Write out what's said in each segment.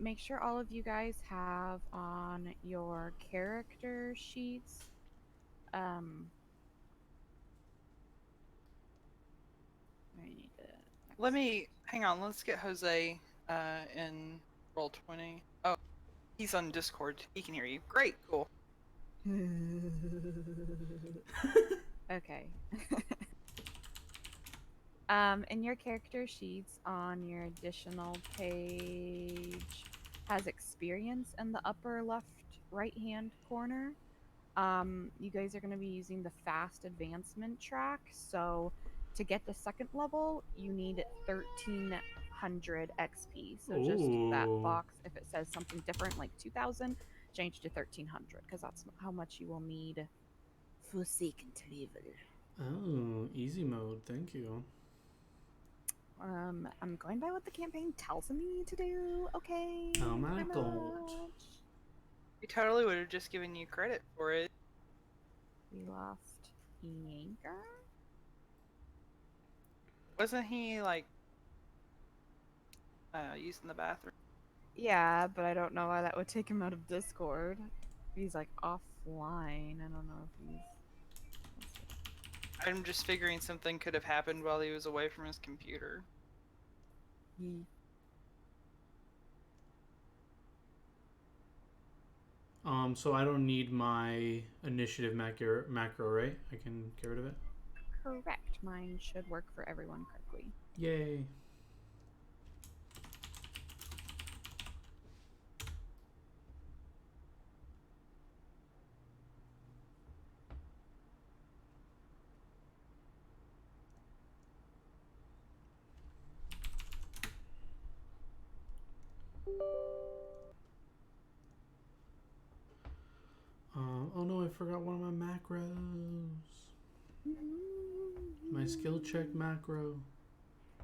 Make sure all of you guys have on your character sheets. Um, I need to. Let me hang on. Let's get Jose in roll 20. Oh, he's on Discord. He can hear you. Great, cool. Okay. In your character sheets on your additional page has experience in the upper left right hand corner. You guys are going to be using the fast advancement track. So to get the second level, you need 1300 XP. So just that Oh. box, if it says something different like 2000, change to 1300 because that's how much you will need for second level. Oh, easy mode. Thank you. I'm going by what the campaign tells me to do. Okay. Oh my pretty god. much. We totally would have just given you credit for it. We lost Yanker. Wasn't he like using the bathroom? Yeah, but I don't know why that would take him out of Discord. He's like offline. I don't know if he's. I'm just figuring something could have happened while he was away from his computer. He. So I don't need my initiative macro, right? I can get rid of it. Correct. Mine should work for everyone correctly. Yay. Oh no, I forgot one of my macros. My skill check macro.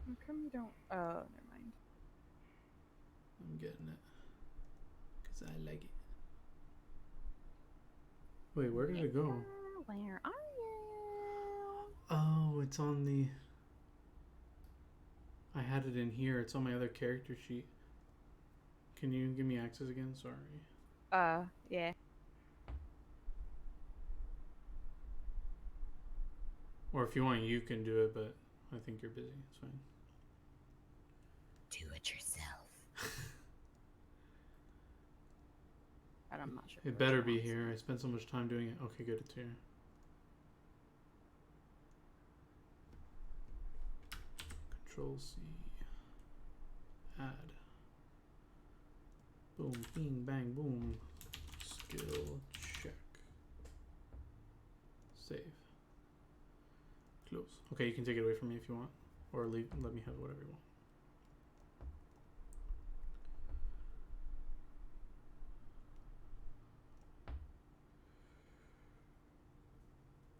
How come you don't? Oh, never mind. I'm getting it. Because I like it. Wait, where did it go? Where are you? Oh, it's on the... I had it in here. It's on my other character sheet. Can you give me access again? Sorry. Yeah. Or if you want, you can do it, but I think you're busy. It's fine. Do it yourself. But I'm not sure. It better be here. I spent so much time doing it. Okay, good. It's here. Control C. Add. Boom, bing, bang, boom. Skill check. Save. Close. Okay, you can take it away from me if you want. Or leave. Let me have whatever you want.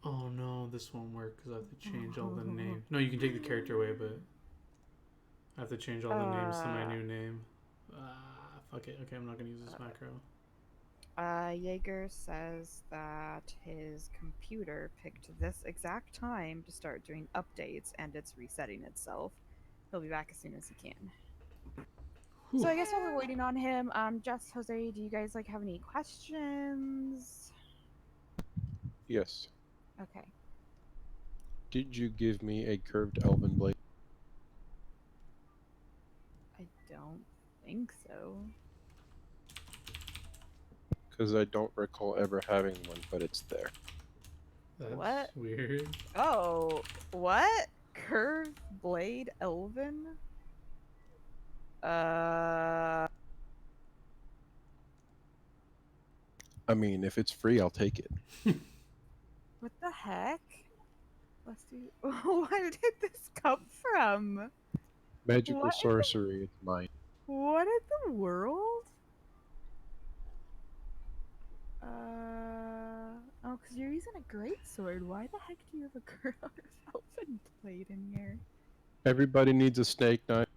Oh no, this won't work because I have to change all the names. No, you can take the character away, but I have to change all the names to my new name. Fuck it. Okay, I'm not gonna use this macro. Jaeger says that his computer picked this exact time to start doing updates and it's resetting itself. He'll be back as soon as he can. Whew. So I guess while we're waiting on him, Jess, Jose, do you guys like have any questions? Yes. Okay. Did you give me a curved elven blade? I don't think so. Because I don't recall ever having one, but it's there. That's What? weird. Oh, what? Curved blade elven? I mean, if it's free, I'll take it. What the heck? Let's do. Where did this come from? Magical What? sorcery, it's mine. What in the world? Oh, because you're using a greatsword. Why the heck do you have a curved elven blade in here? Everybody needs a snake knife.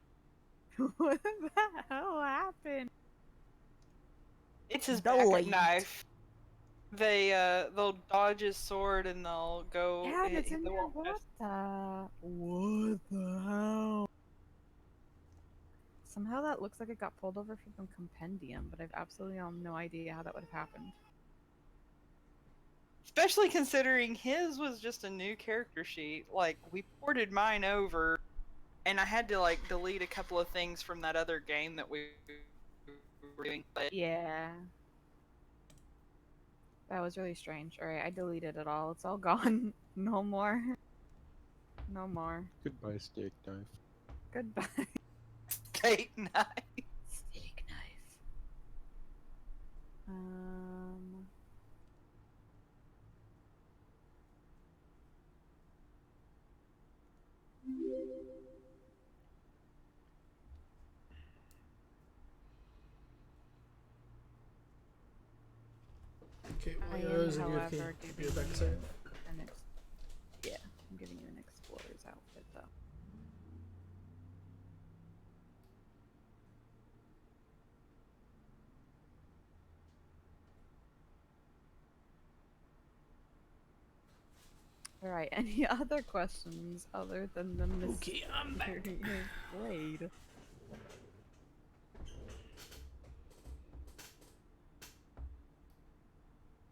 What the hell happened? It's his Delete. backup knife. They'll dodge his sword and they'll go. Yeah, and it's in they there. won't What the? What the hell? Somehow that looks like it got pulled over from the compendium, but I've absolutely no idea how that would have happened. Especially considering his was just a new character sheet. Like, we ported mine over, and I had to, like, delete a couple of things from that other game that we were doing. But Yeah. That was really strange. Alright, I deleted it all. It's all gone. No more. No more. Goodbye, steak knife. Goodbye. steak knife. Steak knife. Okay, I well, am, those are good. however, Be giving back you inside. yeah, I'm giving you an explorer's outfit though. Alright, any other questions other than the Okay, I'm back. mysterious blade?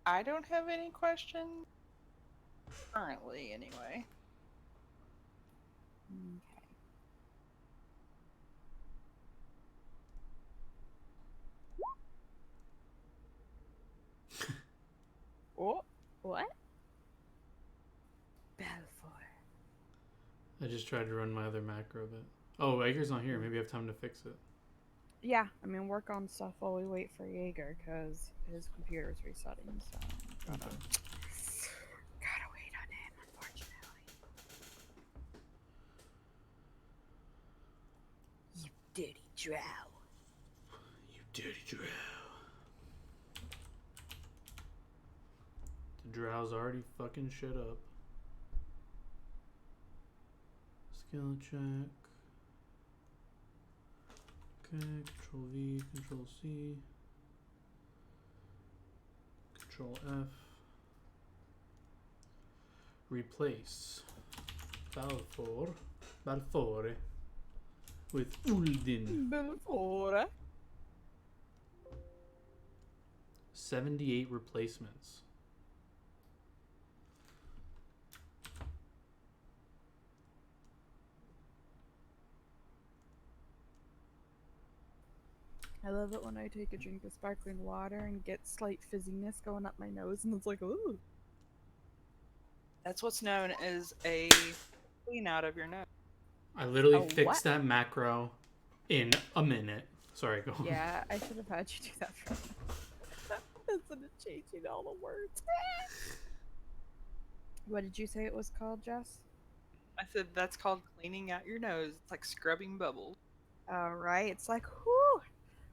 I don't have any questions. Currently, anyway. Okay. Oh, what? Balfour. I just tried to run my other macro, but oh, Edgar's not here. Maybe I have time to fix it. Yeah, I mean, work on stuff while we wait for Jaeger, because his computer's resetting, so gotta wait on him, unfortunately. You dirty drow. You dirty drow. The drow's already fucking shit up. Skill check. Okay, Control V, Control C, Control F. Replace Balfour with Uldin. Balfour. 78 replacements. I love it when I take a drink of sparkling water and get slight fizziness going up my nose, and it's like, ooh. That's what's known as a clean out of your nose. I literally A fixed what? that macro in a minute. Sorry, go on. Yeah, I should have had you do that for me. Instead of changing all the words. What did you say it was called, Jess? I said that's called cleaning out your nose. It's like scrubbing bubbles. Alright, it's like, whew,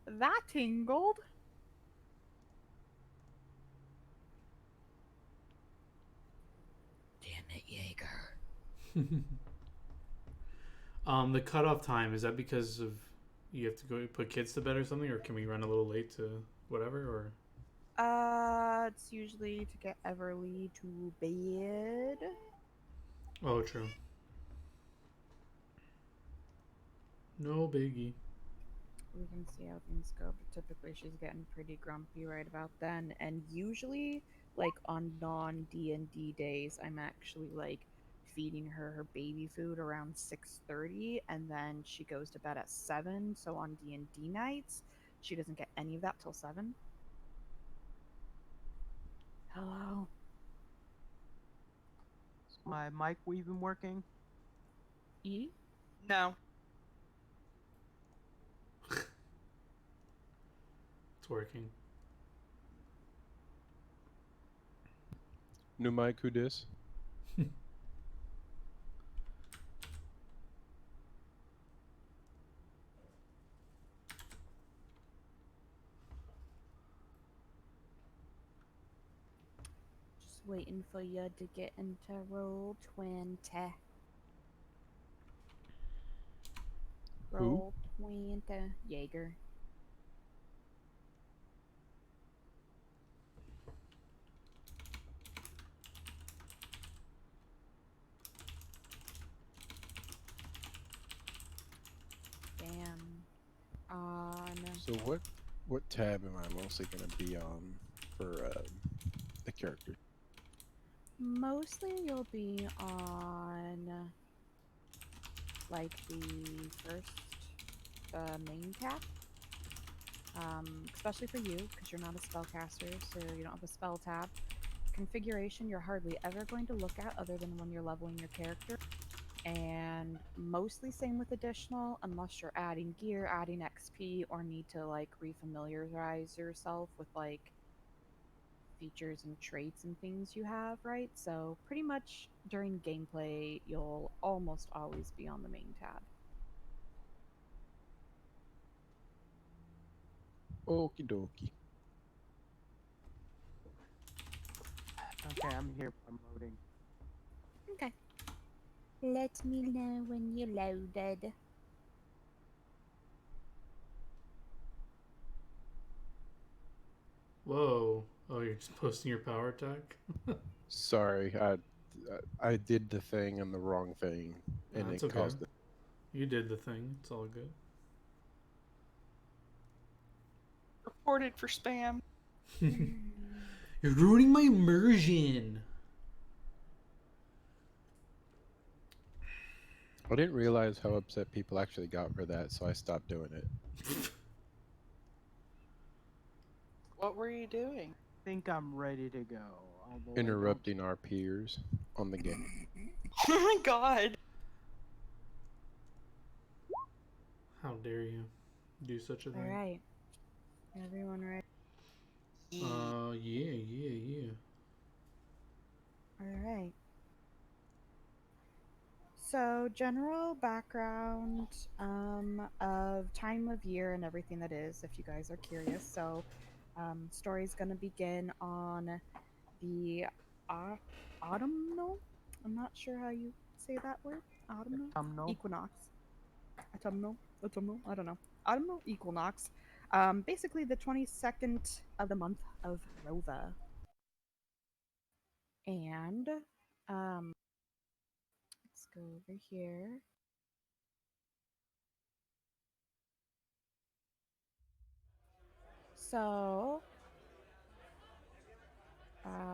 that tingled. Damn it, Jaeger. The cutoff time, is that because of you have to go put kids to bed or something, or can we run a little late to whatever, or? It's usually to get Everly to bed. Oh, true. No biggie. We can see how things go, but typically she's getting pretty grumpy right about then. And usually, like on non-D&D days, I'm actually like feeding her baby food around 6:30, and then she goes to bed at 7. So on D&D nights, she doesn't get any of that till 7. Hello. Is my mic even working? E? No. It's working. New mic, who dis? Just waiting for you to get into roll 20. Who? Roll 20. Jaeger. Damn. So what tab am I mostly going to be on for the character? Mostly you'll be on like the first main tab. Especially for you, because you're not a spellcaster, so you don't have a spell tab. Configuration you're hardly ever going to look at other than when you're leveling your character. And mostly same with additional, unless you're adding gear, adding XP, or need to like refamiliarize yourself with like features and traits and things you have, right? So pretty much during gameplay, you'll almost always be on the main tab. Okie dokie. Okay, I'm here. I'm loading. Okay. Let me know when you're loaded. Whoa. Oh, you're just posting your power attack? Sorry, I did the thing and the wrong thing, and That's it okay. caused it. You did the thing. It's all good. Reported for spam. You're ruining my immersion. I didn't realize how upset people actually got for that, so I stopped doing it. What were you doing? Think I'm ready to go. Although I don't. Interrupting our peers on the game. Oh my god. How dare you do such a All thing? right. Everyone ready? Yeah. All right. So, general background of time of year and everything that is, if you guys are curious. So, story's going to begin on the autumnal. I'm not sure how you say that word. Autumnal Autumnal? equinox. Autumnal. I don't know. Autumnal equinox. Basically the 22nd of the month of Rova, and let's go over here. So,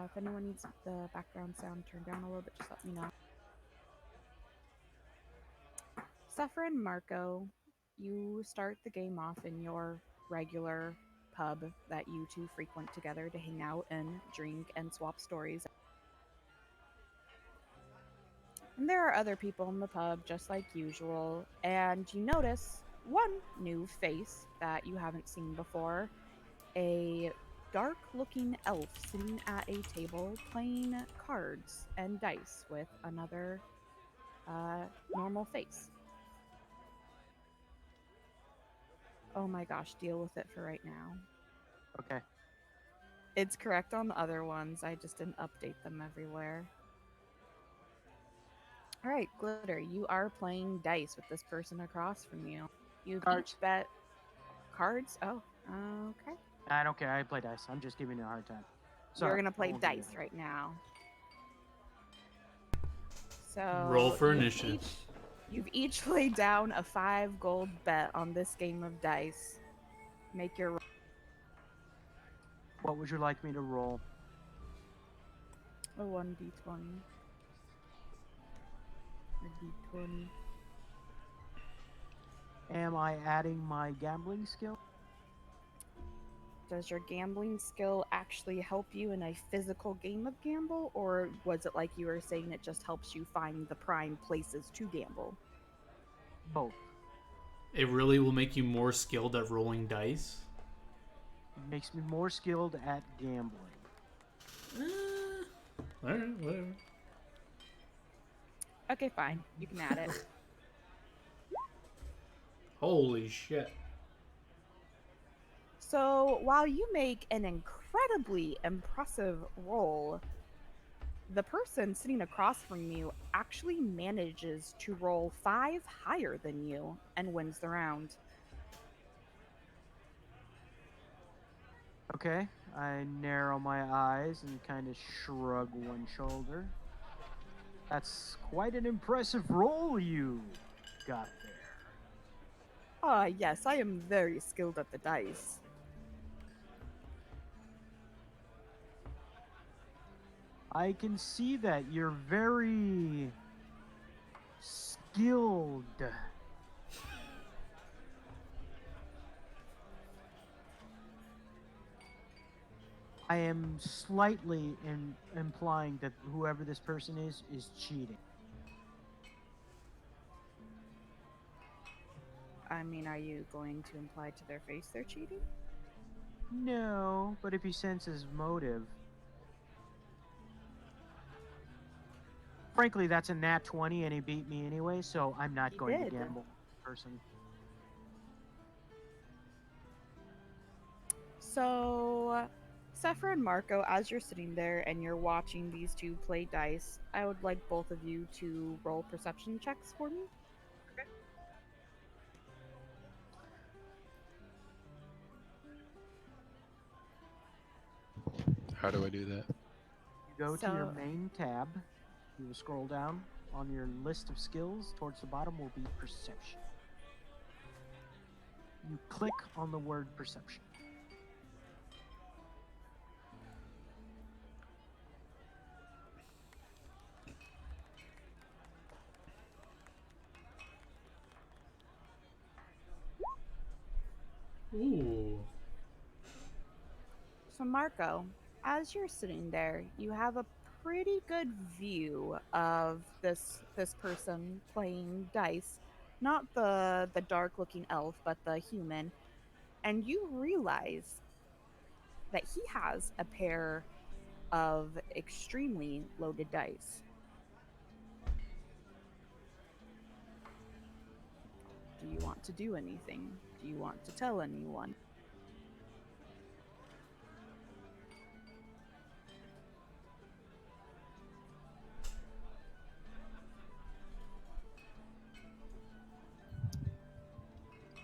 if anyone needs the background sound turned down a little bit, just let me know. Suffer and Marco, you start the game off in your regular pub that you two frequent together to hang out and drink and swap stories. And there are other people in the pub just like usual, and you notice one new face that you haven't seen before, a dark looking elf sitting at a table playing cards and dice with another normal face. Oh my gosh, deal with it for right now. Okay. It's correct on the other ones, I just didn't update them everywhere. Alright, Glitter, you are playing dice with this person across from you. You've Cards. each bet cards? Oh, okay. I don't care. I play dice. I'm just giving you a hard time. You're Sorry. gonna I play won't give you dice a- right now. Roll So for initiative. you've each laid down a 5 gold bet on this game of dice. Make your What would you like me to roll? a 1d20 or d20. Am I adding my gambling skill? Does your gambling skill actually help you in a physical game of gamble, or was it like you were saying it just helps you find the prime places to gamble? Both. It really will make you more skilled at rolling dice. It makes me more skilled at gambling. Alright, whatever. Okay, fine. You can add it. Holy shit. So while you make an incredibly impressive roll, the person sitting across from you actually manages to roll 5 higher than you and wins the round. Okay. I narrow my eyes and kind of shrug one shoulder. That's quite an impressive roll you got there. Ah, yes, I am very skilled at the dice. I can see that you're very skilled. I am slightly implying that whoever this person is cheating. I mean, are you going to imply to their face they're cheating? No, but if he senses motive, frankly, that's a nat 20 and he beat me anyway, so I'm not He going to did. gamble with this person. So, Sephra and Marco, as you're sitting there and you're watching these two play dice, I would like both of you to roll perception checks for me. How do I do that? You go to your So, main tab, you will scroll down. On your list of skills, towards the bottom will be perception. You click on the word perception. Ooh. so Marco, as you're sitting there, you have a pretty good view of this person playing dice, not the dark looking elf, but the human, and you realize that he has a pair of extremely loaded dice. Do you want to do anything? Do you want to tell anyone?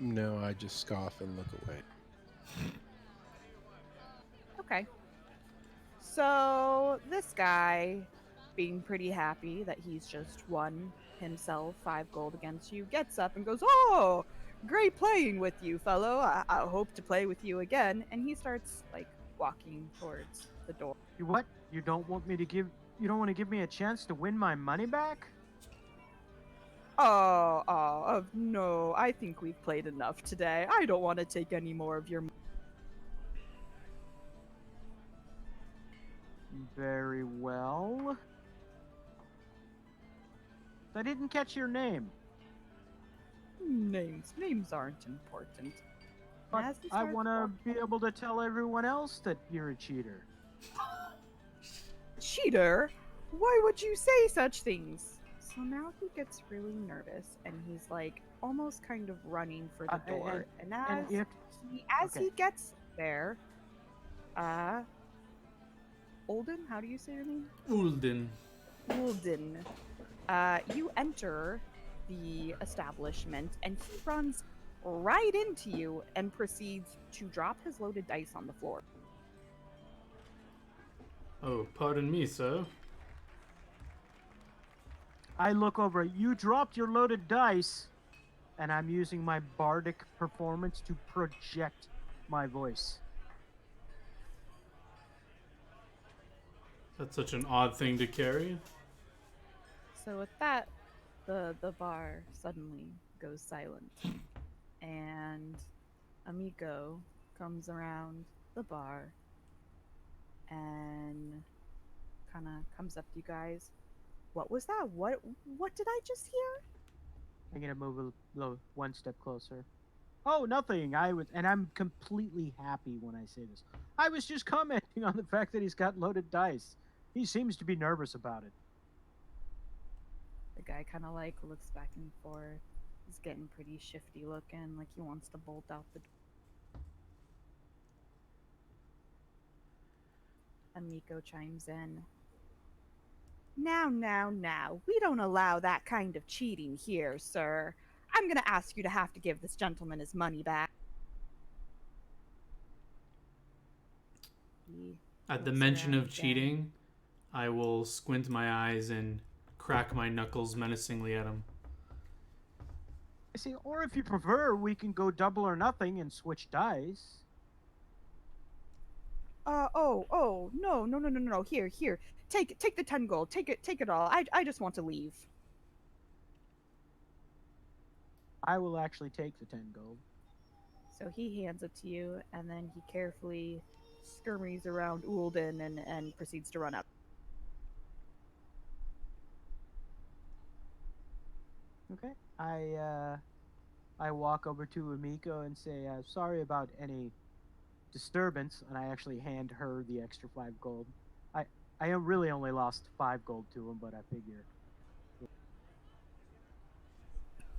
No, I just scoff and look away. Okay. So this guy, being pretty happy that he's just won himself 5 gold against you, gets up and goes, "Oh, great playing with you, fellow. I hope to play with you again." And he starts like walking towards the door. You what? You don't want me to give you don't want to give me a chance to win my money back? No, I think we've played enough today. I don't want to take any more of your. Very well. I didn't catch your name. Names aren't important. But As he I starts want to walking, be able to tell everyone else that you're a cheater. cheater, why would you say such things? So now he gets really nervous and he's like almost kind of running for the door. And and you have to, as okay. he gets there, uh Olden, how do you say your name? Ulden. Olden. You enter the establishment and he runs right into you and proceeds to drop his loaded dice on the floor. Oh, pardon me, sir. I look over. You dropped your loaded dice, and I'm using my bardic performance to project my voice. That's such an odd thing to carry. So with that, the bar suddenly goes silent, and Amico comes around the bar and kind of comes up to you guys. What was that? What did I just hear? I'm gonna move one step closer. Oh, nothing. And I'm completely happy when I say this. I was just commenting on the fact that he's got loaded dice. He seems to be nervous about it. The guy kind of like looks back and forth. He's getting pretty shifty looking, like he wants to bolt out the door. Amico chimes in. Now. We don't allow that kind of cheating here, sir. I'm going to ask you to have to give this gentleman his money back. He At the looks mention around of again. cheating, I will squint my eyes and crack my knuckles menacingly at him. I say, or if you prefer, we can go double or nothing and switch dice. No, no, no, no, no. Here. Take the 10 gold. Take it all. I just want to leave. I will actually take the 10 gold. So he hands it to you, and then he carefully skirmies around Uldin and proceeds to run out. Okay. I walk over to Amiko and say, sorry about any disturbance, and I actually hand her the extra 5 gold. I really only lost 5 gold to him, but I figure.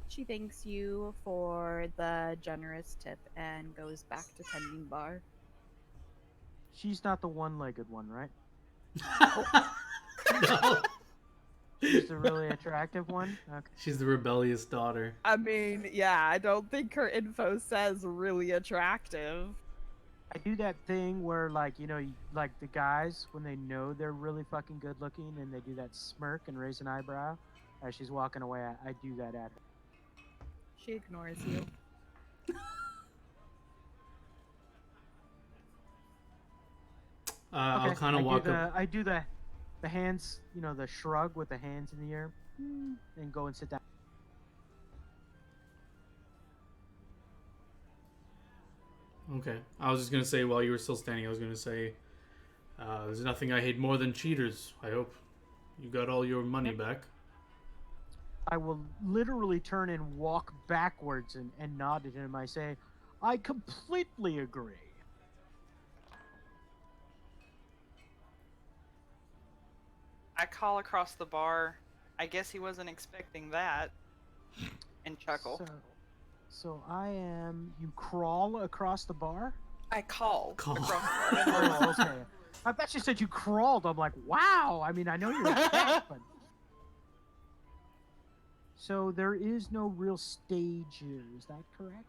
She thanks you for the generous tip and goes back to tending bar. She's not the one-legged one, right? No. She's the really attractive one? Okay. She's the rebellious daughter. I mean, yeah, I don't think her info says really attractive. I do that thing where, like, you know, like the guys, when they know they're really fucking good looking and they do that smirk and raise an eyebrow as she's walking away, I do that at her. She ignores you. I'll kind of walk up. I do the hands, you know, the shrug with the hands in the air, and go and sit down. Okay. I was just gonna say while you were still standing, I was gonna say, there's nothing I hate more than cheaters. I hope you got all your money back. I will literally turn and walk backwards and nod at him. I say, I completely agree. I call across the bar. I guess he wasn't expecting that. And chuckle. So I am. You crawl across the bar? I call Call. across the bar. Oh, okay. I thought you said you crawled. I'm like, wow. I mean, I know you're a cat, but. So there is no real stage here. Is that correct?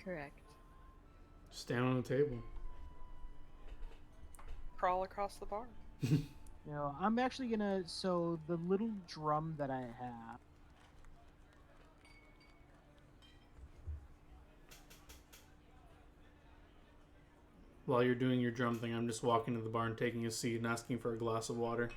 Correct. Stand on the table. Crawl across the bar. You know, I'm actually gonna. So the little drum that I have. While you're doing your drum thing, I'm just walking to the bar and taking a seat and asking for a glass of water.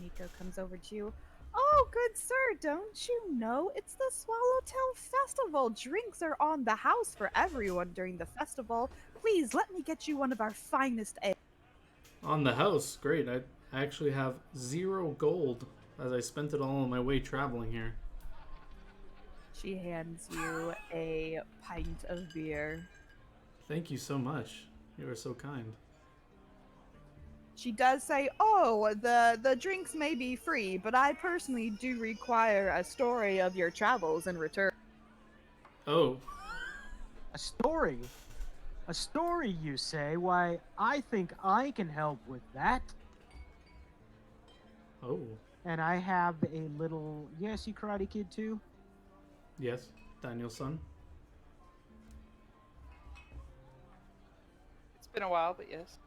Nico comes over to you. Oh, good sir, don't you know it's the Swallowtail Festival? Drinks are on the house for everyone during the festival. Please let me get you one of our finest ales. On the house, great. I actually have 0 gold as I spent it all on my way traveling here. She hands you a pint of beer. Thank you so much. You are so kind. She does say, oh, the drinks may be free, but I personally do require a story of your travels in return. Oh, A story? A story, you say? Why, I think I can help with that. oh, And I have a little. You see Karate Kid too? yes, Daniel's son. It's been a while, but yes.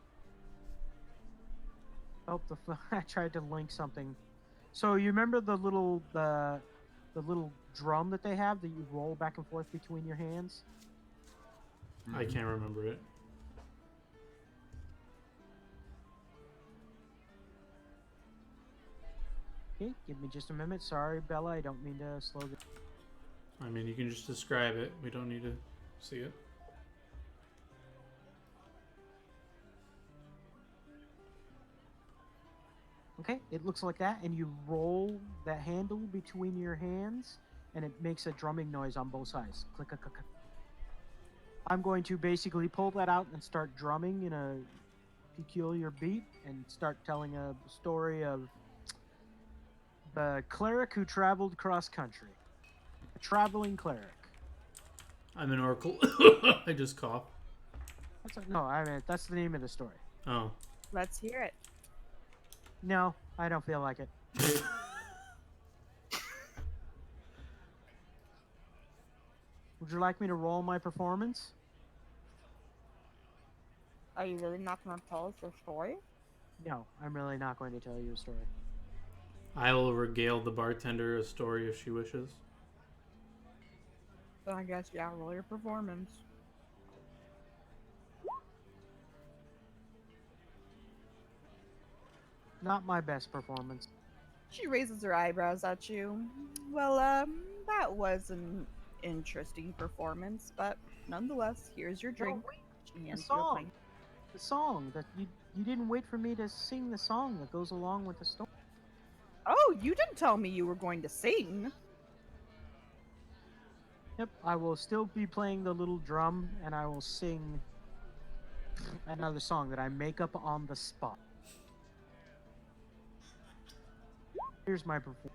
Oh, I tried to link something. So you remember the little little drum that they have that you roll back and forth between your hands? I can't remember it. Okay, give me just a minute. Sorry, Bella, I don't mean to slow this. I mean, you can just describe it. We don't need to see it. Okay, it looks like that, and you roll that handle between your hands, and it makes a drumming noise on both sides. Click, click, click, click. I'm going to basically pull that out and start drumming in a peculiar beat and start telling a story of the cleric who traveled cross country. A traveling cleric. I'm an oracle. I just coughed. No, I mean, that's the name of the story. Oh. Let's hear it. No, I don't feel like it. Would you like me to roll my performance? Are you really not going to tell us your story? No, I'm really not going to tell you a story. I will regale the bartender a story if she wishes. So I guess, yeah, roll your performance. Not my best performance. She raises her eyebrows at you. Well, that was an interesting performance, but nonetheless, here's your No, drink. wait, She the hands you a song. pint. The song that you didn't wait for me to sing the song that goes along with the story. Oh, you didn't tell me you were going to sing. Yep, I will still be playing the little drum, and I will sing another song that I make up on the spot. Here's my performance.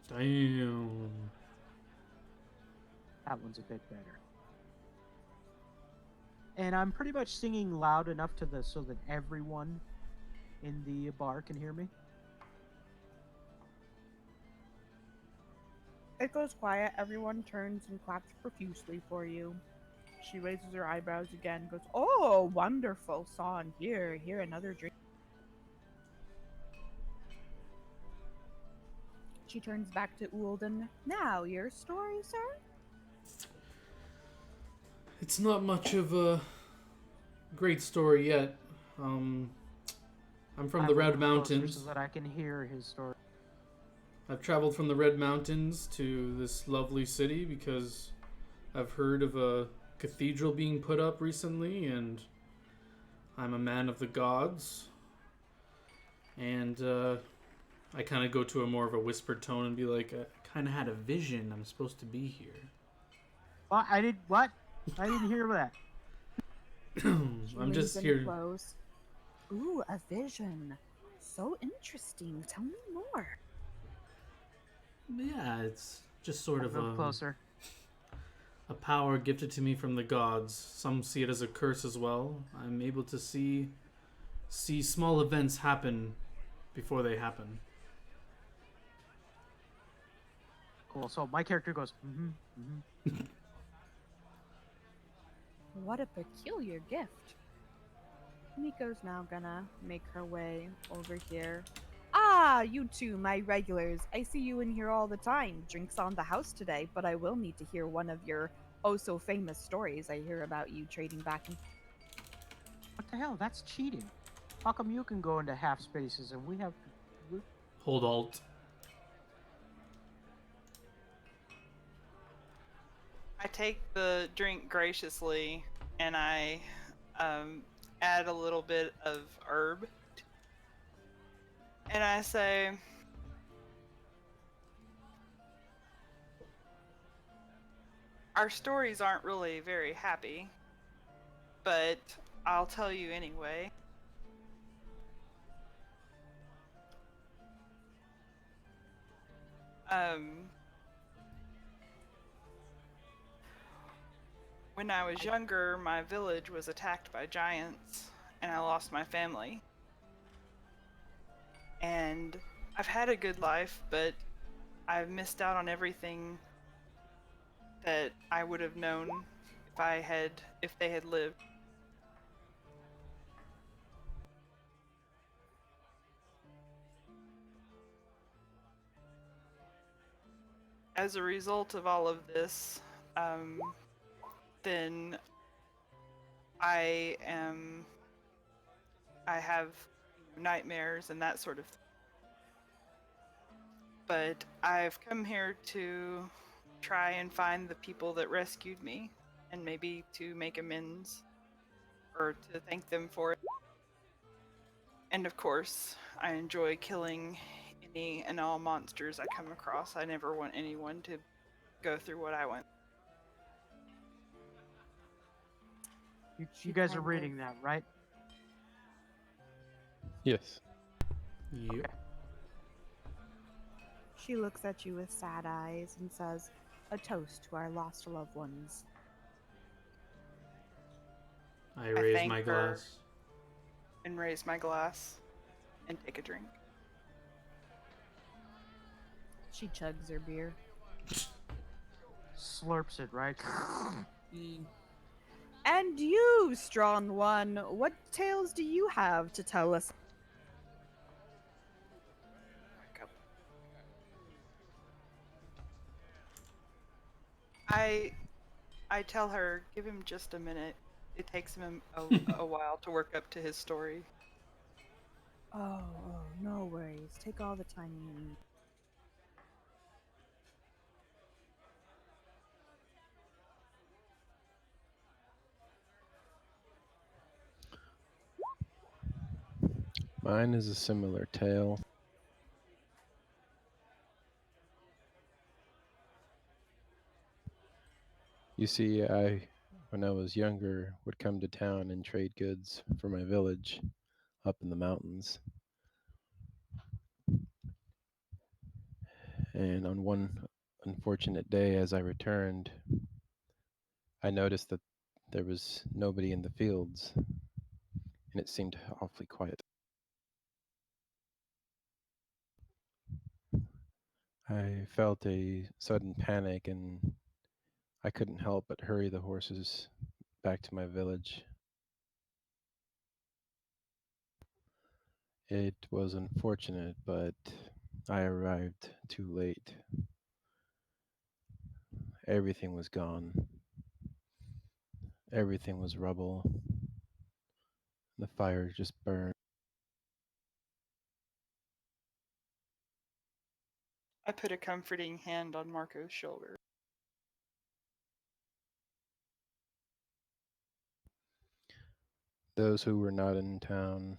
Damn. That one's a bit better. And I'm pretty much singing loud enough so that everyone in the bar can hear me. It goes quiet. Everyone turns and claps profusely for you. She raises her eyebrows again, goes, "Oh, wonderful song. Here, another drink." She turns back to Uldin. "Now, your story, sir?" It's not much of a great story yet. I'm from I the will Red move closer Mountains. so that I can hear his story. I've traveled from the Red Mountains to this lovely city because I've heard of a cathedral being put up recently, and I'm a man of the gods. And I kind of go to a more of a whispered tone and be like, I kind of had a vision. I'm supposed to be here. What? I didn't hear that. She I'm leans just in here. close. "Ooh, a vision. So interesting. Tell me more." Yeah, it's just sort I of move closer. a power gifted to me from the gods. Some see it as a curse as well. I'm able to see small events happen before they happen. Cool. So my character goes, What a peculiar gift. Nico's now gonna make her way over here. "Ah, you two, my regulars. I see you in here all the time. Drinks on the house today, but I will need to hear one of your oh so famous stories I hear about you trading back and What the hell? That's cheating. How come you can go into half spaces and we have to... Hold alt. I take the drink graciously and I add a little bit of herb. And I say, our stories aren't really very happy, but I'll tell you anyway. When I was younger, my village was attacked by giants, and I lost my family. And I've had a good life, but I've missed out on everything that I would have known if they had lived. As a result of all of this, then I have nightmares and that sort of thing. But I've come here to try and find the people that rescued me and maybe to make amends or to thank them for it. And of course, I enjoy killing any and all monsters I come across. I never want anyone to go through what I went. You guys are reading that, right? Yes. Yep. She looks at you with sad eyes and says, "A toast to our lost loved ones." I raise thank my her. glass. And raise my glass and take a drink. She chugs her beer. Slurps it, right? "And you, strong one, what tales do you have to tell us?" I tell her, give him just a minute. It takes him a while to work up to his story. Oh, no worries. Take all the time you need. Mine is a similar tale. You see, when I was younger, would come to town and trade goods for my village up in the mountains. And on one unfortunate day, as I returned, I noticed that there was nobody in the fields, and it seemed awfully quiet. I felt a sudden panic, and I couldn't help but hurry the horses back to my village. It was unfortunate, but I arrived too late. Everything was gone. Everything was rubble. The fire just burned. I put a comforting hand on Marco's shoulder. Those who were not in town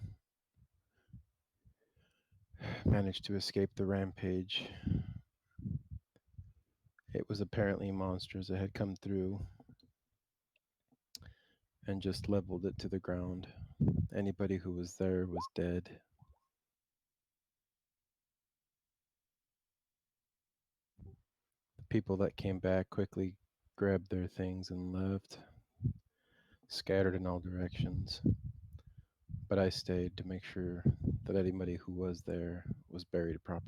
managed to escape the rampage. It was apparently monsters that had come through and just leveled it to the ground. Anybody who was there was dead. The people that came back quickly grabbed their things and left, scattered in all directions. But I stayed to make sure that anybody who was there was buried properly.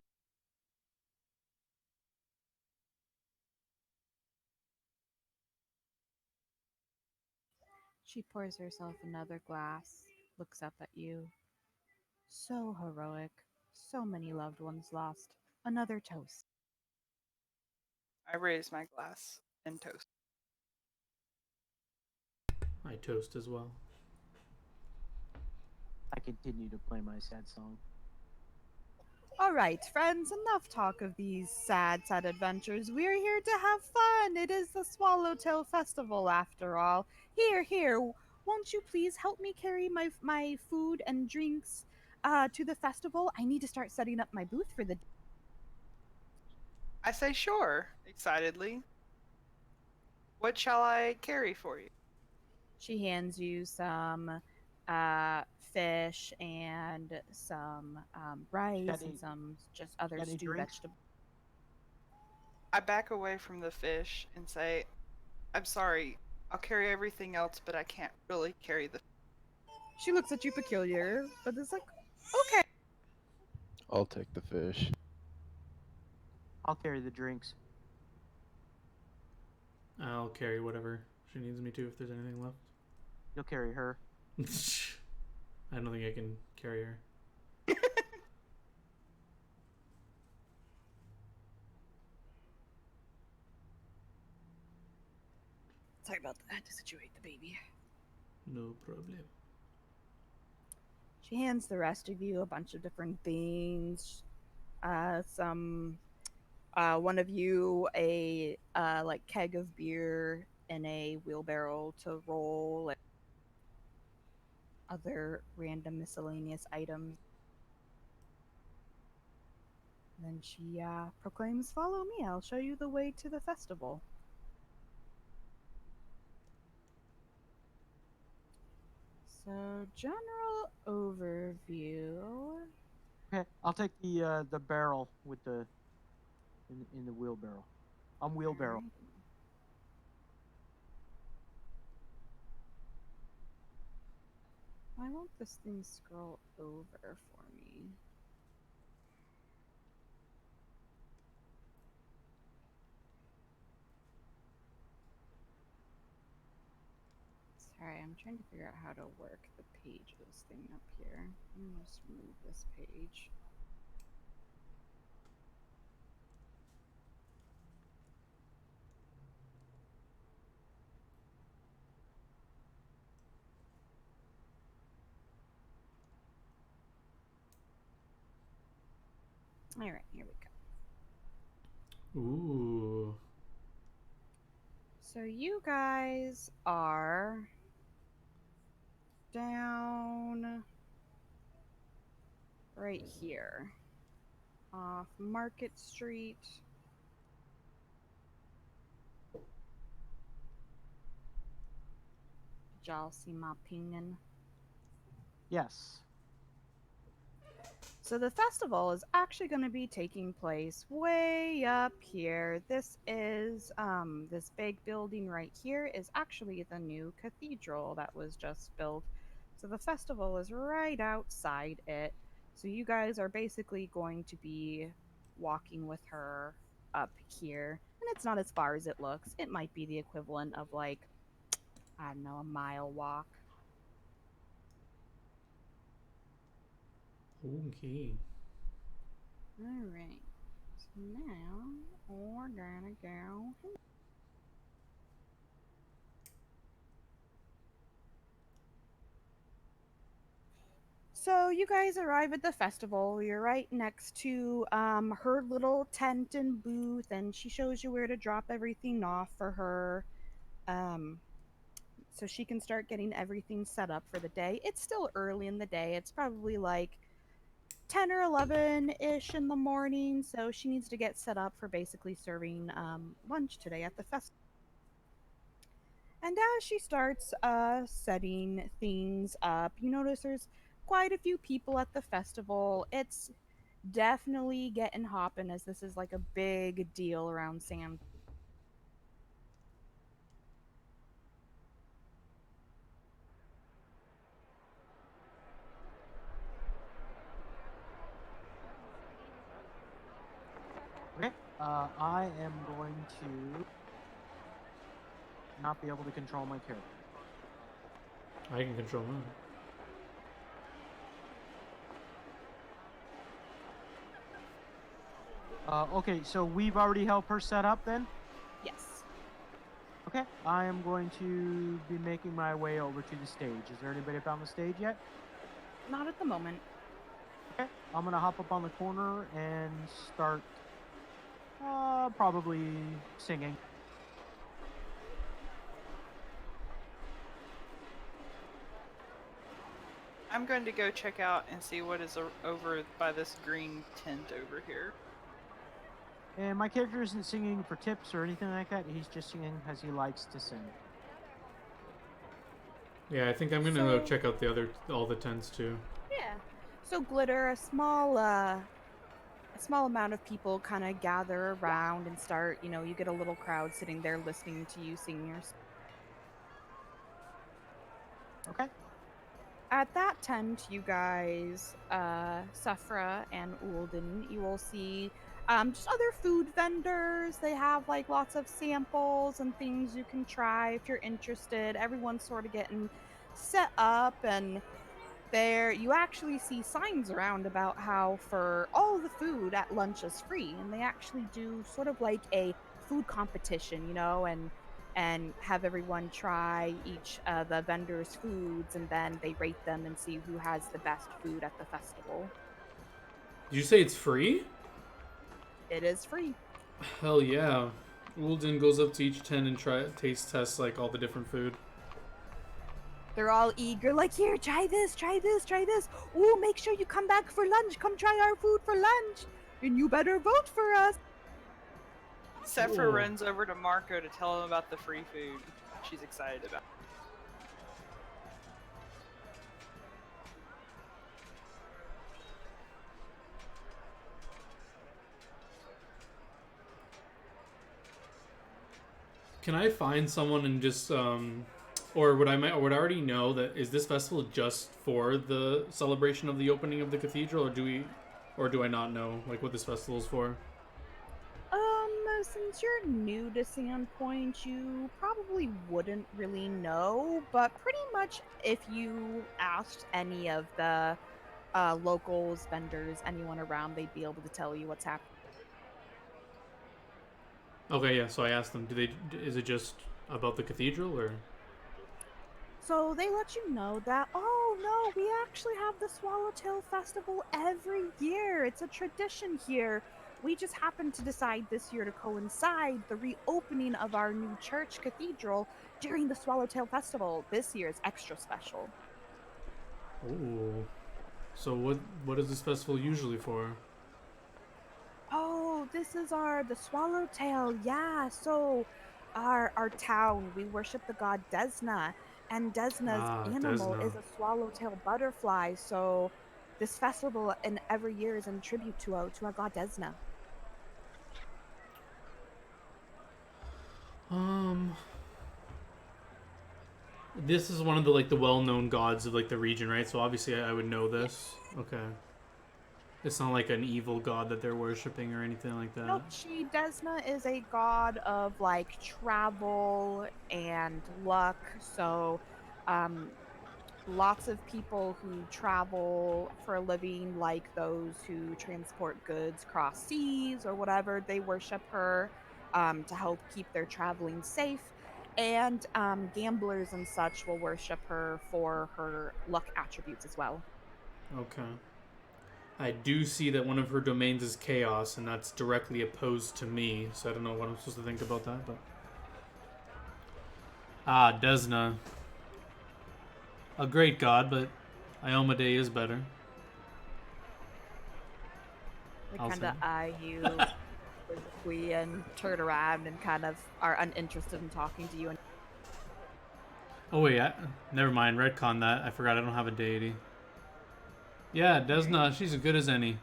She pours herself another glass, looks up at you. So heroic. So many loved ones lost. Another toast. I raise my glass and toast. I toast as well. I continue to play my sad song. All right, friends, enough talk of these sad, sad adventures. We're here to have fun. It is the Swallowtail Festival, after all. Here, won't you please help me carry my food and drinks to the festival? I need to start setting up my booth for the. I say sure, excitedly. What shall I carry for you? She hands you some fish and some rice and Any, some just other any stew drinks? vegetables. I back away from the fish and say, I'm sorry, I'll carry everything else, but I can't really carry the. She looks at you peculiar, but it's like, okay. I'll take the fish. I'll carry the drinks. I'll carry whatever she needs me to if there's anything left. You'll carry her. I don't think I can carry her. Sorry about that. I had to situate the baby. No problem. She hands the rest of you a bunch of different things. Some, one of you a like keg of beer and a wheelbarrow to roll, and other random miscellaneous items. Then she proclaims, "Follow me. I'll show you the way to the festival." So, general overview. Okay, I'll take the barrel with the in the wheelbarrow. I'm wheelbarrow. Alright. Why won't this thing scroll over for me? Sorry, I'm trying to figure out how to work the pages thing up here. Let me just move this page. All right, here we go. Ooh. So you guys are down right here off Market Street. Did y'all see my pingin'? Yes. So the festival is actually going to be taking place way up here. This is this big building right here is actually the new cathedral that was just built. So the festival is right outside it. So you guys are basically going to be walking with her up here. And it's not as far as it looks. It might be the equivalent of like, I don't know, a mile walk. Okay. All right. So now we're gonna go. So you guys arrive at the festival. You're right next to her little tent and booth, and she shows you where to drop everything off for her, um, so she can start getting everything set up for the day. It's still early in the day. It's probably like 10 or 11 ish in the morning, so she needs to get set up for basically serving lunch today at the festival. And as she starts setting things up, you notice there's quite a few people at the festival. It's definitely getting hopping as this is like a big deal around San. Okay. I am going to not be able to control my character. I can control that. Okay, so we've already helped her set up then? Yes. Okay, I am going to be making my way over to the stage. Is there anybody up on the stage yet? Not at the moment. Okay, I'm gonna hop up on the corner and start probably singing. I'm going to go check out and see what is over by this green tent over here. And my character isn't singing for tips or anything like that. He's just singing as he likes to sing. Yeah, I think I'm gonna So- check out all the tents too. Yeah. So glitter, a small amount of people kind of gather around and start, you get a little crowd sitting there listening to you sing your. Okay. At that tent, you guys, Safra and Ulden, you will see just other food vendors. They have like lots of samples and things you can try if you're interested. Everyone's sort of getting set up, and there you actually see signs around about how for all the food at lunch is free, and they actually do sort of like a food competition, and have everyone try each the vendors' foods, and then they rate them and see who has the best food at the festival. Did you say it's free? It is free. Hell yeah. Woolden goes up to each tent and taste tests like all the different food. They're all eager, like, here, try this, try this, try this. Ooh, make sure you come back for lunch. Come try our food for lunch. And you better vote for us. Sephra Ooh. runs over to Marco to tell him about the free food. She's excited about it. Can I find someone and just or would I already know that is this festival just for the celebration of the opening of the cathedral, or do I not know like what this festival is for? Since you're new to Sandpoint, you probably wouldn't really know, but pretty much if you asked any of the locals, vendors, anyone around, they'd be able to tell you what's happening. Okay, yeah. So I asked them, is it just about the cathedral or? So they let you know that, oh, Oh no, we actually have the Swallowtail Festival every year. It's a tradition here. We just happened to decide this year to coincide the reopening of our new church cathedral during the Swallowtail Festival. This year is extra special. Oh. So what is this festival usually for? Oh, this is our the Swallowtail. Yeah, so our town, we worship the god Desna, and Desna's Ah, animal Desna. is a swallowtail butterfly. So this festival and every year is in tribute to our god Desna. Um, this is one of the like the well-known gods of like the region, right? So obviously I would know Yeah. this. Okay. It's not like an evil god that they're worshiping or anything like that. Nope, she Desna is a god of like travel and luck. So um lots of people who travel for a living, like those who transport goods cross seas or whatever, they worship her to help keep their traveling safe. And gamblers and such will worship her for her luck attributes as well. Okay. I do see that one of her domains is chaos, and that's directly opposed to me. So I don't know what I'm supposed to think about that, but Desna, a great god, but Iomedae is better. They I'll kind say. of eye you quizzically and turn around and kind of are uninterested in talking to you. And Oh wait, never mind. Redcon that. I forgot I don't have a deity. Yeah, Desna, she's as good as any.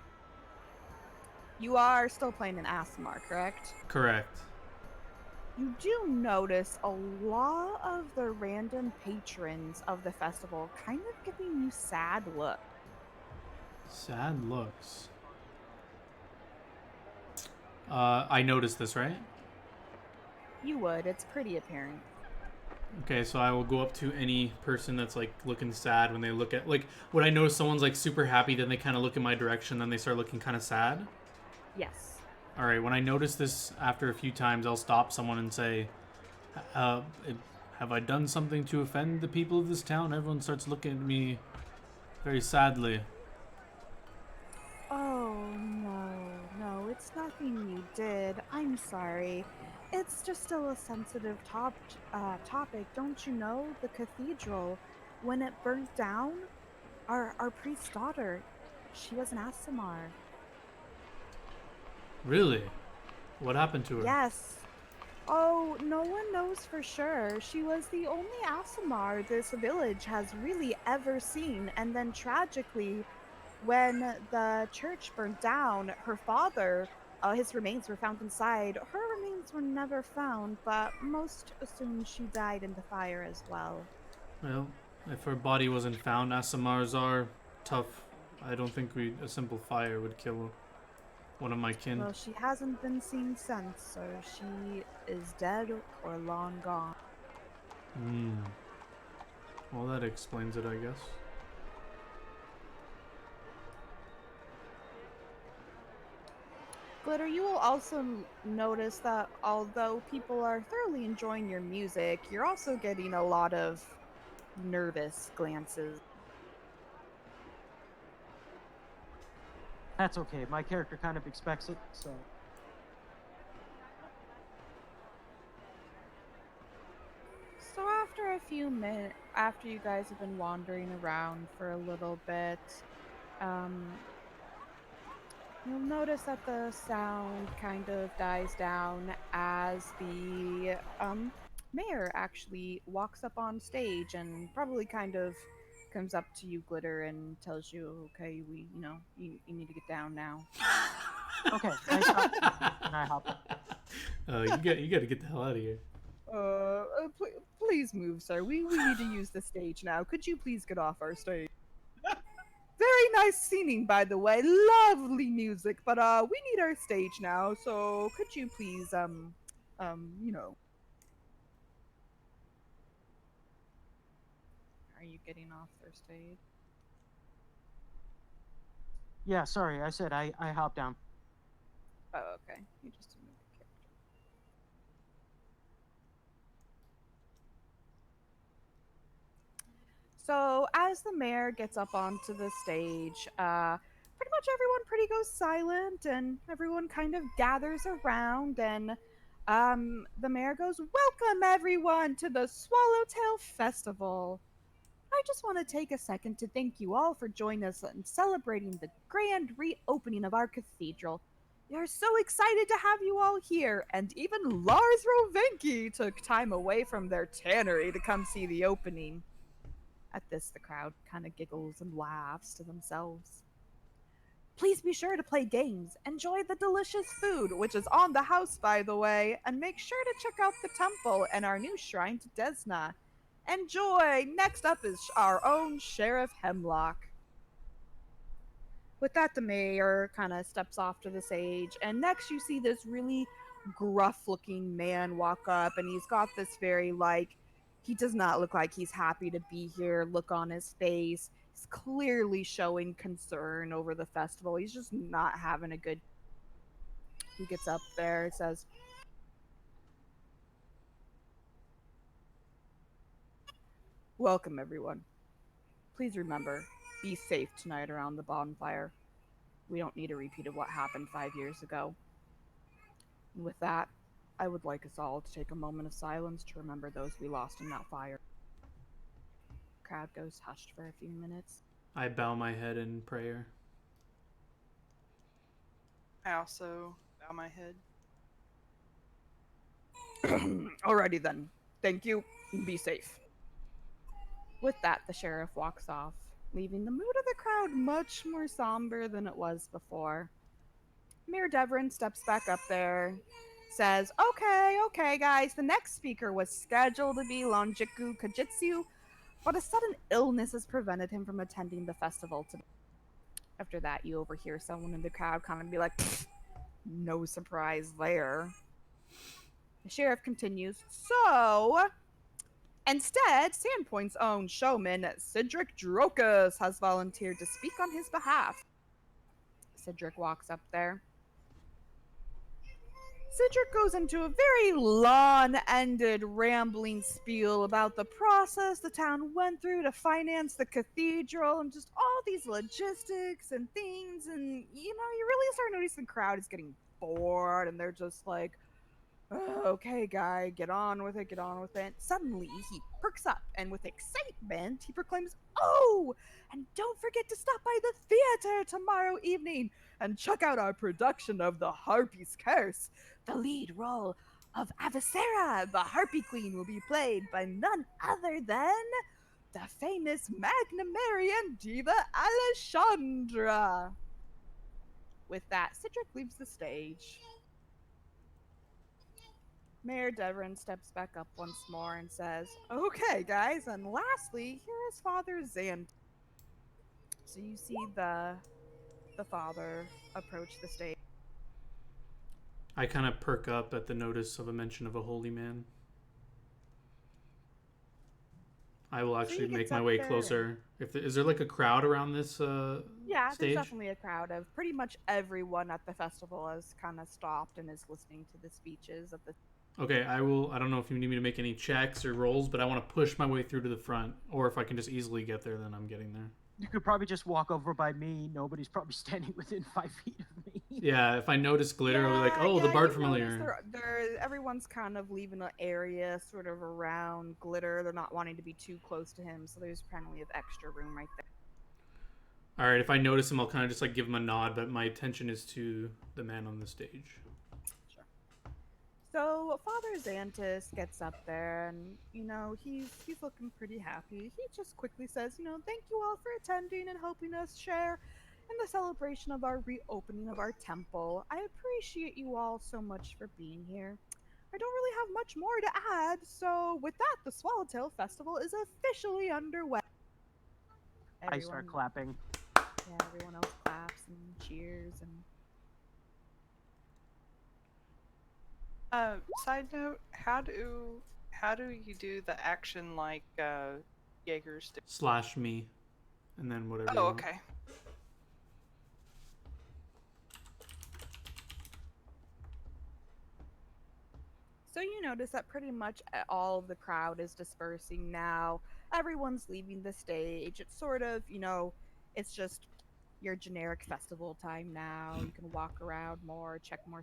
you are still playing an Asimar, correct? Correct. You do notice a lot of the random patrons of the festival kind of giving you sad looks. Sad looks. I noticed this, right? You would, it's pretty apparent. Okay, so I will go up to any person that's like looking sad when they look at like would I notice someone's like super happy, then they kind of look in my direction, then they start looking kind of sad. Yes. All right, when I notice this after a few times, I'll stop someone and say, uh, "Have I done something to offend the people of this town?" Everyone starts looking at me very sadly. Oh, no, it's nothing you did. I'm sorry. It's just still a sensitive topic. Don't you know? The cathedral, when it burnt down, our priest's daughter, she was an Asimar. Really? What happened to her? Yes. Oh, no one knows for sure. She was the only Asimar this village has really ever seen. And then tragically, when the church burned down, her father, his remains were found inside. Her remains were never found, but most assume she died in the fire as well. Well, if her body wasn't found, Asamars are tough. I don't think a simple fire would kill one of my kin. Well, she hasn't been seen since, so she is dead or long gone. Hmm. Well, that explains it, I guess. Glitter, you will also notice that although people are thoroughly enjoying your music, you're also getting a lot of nervous glances. That's okay. My character kind of expects it, so. So after a few minutes, after you guys have been wandering around for a little bit, um, you'll notice that the sound kind of dies down as the mayor actually walks up on stage and probably kind of comes up to you, Glitter, and tells you, "Okay, you need to get down now." Okay, I stop and I hop up. You got to get the hell out of here. Please move, sir. We need to use the stage now. Could you please get off our stage? Very nice singing, by the way. Lovely music, but we need our stage now. So could you please you know, are you getting off their stage? Yeah, sorry, I said I hop down. Oh, okay. You just move the character. So as the mayor gets up onto the stage, pretty much everyone pretty goes silent, and everyone kind of gathers around, and the mayor goes, "Welcome everyone to the Swallowtail Festival. I just want to take a second to thank you all for joining us in celebrating the grand reopening of our cathedral. We are so excited to have you all here, and even Lars Rovenki took time away from their tannery to come see the opening." At this, the crowd kind of giggles and laughs to themselves. Please be sure to play games, enjoy the delicious food, which is on the house, by the way, and make sure to check out the temple and our new shrine to Desna. Enjoy! Next up is our own Sheriff Hemlock. With that, the mayor kind of steps off to the stage, and next you see this really gruff looking man walk up, and he's got this very, like, he does not look like he's happy to be here look on his face. He's clearly showing concern over the festival. He's just not having a good. He gets up there, says, "Welcome, everyone. Please remember, be safe tonight around the bonfire. We don't need a repeat of what happened 5 years ago. And with that, I would like us all to take a moment of silence to remember those we lost in that fire." The crowd goes hushed for a few minutes. I bow my head in prayer. I also bow my head. Alrighty then. Thank you. Be safe. With that, the sheriff walks off, leaving the mood of the crowd much more somber than it was before. Mayor Devrin steps back up there, says, okay, guys, the next speaker was scheduled to be Lonjiku Kajitsu, but a sudden illness has prevented him from attending the festival today. After that, you overhear someone in the crowd kind of be like, no surprise there. The sheriff continues, so instead, Sandpoint's own showman, Cedric Drokas, has volunteered to speak on his behalf. Cedric walks up there. Cedric goes into a very long-ended, rambling spiel about the process the town went through to finance the cathedral and just all these logistics and things. And, you really start noticing the crowd is getting bored and they're just like, okay, guy, get on with it, get on with it. Suddenly, he perks up and with excitement, he proclaims, "Oh, and don't forget to stop by the theater tomorrow evening and check out our production of The Harpy's Curse. The lead role of Avicera, the Harpy Queen, will be played by none other than the famous Magnamarian diva Alessandra." With that, Cedric leaves the stage. Mayor Devrin steps back up once more and says, "Okay, guys, and lastly, here is Father Zan." So you see the father approach the stage. I kind of perk up at the notice of a mention of a holy man. I will So he actually make gets my up way there, and closer. Is there like a crowd around this yeah, there's stage? definitely a crowd of pretty much everyone at the festival has kind of stopped and is listening to the speeches of the. Okay, I will. I don't know if you need me to make any checks or rolls, but I want to push my way through to the front. Or if I can just easily get there, then I'm getting there. You could probably just walk over by me. Nobody's probably standing within 5 feet of me. Yeah, if I notice glitter, I'll be like, Yeah, oh, the yeah, Bard you've noticed Familiar. everyone's kind of leaving an area sort of around Glitter. They're not wanting to be too close to him, so there's plenty of extra room right there. All right, if I notice him, I'll kind of just like give him a nod, but my attention is to the man on the stage. Sure. So Father Xantus gets up there, and he's looking pretty happy. He just quickly says, "Thank you all for attending and helping us share in the celebration of our reopening of our temple. I appreciate you all so much for being here. I don't really have much more to add, so with that, the Swallowtail Festival is officially underway." I start Everyone, clapping. yeah, everyone else claps and cheers and. Side note, how do you do the action like Jaegers do? Slash me, and then whatever you Oh, want. okay. So you notice that pretty much all of the crowd is dispersing now, everyone's leaving the stage. It's sort of, it's just your generic festival time now. You can walk around more, check more.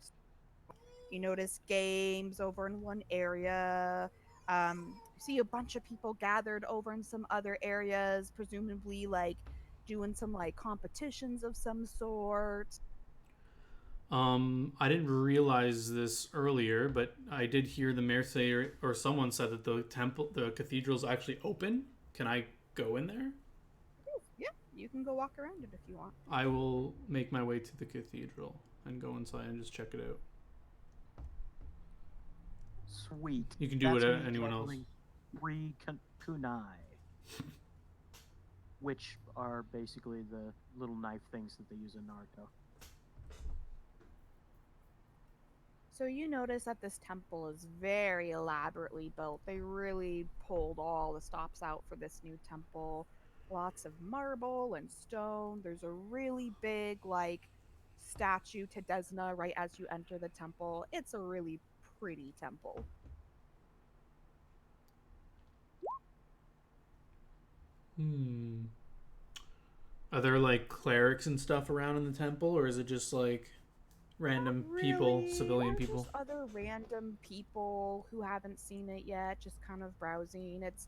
You notice games over in one area. You see a bunch of people gathered over in some other areas, presumably like doing some like competitions of some sort. I didn't realize this earlier, but I did hear the mayor say, or someone said that the cathedral's actually open. Can I go in there? Ooh, yeah, you can go walk around it if you want. I will make my way to the cathedral and go inside and just check it out. Sweet. You can do That's it me anyone else. juggling 3 kunai, which are basically the little knife things that they use in Naruto. So you notice that this temple is very elaborately built. They really pulled all the stops out for this new temple. Lots of marble and stone. There's a really big like statue to Desna right as you enter the temple. It's a really pretty temple. Hmm. Are there like clerics and stuff around in the temple, or is it just like Not random people, really. civilian There's people? just other random people who haven't seen it yet, just kind of browsing. It's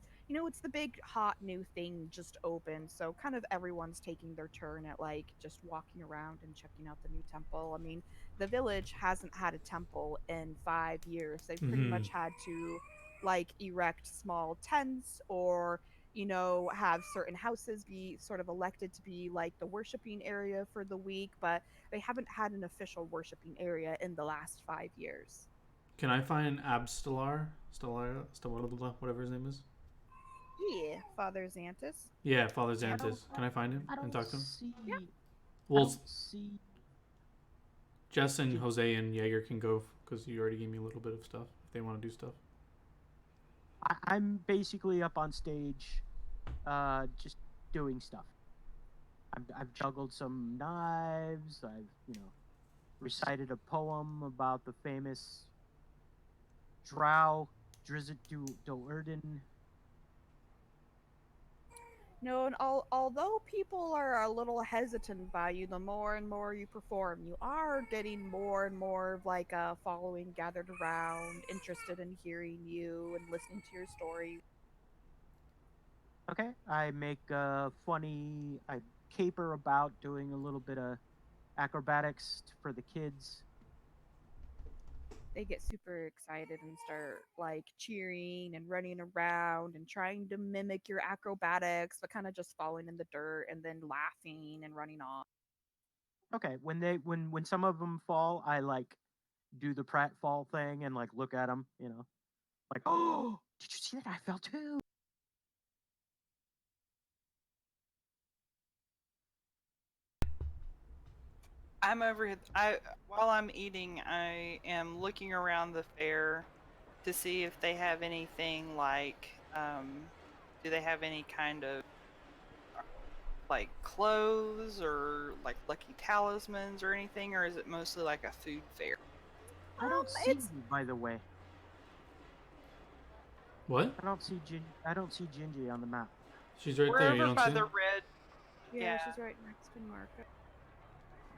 the big hot new thing just opened, so kind of everyone's taking their turn at like just walking around and checking out the new temple. I mean, the village hasn't had a temple in 5 years. They've pretty Mm-hmm. much had to like erect small tents or have certain houses be sort of elected to be like the worshiping area for the week, but they haven't had an official worshiping area in the last 5 years. Can I find Stellar, whatever his name is? Yeah, Father Xantus. Yeah, Father I don't. Xantus. Can I find him I and don't talk to him? Yeah. see. I Well, don't see. Jess and Did, Jose and Jaeger can go because you already gave me a little bit of stuff if they want to do stuff. I'm basically up on stage, just doing stuff. I've juggled some knives. I've recited a poem about the famous Drow Drizzt Do'Urden. No, and although people are a little hesitant by you, the more and more you perform, you are getting more and more of like a following gathered around, interested in hearing you and listening to your story. Okay, I make a funny. I caper about doing a little bit of acrobatics for the kids. They get super excited and start like cheering and running around and trying to mimic your acrobatics, but kind of just falling in the dirt and then laughing and running off. Okay, when some of them fall, I like do the pratfall thing and like look at them, like, oh, did you see that? I fell too. I'm over here. I While I'm eating, I am looking around the fair to see if they have anything like do they have any kind of like clothes or like lucky talismans or anything, or is it mostly like a food fair? I don't see It's you, by the way. What? I don't see Gingy on the map. She's right We're there. You over don't by see the her? red. Yeah, Yeah. she's right next to Marco.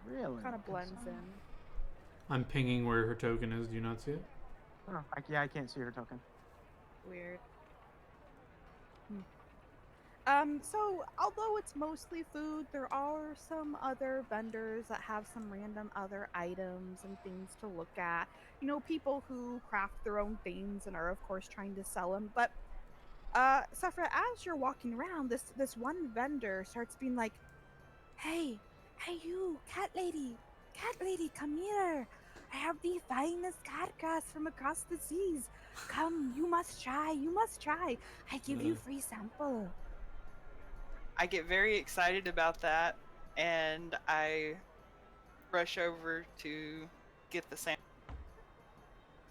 Really? Kind of 'Cause blends in. I'm pinging where her token is. Do you not see it? oh, yeah, I can't see her token. Weird. Hmm. So although it's mostly food, there are some other vendors that have some random other items and things to look at. People who craft their own things and are of course trying to sell them. But Safra, as you're walking around, this one vendor starts being like, "Hey, hey, you, cat lady, come here. I have the finest cat grass from across the seas. Come, you must try. You must try. I give you Uh, free sample." I get very excited about that, and I rush over to get the sample.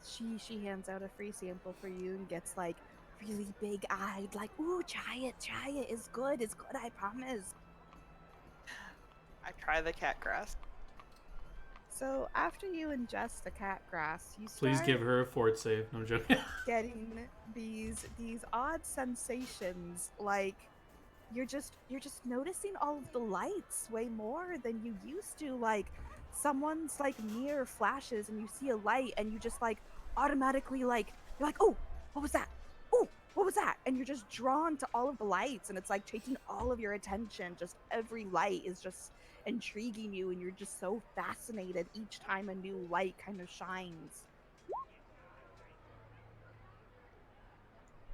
She hands out a free sample for you and gets like really big eyed, like, "Ooh, try it. It's good, I promise." I try the cat grass. So after you ingest the cat grass, you Please start give her a fort save. No joking. getting these odd sensations, like you're just noticing all of the lights way more than you used to. Like someone's like mirror flashes and you see a light and you just like automatically like you're like, oh, what was that? Oh, what was that? And you're just drawn to all of the lights and it's like taking all of your attention. Just every light is just intriguing you and you're just so fascinated each time a new light kind of shines.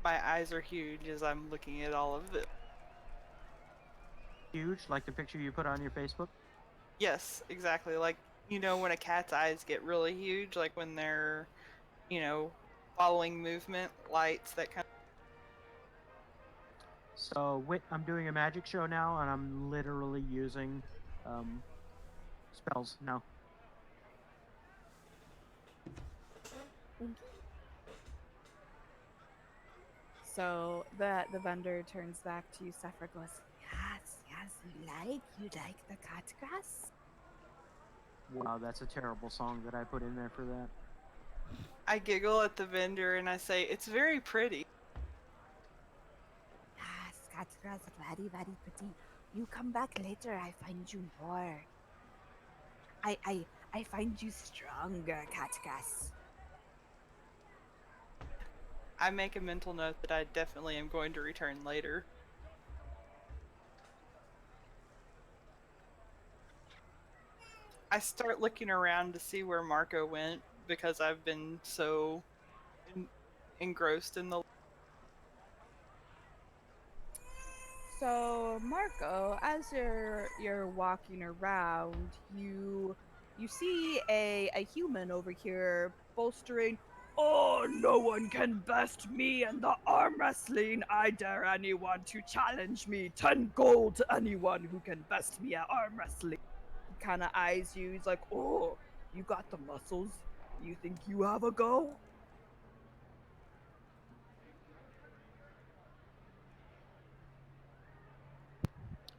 My eyes are huge as I'm looking at all of this. Huge, like the picture you put on your Facebook. Yes, exactly. Like, when a cat's eyes get really huge, like when they're, you know, following movement, lights, that kind So wait, I'm doing a magic show now, and I'm literally using um, spells now. So the vendor turns back to you, Sephra goes, yes, yes, you like the cat grass? Wow, that's a terrible song that I put in there for that. I giggle at the vendor and I say, "It's very pretty." Yes, cat grass, very, very pretty. You come back later, I find you more. I find you stronger, cat grass. I make a mental note that I definitely am going to return later. I start looking around to see where Marco went because I've been so en- engrossed in the. So Marco, as you're walking around, you see a human over here bolstering. Oh, no one can best me in the arm wrestling. I dare anyone to challenge me. 10 gold to anyone who can best me at arm wrestling. He kind of eyes you. He's like, oh, you got the muscles. You think you have a go?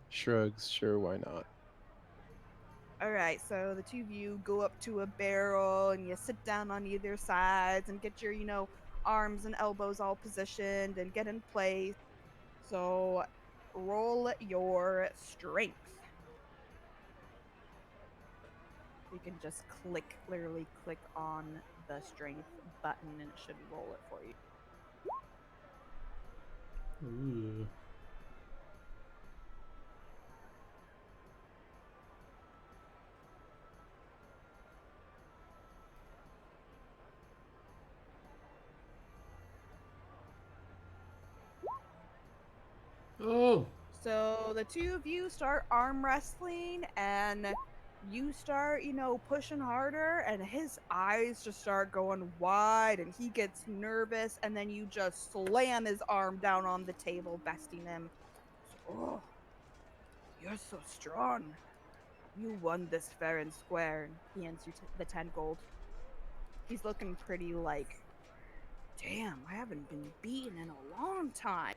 Shrugs, sure, why not? All right, so the two of you go up to a barrel and you sit down on either sides and get your, arms and elbows all positioned and get in place. So roll your strength. You can just literally click on the strength button and it should roll it for you. Ooh. Oh. So the two of you start arm wrestling and you start, pushing harder and his eyes just start going wide and he gets nervous and then you just slam his arm down on the table, besting him. Oh, you're so strong. You won this fair and square. And he hands you the 10 gold. He's looking pretty like, damn, I haven't been beaten in a long time.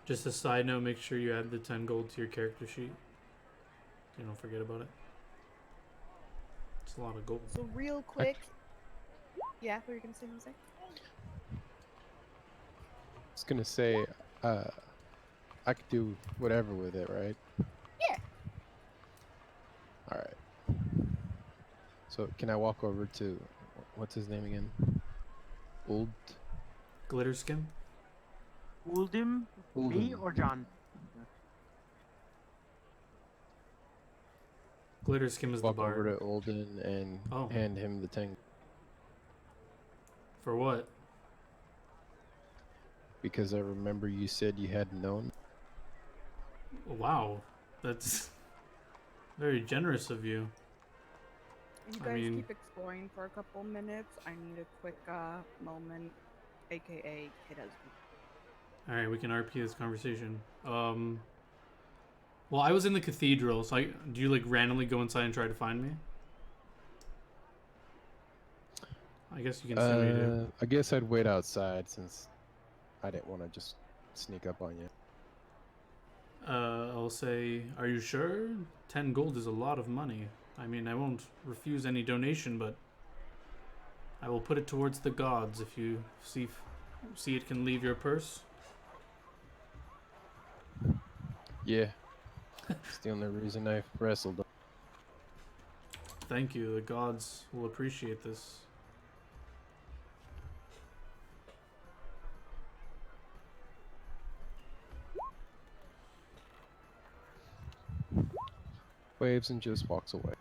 Just a side note, make sure you add the 10 gold to your character sheet. You don't forget about it. It's a lot of gold. So real I, quick, yeah, what were you gonna say, Jose? was gonna say, uh, I could do whatever with it, right? Yeah. All right. So can I walk over to what's his name again? Old Glitter skim? Uldim, me Ulden. or John? Glitter skim is the Walk over bard. to Olden and Oh. hand him the 10 For what? because I remember you said you had known. Wow. That's very generous of you. You I guys mean, keep exploring for a couple minutes. I need a quick moment, aka kiddos. alright, we can RP this conversation. Well, I was in the cathedral, so do you like randomly go inside and try to find me? I guess you can send me to. I guess I'd wait outside since I didn't want to just sneak up on you. I'll say, are you sure? 10 gold is a lot of money. I mean, I won't refuse any donation, but I will put it towards the gods if you see it can leave your purse. Yeah, it's the only reason I wrestled. Thank you. The gods will appreciate this. Waves and just walks away.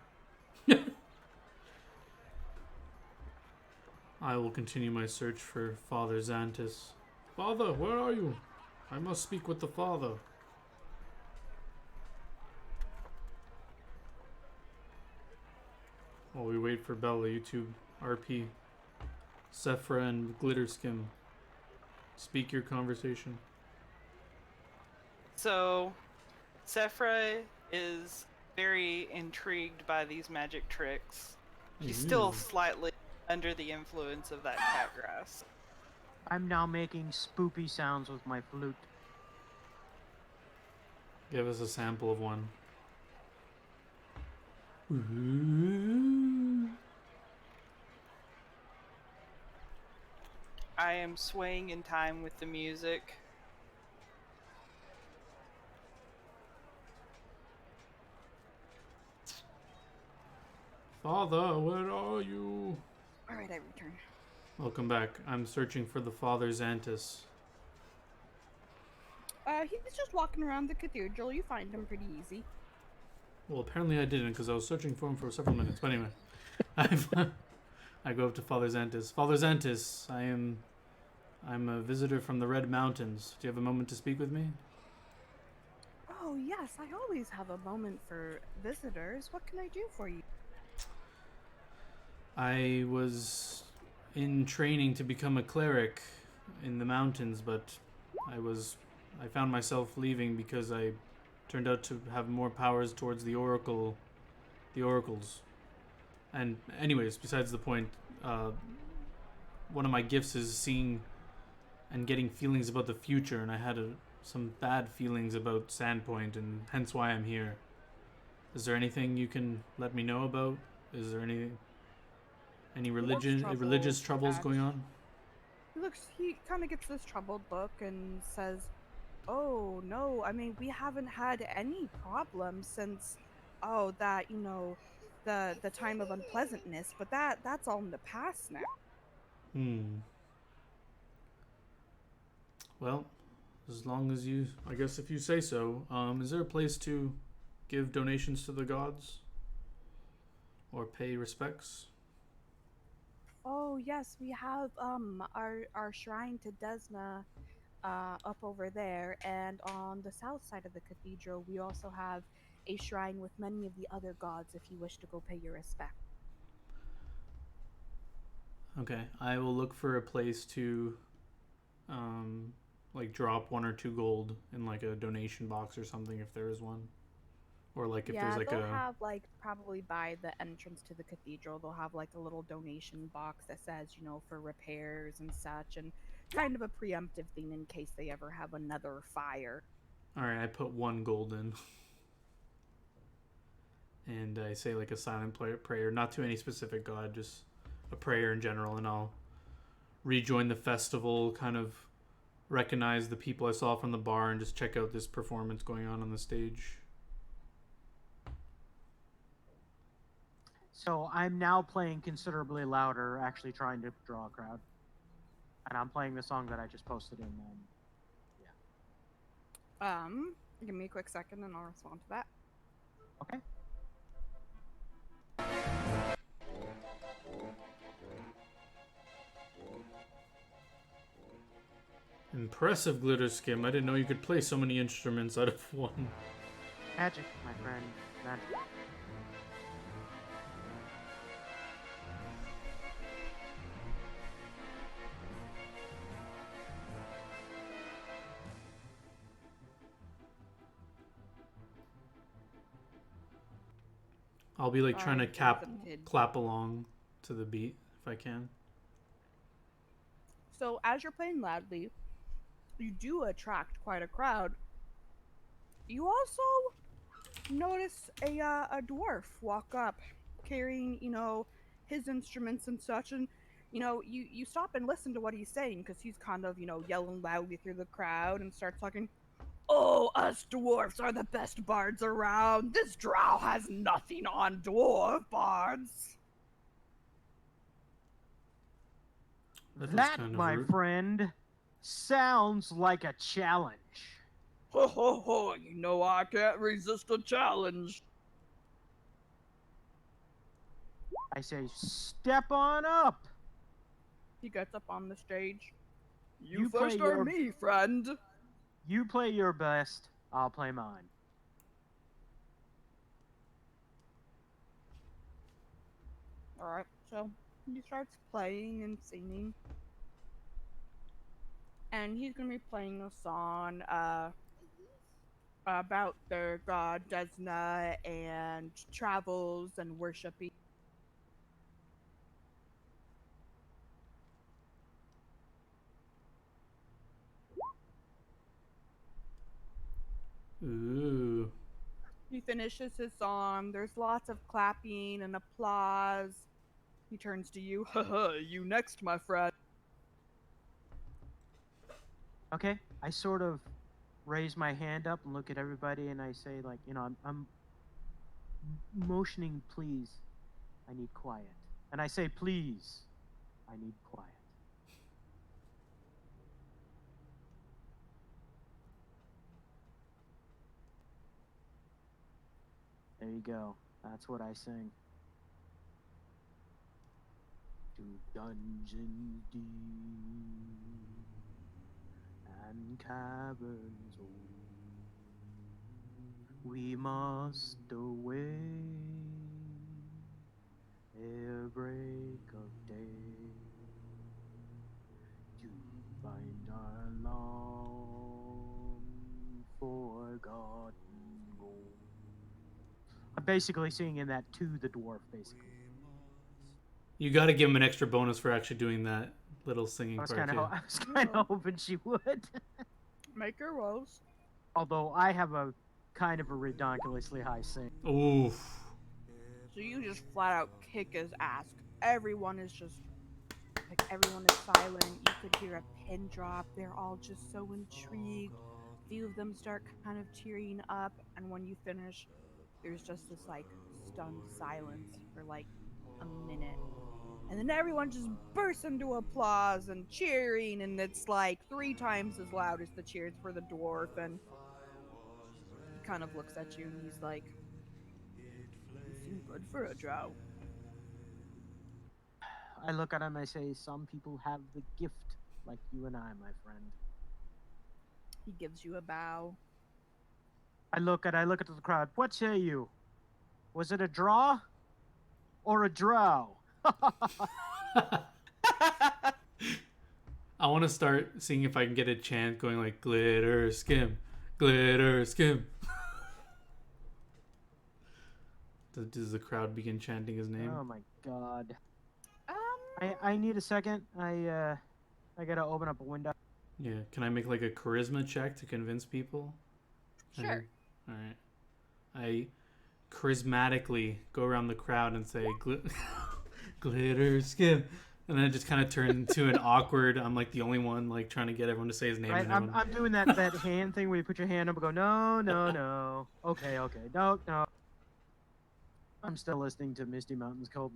I will continue my search for Father Xantis. Father, where are you? I must speak with the father. While we wait for Bella, you two RP, Sephra and Glitterskim, speak your conversation. So, Sephra is very intrigued by these magic tricks. She's still slightly under the influence of that cat grass. I'm now making spoopy sounds with my flute. Give us a sample of one. I am swaying in time with the music. Father, where are you? Alright, I return. Welcome back. I'm searching for the Father Xantis. He's just walking around the cathedral. You find him pretty easy. Well, apparently I didn't because I was searching for him for several minutes. But anyway, I go up to Father Xantis. Father Xantis, I'm a visitor from the Red Mountains. Do you have a moment to speak with me? Oh, yes, I always have a moment for visitors. What can I do for you? I was in training to become a cleric in the mountains, but I found myself leaving because I turned out to have more powers towards the oracles. And anyways, besides the point, one of my gifts is seeing and getting feelings about the future, and I had some bad feelings about Sandpoint, and hence why I'm here. Is there anything you can let me know about? Is there any religious troubles going on? He kind of gets this troubled look and says, "Oh, no, I mean, we haven't had any problems since, oh, the time of unpleasantness, but that's all in the past now." Hmm. Well, as long as I guess if you say so. Is there a place to give donations to the gods or pay respects? Oh, yes, we have our shrine to Desna up over there, and on the south side of the cathedral, we also have a shrine with many of the other gods if you wish to go pay your respect. Okay, I will look for a place to, um, like drop 1 or 2 gold in like a donation box or something if there is one, or like if there's Yeah, like they'll a. have like probably by the entrance to the cathedral, they'll have like a little donation box that says, for repairs and such, and kind of a preemptive thing in case they ever have another fire. All right, I put 1 gold in, and I say like a silent prayer, not to any specific god, just a prayer in general, and I'll rejoin the festival, kind of recognize the people I saw from the bar, and just check out this performance going on the stage. So I'm now playing considerably louder, actually trying to draw a crowd. And I'm playing the song that I just posted in. Give me a quick second and I'll respond to that. Okay. Impressive, Glitterskim. I didn't know you could play so many instruments out of one. Magic, my friend. Magic. I'll be like trying to Exempted. clap along to the beat if I can. So as you're playing loudly, you do attract quite a crowd. You also notice a dwarf walk up, carrying his instruments and such, and you stop and listen to what he's saying because he's kind of yelling loudly through the crowd and starts talking. Oh, us dwarfs are the best bards around. This drow has nothing on dwarf bards. That was That, kind of my rude. friend, sounds like a challenge. Ho ho ho! You know I can't resist a challenge. I say, step on up. He gets up on the stage. You You play first or your me, friend? you play your best. I'll play mine. All right, so he starts playing and singing, and he's gonna be playing a song about their god Desna and travels and worshiping. Ooh. He finishes his song. There's lots of clapping and applause. He turns to you. Haha, you next, my friend. Okay. I sort of raise my hand up and look at everybody, and I say, like, I'm motioning, please. I need quiet. And I say, please. I need quiet. There you go. That's what I sing. To dungeons deep and caverns old, we must away ere break of day to find our long forgotten gold. I'm basically singing that to the dwarf, basically. You got to give him an extra bonus for actually doing that little singing part too. I was kind of hoping she would. Make your rolls. Although I have a kind of a ridiculously high sing. Oof. So you just flat out kick his ass. Everyone is just like everyone is silent. You could hear a pin drop. They're all just so intrigued. A few of them start kind of tearing up, and when you finish, there's just this like stunned silence for like a minute. And then everyone just bursts into applause and cheering, and it's like 3 times as loud as the cheers for the dwarf. And he kind of looks at you and he's like, "You seem good for a drow." I look at him and I say, some people have the gift like you and I, my friend. He gives you a bow. I look at the crowd. What say you? Was it a draw or a drow? I want to start seeing if I can get a chant going like glitter skim, glitter skim. Does the crowd begin chanting his name? Oh my god. Um, I need a second. I gotta open up a window. Yeah. Can I make like a charisma check to convince people? sure. All right. I charismatically go around the crowd and say glitter skim, and then it just kind of turned into an awkward. I'm like the only one like trying to get everyone to say his name. Right, And everyone... I'm doing that hand thing where you put your hand up and go, no, no, no. Okay, no, no. I'm still listening to Misty Mountains Cold.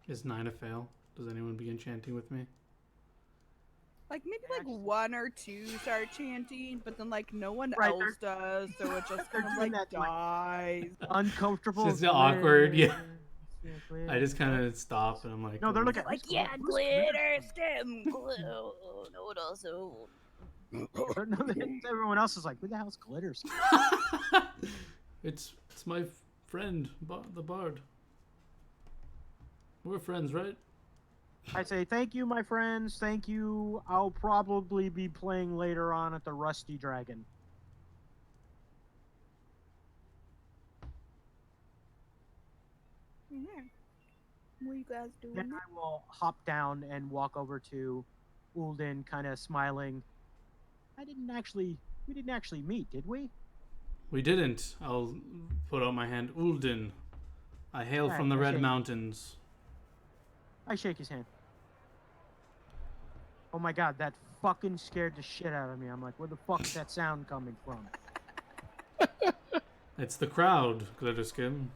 Is 9 a fail? Does anyone begin chanting with me? Like maybe like one or two start chanting, but then like no one Right, else does, so it just they're kind of doing like that, like, dies. Uncomfortable. It's just awkward, yeah. Glitter, I just kind of stop and I'm like, No, they're oh, looking Like who's yeah, glitter? glitter skim glue. No, it also. Everyone else is like, who the hell's glitter? it's my friend, the bard. We're friends, right? I say, thank you, my friends. Thank you. I'll probably be playing later on at the Rusty Dragon. Yeah. What are you guys Then doing? I will hop down and walk over to Ulden, kind of smiling. We didn't actually meet, did we? We didn't. I'll put out my hand. Ulden. I hail All from right, the Red Mountains. I shake his hand. Oh my god, that fucking scared the shit out of me. I'm like, where the fuck's that sound coming from? It's the crowd, Glitterskim.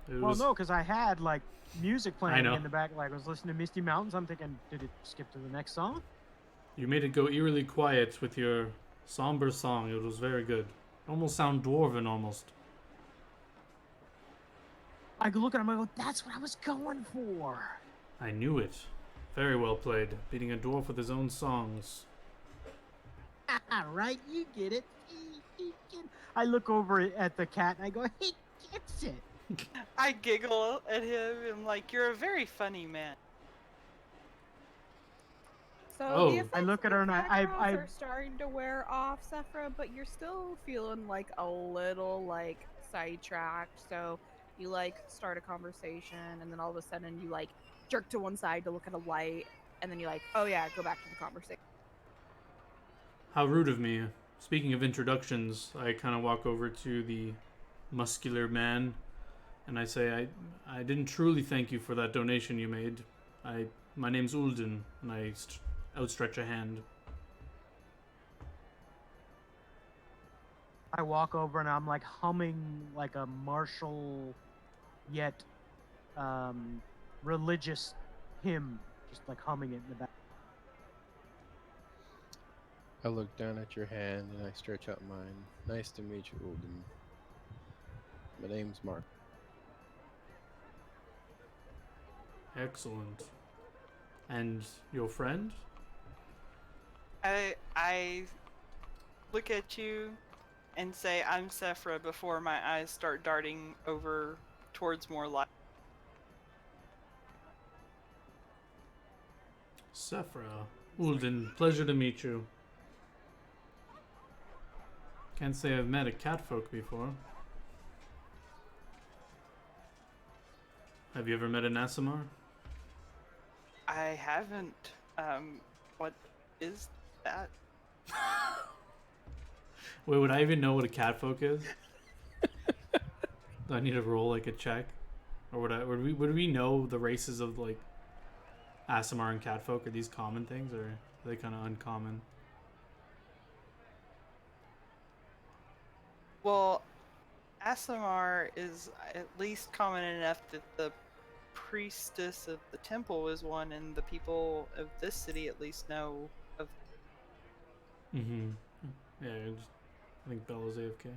It Well, was. no, because I had like music I playing know. in the back. Like I was listening to Misty Mountains. I'm thinking, did it skip to the next song? You made it go eerily quiet with your somber song. It was very good. Almost sound dwarven, almost. I look at him. I go, that's what I was going for. I knew it. Very well played. Beating a dwarf with his own songs. Right, you get it. I look over at the cat and I go, he gets it. I giggle at him and like, you're a very funny man. So the Oh. effects I look of at her the and cat growls are starting to wear off, Sephra, but you're still feeling like a little like sidetracked. So you like start a conversation, and then all of a sudden you like jerk to one side to look at a light, and then you're like, oh yeah, go back to the conversation. How rude of me. Speaking of introductions, I kind of walk over to the muscular man and I say, I didn't truly thank you for that donation you made. My name's Ulden, and I outstretch a hand. I walk over and I'm like humming like a martial yet religious hymn, just like humming it in the back. I look down at your hand and I stretch out mine. Nice to meet you, Ulden. My name's Mark. Excellent. And your friend? I look at you and say, I'm Sephra, before my eyes start darting over towards more light. Sephra. Ulden, pleasure to meet you. Can't say I've met a catfolk before. Have you ever met an Aasimar? I haven't. What is that? Wait, would I even know what a catfolk is? Do I need to roll like a check? Or would we know the races of like Aasimar and catfolk? Are these common things or are they kind of uncommon? Well, Asimar is at least common enough that the priestess of the temple is one, and the people of this city at least know of. Mm-hmm. Yeah, I think Bella's AFK.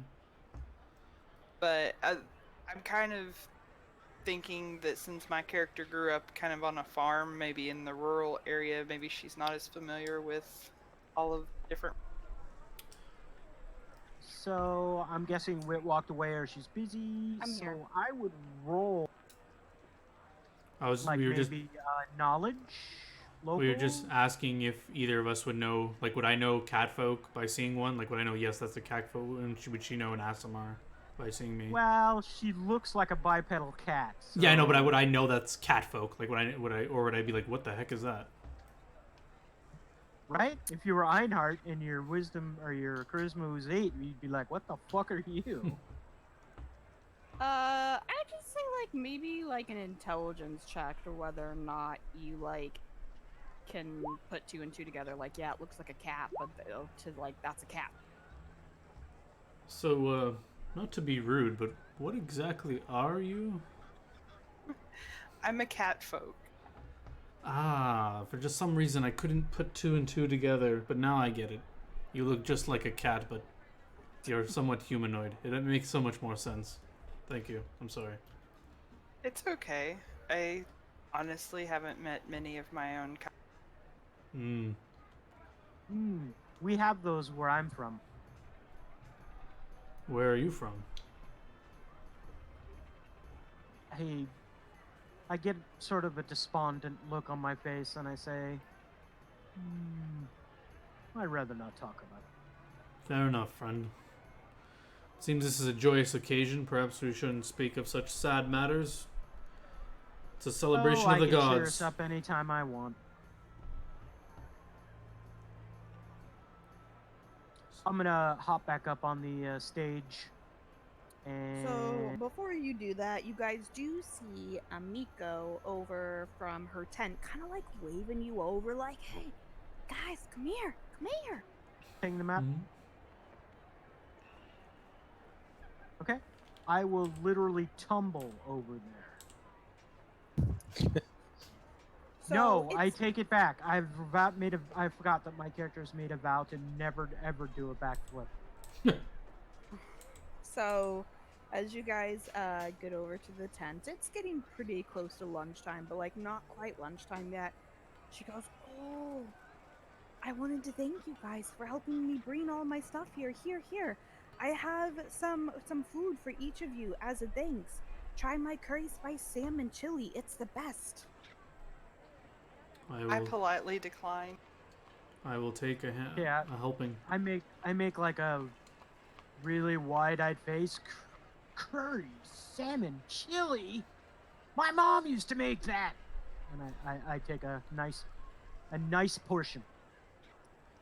But I'm kind of thinking that since my character grew up kind of on a farm, maybe in the rural area, maybe she's not as familiar with all of the different. So I'm guessing Wit walked away or she's busy. I'm so here. I would roll like We were just maybe knowledge. Local. we were just asking if either of us would know, like, would I know catfolk by seeing one? Like, would I know, yes, that's a catfolk, and would she know an Aasimar by seeing me? Well, she looks like a bipedal cat. So... Yeah, I know, but would I know that's catfolk? Like, would I be like, what the heck is that? Right? If you were Einhart and your wisdom or your charisma was 8, you'd be like, what the fuck are you? I'd just say like maybe like an intelligence check to whether or not you like can put 2 and 2 together. Like, yeah, it looks like a cat, but to like that's a cat. So, not to be rude, but what exactly are you? I'm a cat folk. Ah, for just some reason I couldn't put 2 and 2 together, but now I get it. You look just like a cat, but you're somewhat humanoid. It makes so much more sense. Thank you. I'm sorry. It's okay. I honestly haven't met many of my own kind. We have those where I'm from. Where are you from? Hey, I get sort of a despondent look on my face and I say, I'd rather not talk about it. Fair enough, friend. Seems this is a joyous occasion. Perhaps we shouldn't speak of such sad matters. It's a Oh, celebration of I the can cheer us gods. up anytime I want. I'm gonna hop back up on the stage, So and before you do that, you guys do see Amiko over from her tent, kind of like waving you over, like, "Hey, guys, come here, come here." ping the map. Mhm. Okay, I will literally tumble over there. So No, I it's take it back. I forgot that my character has made a vow to never ever do a backflip. so as you guys get over to the tent, it's getting pretty close to lunchtime, but like not quite lunchtime yet. She goes, "Oh, I wanted to thank you guys for helping me bring all my stuff here. Here. I have some food for each of you as a thanks. Try my curry spice salmon chili. It's the best." I I will. politely decline. I will take Yeah, a helping. I make like a really wide-eyed face. Curry, salmon, chili. My mom used to make that, and I take a nice portion.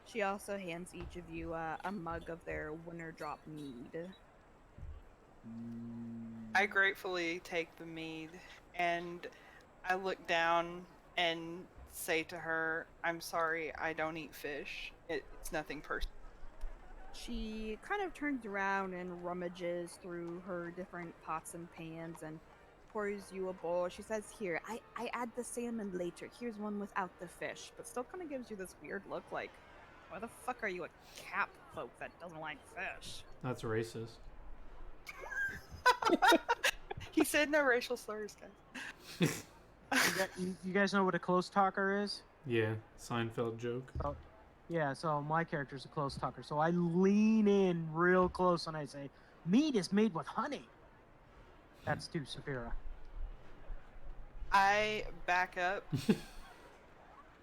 She also hands each of you a mug of their winter drop mead. I Mm. gratefully take the mead and I look down and say to her, I'm sorry, I don't eat fish. It's nothing personal. She kind of turns around and rummages through her different pots and pans and pours you a bowl. She says, "Here, I add the salmon later. Here's one without the fish," but still kind of gives you this weird look like, "Why the fuck are you a cap folk that doesn't like fish?" That's racist. He said no racial slurs, guys. You guys know what a close talker is? Yeah, Seinfeld joke. So, yeah, so my character's a close talker. So I lean in real close and I say, "Meat is made with honey." That's to Saphira. I back up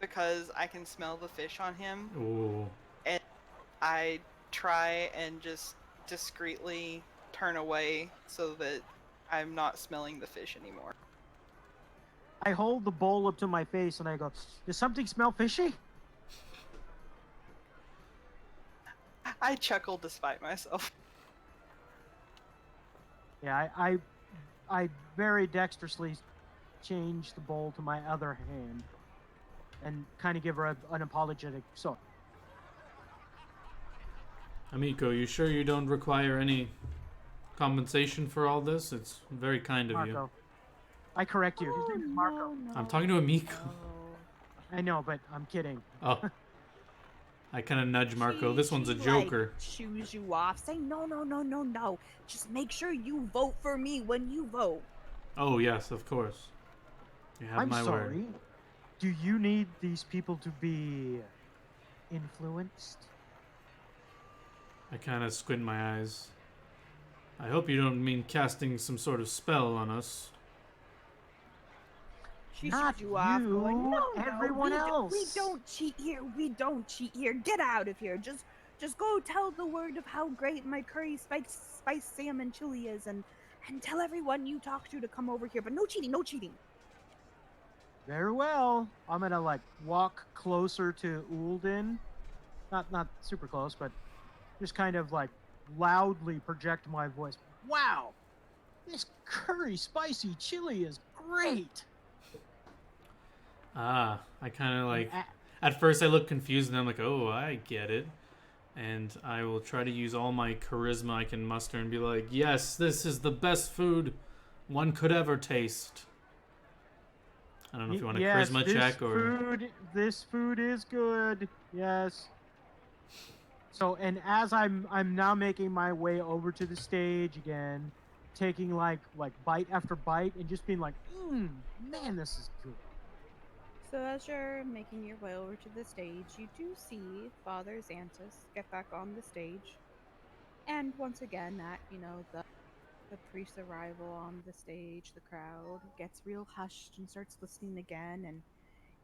because I can smell the fish on him, Ooh. and I try and just discreetly turn away so that I'm not smelling the fish anymore. I hold the bowl up to my face and I go, "Does something smell fishy?" I chuckle despite myself. Yeah, I very dexterously change the bowl to my other hand and kind of give her an apologetic. So, Amiko, you sure you don't require any compensation for all this? It's very kind of you. Marco, I correct you. His Oh name is Marco. no, I'm no, talking to Amiko. no. I know, but I'm kidding. Oh, I kind of nudge Marco. She This one's a she like joker. shoos you off, saying, "No, no, no, no, no. Just make sure you vote for me when you vote." Oh, yes, of course. You have I'm my word. sorry. Do you need these people to be influenced? I kind of squint my eyes. I hope you don't mean casting some sort of spell on us. She Not shoos you off, going, you, "No, no, everyone we else. don't cheat here. We don't cheat here. Get out of here. Just go tell the word of how great my curry spice salmon chili is, and tell everyone you talk to come over here. But no cheating, no cheating." Very well. I'm gonna like walk closer to Ulden. Not super close, but just kind of like loudly project my voice. Wow, this curry spicy chili is great. Ah, I kind of And like. At first, I look confused and I'm like, oh, I get it. And I will try to use all my charisma I can muster and be like, yes, this is the best food one could ever taste. I don't know if you want a yes, charisma check or. this food is good. Yes. So, and as I'm now making my way over to the stage again, taking like bite after bite and just being like, man, this is good. So as you're making your way over to the stage, you do see Father Xantus get back on the stage, and once again, at the priest's arrival on the stage, the crowd gets real hushed and starts listening again. And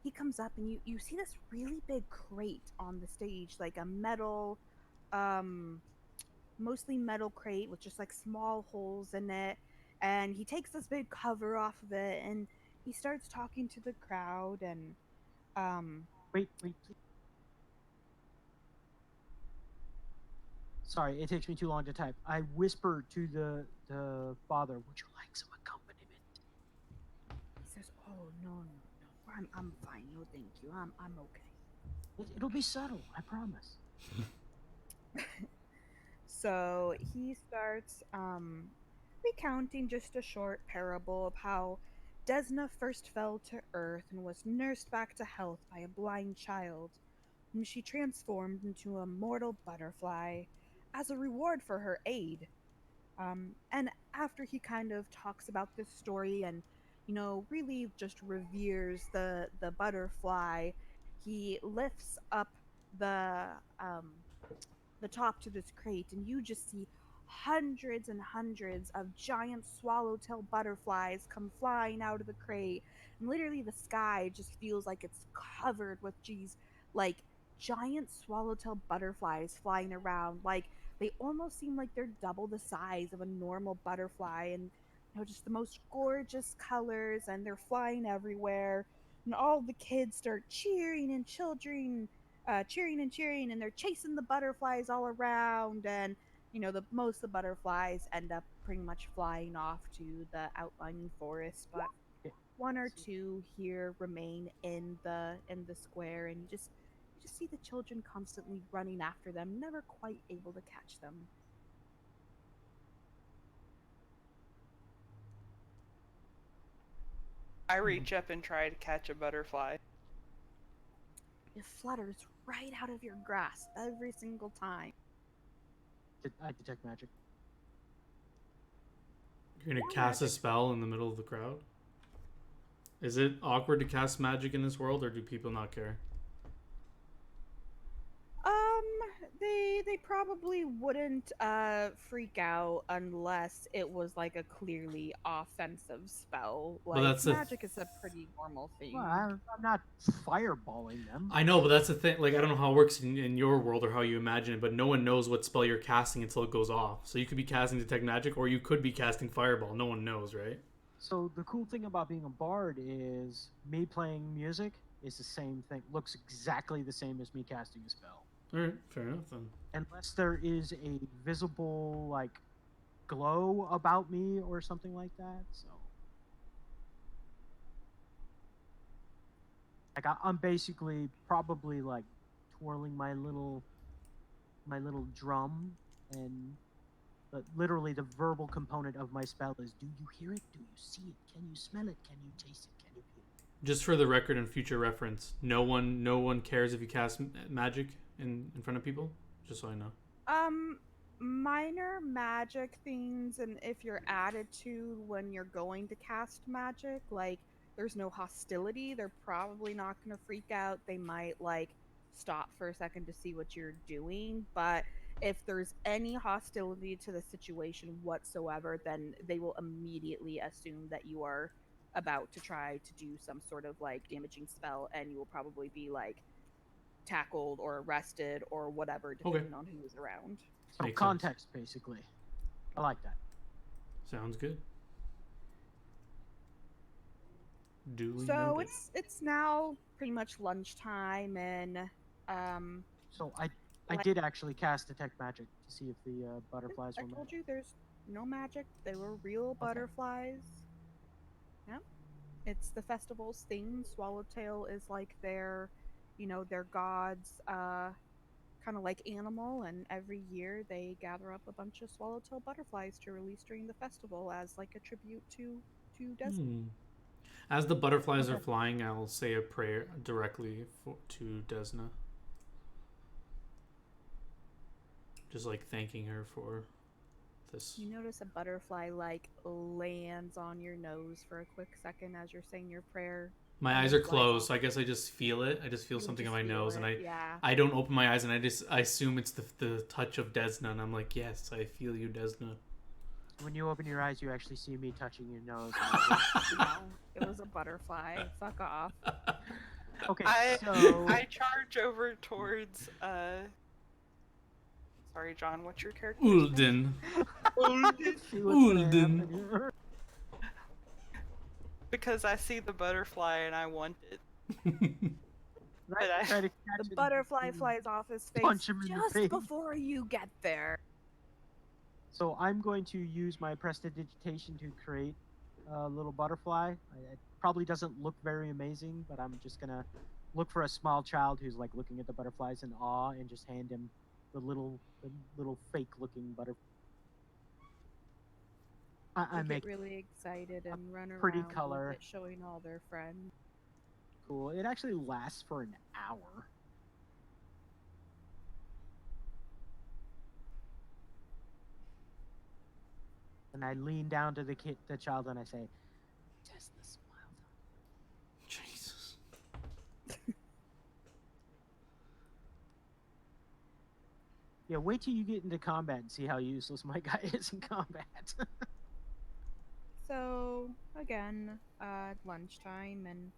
he comes up, and you see this really big crate on the stage, like a metal, um, mostly metal crate with just like small holes in it. And he takes this big cover off of it, and he starts talking to the crowd and um Wait, please. Sorry, it takes me too long to type. I whisper to the father, "Would you like some accompaniment?" he says, "Oh no. I'm fine. No, thank you. I'm okay." It'll be subtle, I promise. So he starts recounting just a short parable of how Desna first fell to earth and was nursed back to health by a blind child, whom she transformed into a mortal butterfly as a reward for her aid. And after he kind of talks about this story and, really just reveres the butterfly, he lifts up the um, the top to this crate, and you just see hundreds and hundreds of giant swallowtail butterflies come flying out of the crate. And literally, the sky just feels like it's covered with these, like, giant swallowtail butterflies flying around. Like, they almost seem like they're double the size of a normal butterfly. And, just the most gorgeous colors, and they're flying everywhere. And all the kids start cheering and cheering, and they're chasing the butterflies all around. And the most of the butterflies end up pretty much flying off to the outlining forest, but Yeah. one or So, two here remain in the square, and you just see the children constantly running after them, never quite able to catch them. I reach up and try to catch a butterfly. It flutters right out of your grasp every single time. I detect magic. You're gonna More cast a magic. spell in the middle of the crowd? Is it awkward to cast magic in this world, or do people not care? Um, they probably wouldn't freak out unless it was like a clearly offensive spell. But Like that's the magic is a pretty normal Well, thing. I'm not fireballing them. I know, but that's the thing. Like, I don't know how it works in your world or how you imagine it, but no one knows what spell you're casting until it goes off. So you could be casting Detect Magic, or you could be casting Fireball. No one knows, right? So the cool thing about being a bard is me playing music is the same thing. Looks exactly the same as me casting a spell, All right, fair enough then. unless there is a visible like glow about me or something like that. So like I'm basically probably like twirling my little drum, and literally the verbal component of my spell is: do you hear it? Do you see it? Can you smell it? Can you taste it? Can you feel it? Just for the record and future reference, no one cares if you cast magic in front of people. Just so I know. Um, minor magic things, and if you're added to when you're going to cast magic, like there's no hostility, they're probably not going to freak out. They might like stop for a second to see what you're doing, but if there's any hostility to the situation whatsoever, then they will immediately assume that you are about to try to do some sort of like damaging spell, and you will probably be like tackled or arrested or whatever, Okay, depending on who is around. So makes sense. context, basically. I like that. Sounds good. Duly So noted. it's now pretty much lunchtime, and um, So I like did actually cast detect magic to see if the butterflies I were told magic. you, there's no magic. They were real Okay. butterflies. Yeah, it's the festival's thing. Swallowtail is like their god's kind of like animal, and every year they gather up a bunch of swallowtail butterflies to release during the festival as like a tribute to Des. Hmm. As the butterflies are Okay. flying, I'll say a prayer directly to Desna. Just like thanking her for this. You notice a butterfly like lands on your nose for a quick second as you're saying your prayer, My and eyes then are flies closed, off. so I guess I just feel it. I just feel You something on just my feel nose, and it, I yeah. I don't open my eyes, and I assume it's the touch of Desna, and I'm like, yes, I feel you, Desna. When you open your eyes, you actually see me touching your nose. No, it was a butterfly. Fuck off. Okay, I so I charge over towards sorry John, what's your character's name? Ulden. let's see what's gonna Ulden. happen here. because I see the butterfly and I want it. Right? But I Try to The catch it butterfly and flies off his punch face him in the just face. before you get there. So I'm going to use my prestidigitation to create a little butterfly. It probably doesn't look very amazing, but I'm just gonna look for a small child who's like looking at the butterflies in awe and just hand him the little fake looking butterfly. I They make get really excited a and run pretty around with color. it, showing all their friends. Cool. It actually lasts for an hour. And I lean down to the child, and I say, "Tesla smiled on Jesus. you." Yeah, wait till you get into combat and see how useless my guy is in combat. So again, lunchtime, and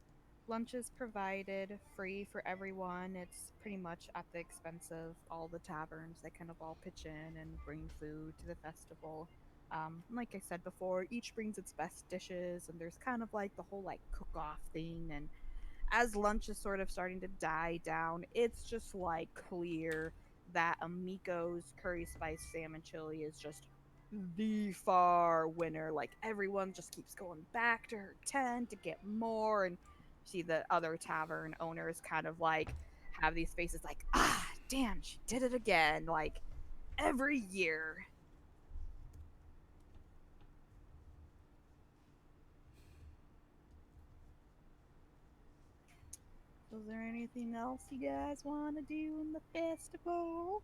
lunch is provided free for everyone. It's pretty much at the expense of all the taverns. They kind of all pitch in and bring food to the festival. Like I said before, each brings its best dishes, and there's kind of like the whole like cook-off thing. And as lunch is sort of starting to die down, it's just like clear that Amiko's curry spice salmon chili is just the far winner. Like everyone just keeps going back to her tent to get more, and you see the other tavern owners kind of like have these faces like, ah, damn, she did it again. Like every year. Is there anything else you guys want to do in the festival?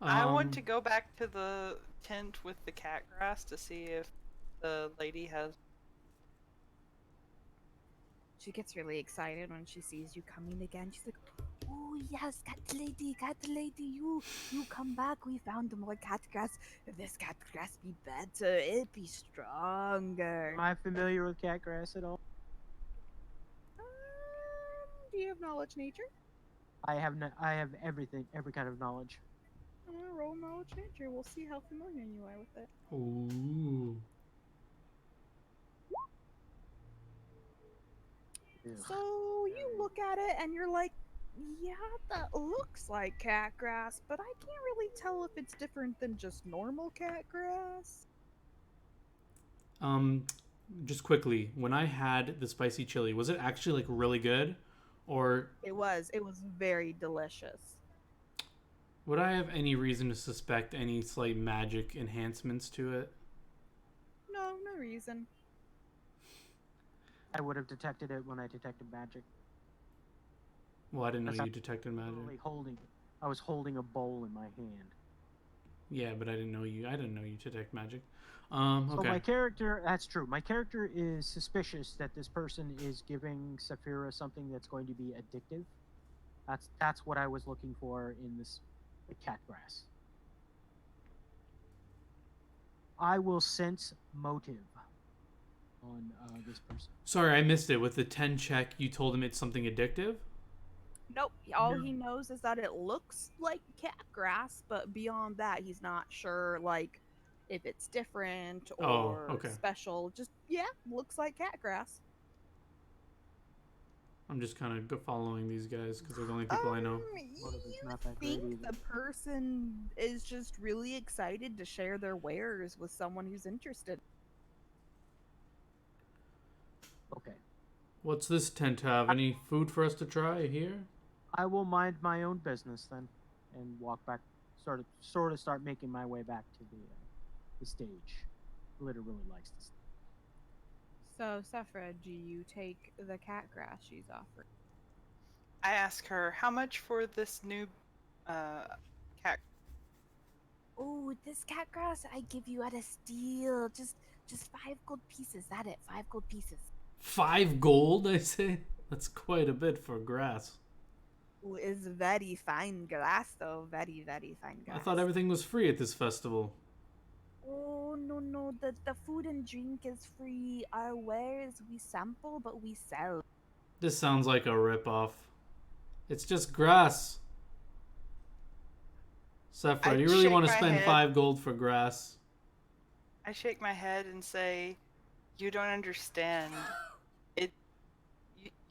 I want to Um, go back to the tent with the cat grass to see if the lady has. She gets really excited when she sees you coming again. She's like, "Oh yes, cat lady, you come back. We found more cat grass. If this cat grass be better, it be Am stronger." I familiar with catgrass at all? Do you have knowledge nature? I have no, I have everything, every kind of knowledge. Roll knowledge nature. We'll see how familiar you are with it. ooh. Ew. So you look at it and you're like, yeah, that looks like cat grass, but I can't really tell if it's different than just normal cat grass. Um, just quickly, when I had the spicy chili, was it actually like really good, or It was very delicious. would I have any reason to suspect any slight magic enhancements to it? No, no reason. I would have detected it when I detected magic. Well, I didn't know That's you detected magic. literally holding. I was holding a bowl in my hand. Yeah, but I didn't know you. I didn't know you detect magic. So Okay. my character, that's true. My character is suspicious that this person is giving Saphira something that's going to be addictive. That's what I was looking for in this the cat grass. I will sense motive on this person. Sorry, I missed it. With the 10 check, you told him it's something addictive? Nope. All he knows is that it looks like cat grass, but beyond that, he's not sure like if it's different Oh, or okay. special. Just yeah, looks like cat grass. I'm just kind of following these guys because they're the only Um, people I know. Motive is you not that great think either. the person is just really excited to share their wares with someone who's interested? Okay. What's this tent have? Any food for us to try here? I will mind my own business then, and walk back. Sort of start making my way back to the stage. Glitter really likes this. So, Sephra, do you take the cat grass she's offering? I ask her how much for this new uh cat. Oh, this cat grass I give you at a steal. Just 5 gold pieces. That it, 5 gold pieces. 5 gold, I say? That's quite a bit for grass. Oh, it's very fine grass though. Very, very fine I grass. thought everything was free at this festival. Oh no no, the food and drink is free. Our wares we sample but we sell. This sounds like a ripoff. It's just grass. Sephra, I you really shake want to my spend head. 5 gold for grass? I shake my head and say, "You don't understand.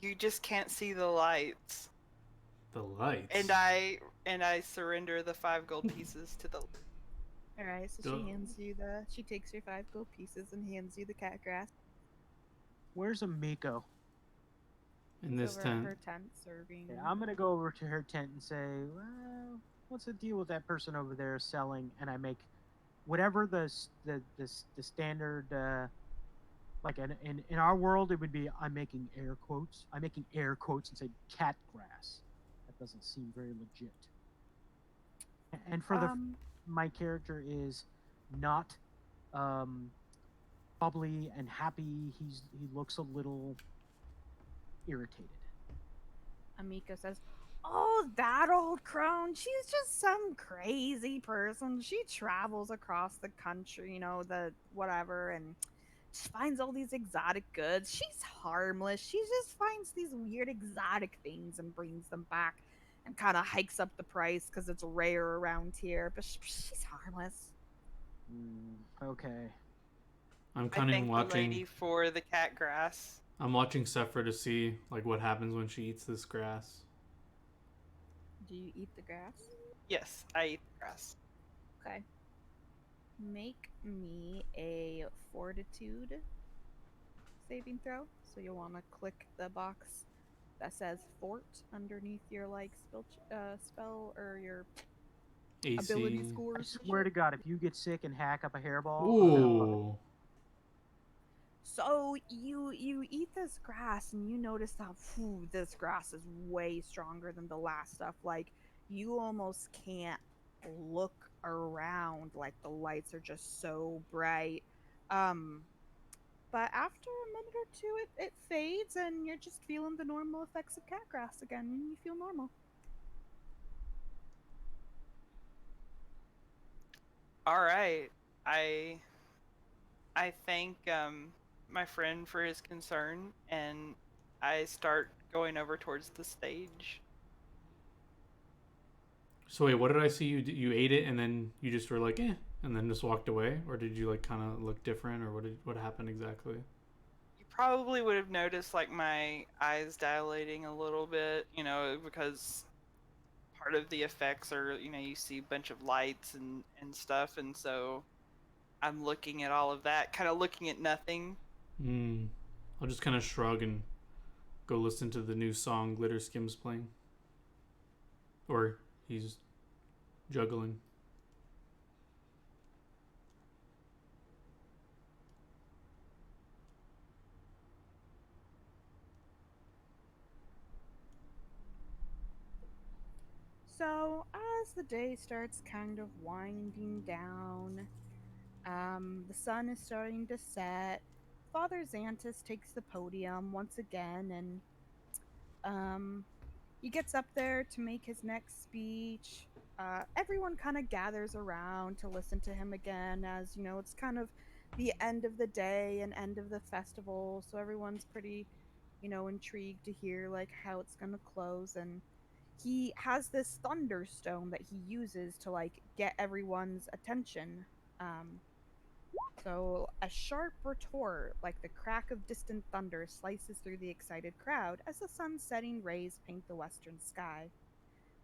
You just can't see the lights. The lights. And I surrender the 5 gold pieces to the. All right, so Duh. she takes your 5 gold pieces and hands you the cat grass. Where's Amiko? In He's this over at tent. her tent serving. Okay, I'm gonna go over to her tent and say, "Well, what's the deal with that person over there selling?" And I make whatever the standard like in our world it would be I'm making air quotes. I'm making air quotes and say cat grass. That doesn't seem very legit. And for the Um, my character is not um bubbly and happy. He looks a little irritated. Amika says, "Oh, that old crone. She's just some crazy person. She travels across the country, the whatever, and she finds all these exotic goods. She's harmless. She just finds these weird exotic things and brings them back and kind of hikes up the price because it's rare around here, but she's harmless." Okay. I'm I kind of thank the watching. lady for the cat grass. I'm watching Sephra to see like what happens when she eats this grass. Do you eat the grass? Yes, I eat the grass. Okay. Make me a fortitude saving throw. So you'll want to click the box that says fort underneath your spell or your ability AC. I scores and swear shit. to God, if you get sick and hack up a hairball, I'm gonna fucking. Ooh. So you eat this grass and you notice that this grass is way stronger than the last stuff. Like you almost can't look around. Like the lights are just so bright. Um, but after a minute or two, it fades and you're just feeling the normal effects of cat grass again. And you feel normal. All right. I I thank my friend for his concern, and I start going over towards the stage. So wait, what did I see you you ate it and then you just were like, eh, and then just walked away, or did you like kind of look different, or what happened exactly? You probably would have noticed like my eyes dilating a little bit, because part of the effects are, you see a bunch of lights and stuff, and so I'm looking at all of that, kind of looking at nothing. Hmm. I'll just kind of shrug and go listen to the new song Glitter Skims playing, or he's juggling. So as the day starts kind of winding down, the sun is starting to set. Father Xantus takes the podium once again, and um, he gets up there to make his next speech. Everyone kind of gathers around to listen to him again, as it's kind of the end of the day and end of the festival, so everyone's pretty, intrigued to hear like how it's gonna close. And he has this thunderstone that he uses to like get everyone's attention. Um, so, a sharp retort, like the crack of distant thunder, slices through the excited crowd as the sun's setting rays paint the western sky.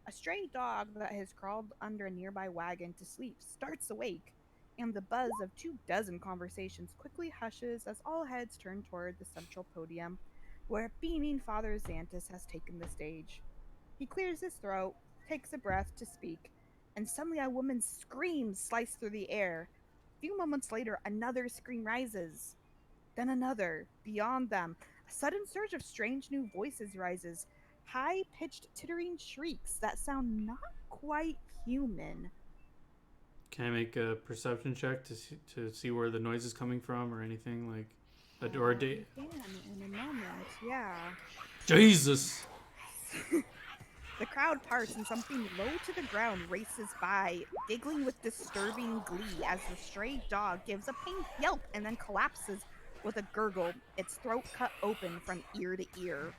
A stray dog that has crawled under a nearby wagon to sleep starts awake, and the buzz of 24 conversations quickly hushes as all heads turn toward the central podium, where beaming Father Xantus has taken the stage. He clears his throat, takes a breath to speak, and suddenly a woman's screams slice through the air. A few moments later, another scream rises, then another. Beyond them, a sudden surge of strange new voices rises, high pitched, tittering shrieks that sound not quite human. Can I make a perception check to see where the noise is coming from, or anything like a or a You day? can in a moment, yeah. Jesus. The crowd parts and something low to the ground races by, giggling with disturbing glee as the stray dog gives a pained yelp and then collapses with a gurgle, its throat cut open from ear to ear.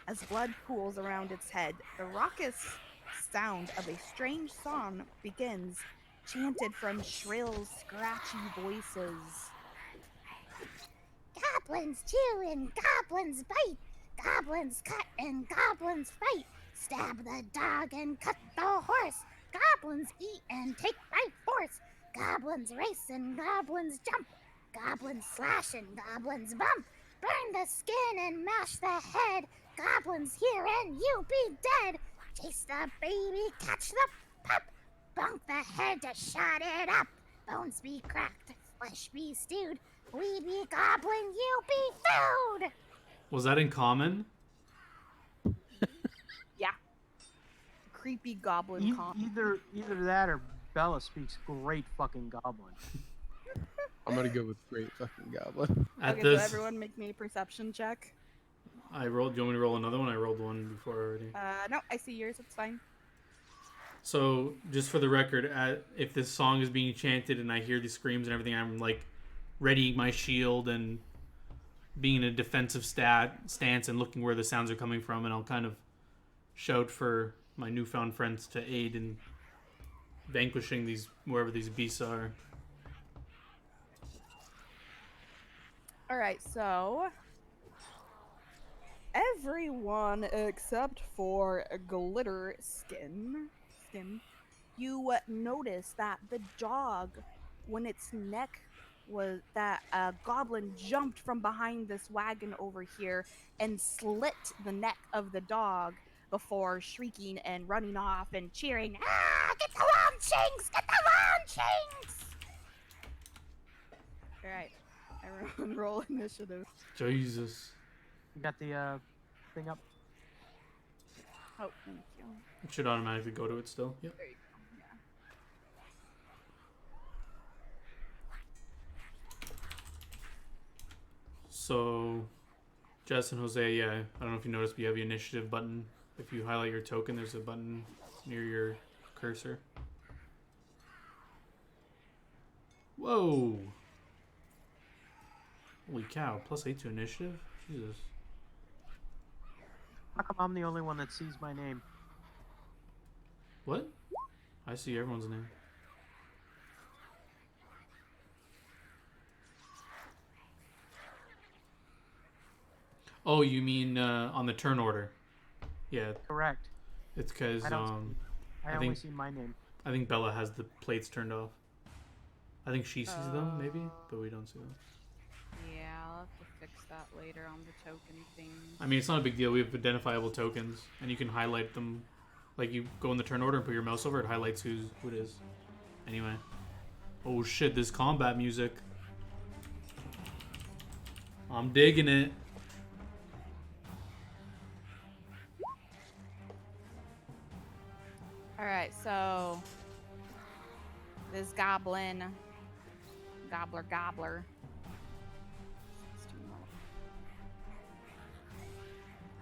As blood pools around its head, the raucous sound of a strange song begins, chanted from shrill, scratchy voices. Goblins chew and goblins bite. Goblins cut and goblins fight. Stab the dog and cut the horse. Goblins eat and take by force. Goblins race and goblins jump. Goblins slash and goblins bump. Burn the skin and mash the head. Goblins here and you be dead. Chase the baby, catch the pup. Bunk the head to shut it up. Bones be cracked, flesh be stewed. We be goblin, you be food. Was that in common? Yeah. Creepy goblin Either that or Bella speaks great fucking goblin. I'm gonna go with great fucking goblin. At Okay, this, so everyone make me a perception check. I rolled. Do you want me to roll another one? I rolled one before already. No, I see yours. It's fine. So, just for the record, if this song is being chanted and I hear the screams and everything, I'm like readying my shield and being in a defensive stance and looking where the sounds are coming from, and I'll kind of shout for my newfound friends to aid in vanquishing these wherever these beasts are. All right, so everyone except for Glitter Skin, you notice that the dog, when its neck was that a goblin jumped from behind this wagon over here and slit the neck of the dog before shrieking and running off and cheering, "Ah, get the launchings! Get the launchings!" All right, everyone roll initiative. Jesus. You got the thing up. Oh, thank you. It should automatically go to it still. Yep. There you go. Yeah. So, Jess and Jose, yeah, I don't know if you noticed, but you have the initiative button. If you highlight your token, there's a button near your cursor. Whoa! Holy cow, +8 to initiative? Jesus. How come I'm the only one that sees my name? What? I see everyone's name. Oh, you mean on the turn order? Yeah, Correct. it's because I I only think- see my name. I think Bella has the plates turned off. I think she sees them, maybe, but we don't see them. Yeah, I'll have to fix that later on the token thing. I mean, it's not a big deal. We have identifiable tokens, and you can highlight them. Like, you go in the turn order and put your mouse over, it highlights who it is. Anyway. Oh shit, this combat music. I'm digging it. Alright, so this goblin, gobbler.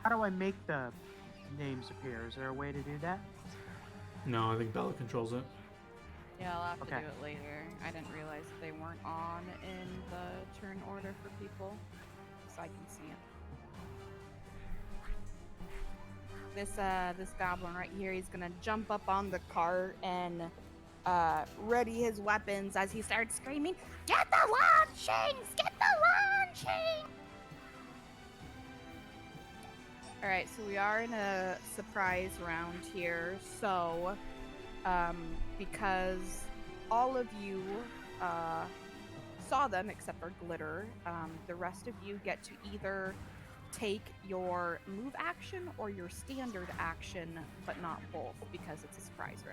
How do I make the names appear? Is there a way to do that? No, I think Bella controls it. Yeah, I'll have to Okay. do it later. I didn't realize that they weren't on in the turn order for people, so I can see it. This goblin right here, he's gonna jump up on the cart and ready his weapons as he starts screaming, "Get the launchings! Get the launchings!" Alright, so we are in a surprise round here, so because all of you saw them except for Glitter, the rest of you get to either take your move action or your standard action, but not both because it's a surprise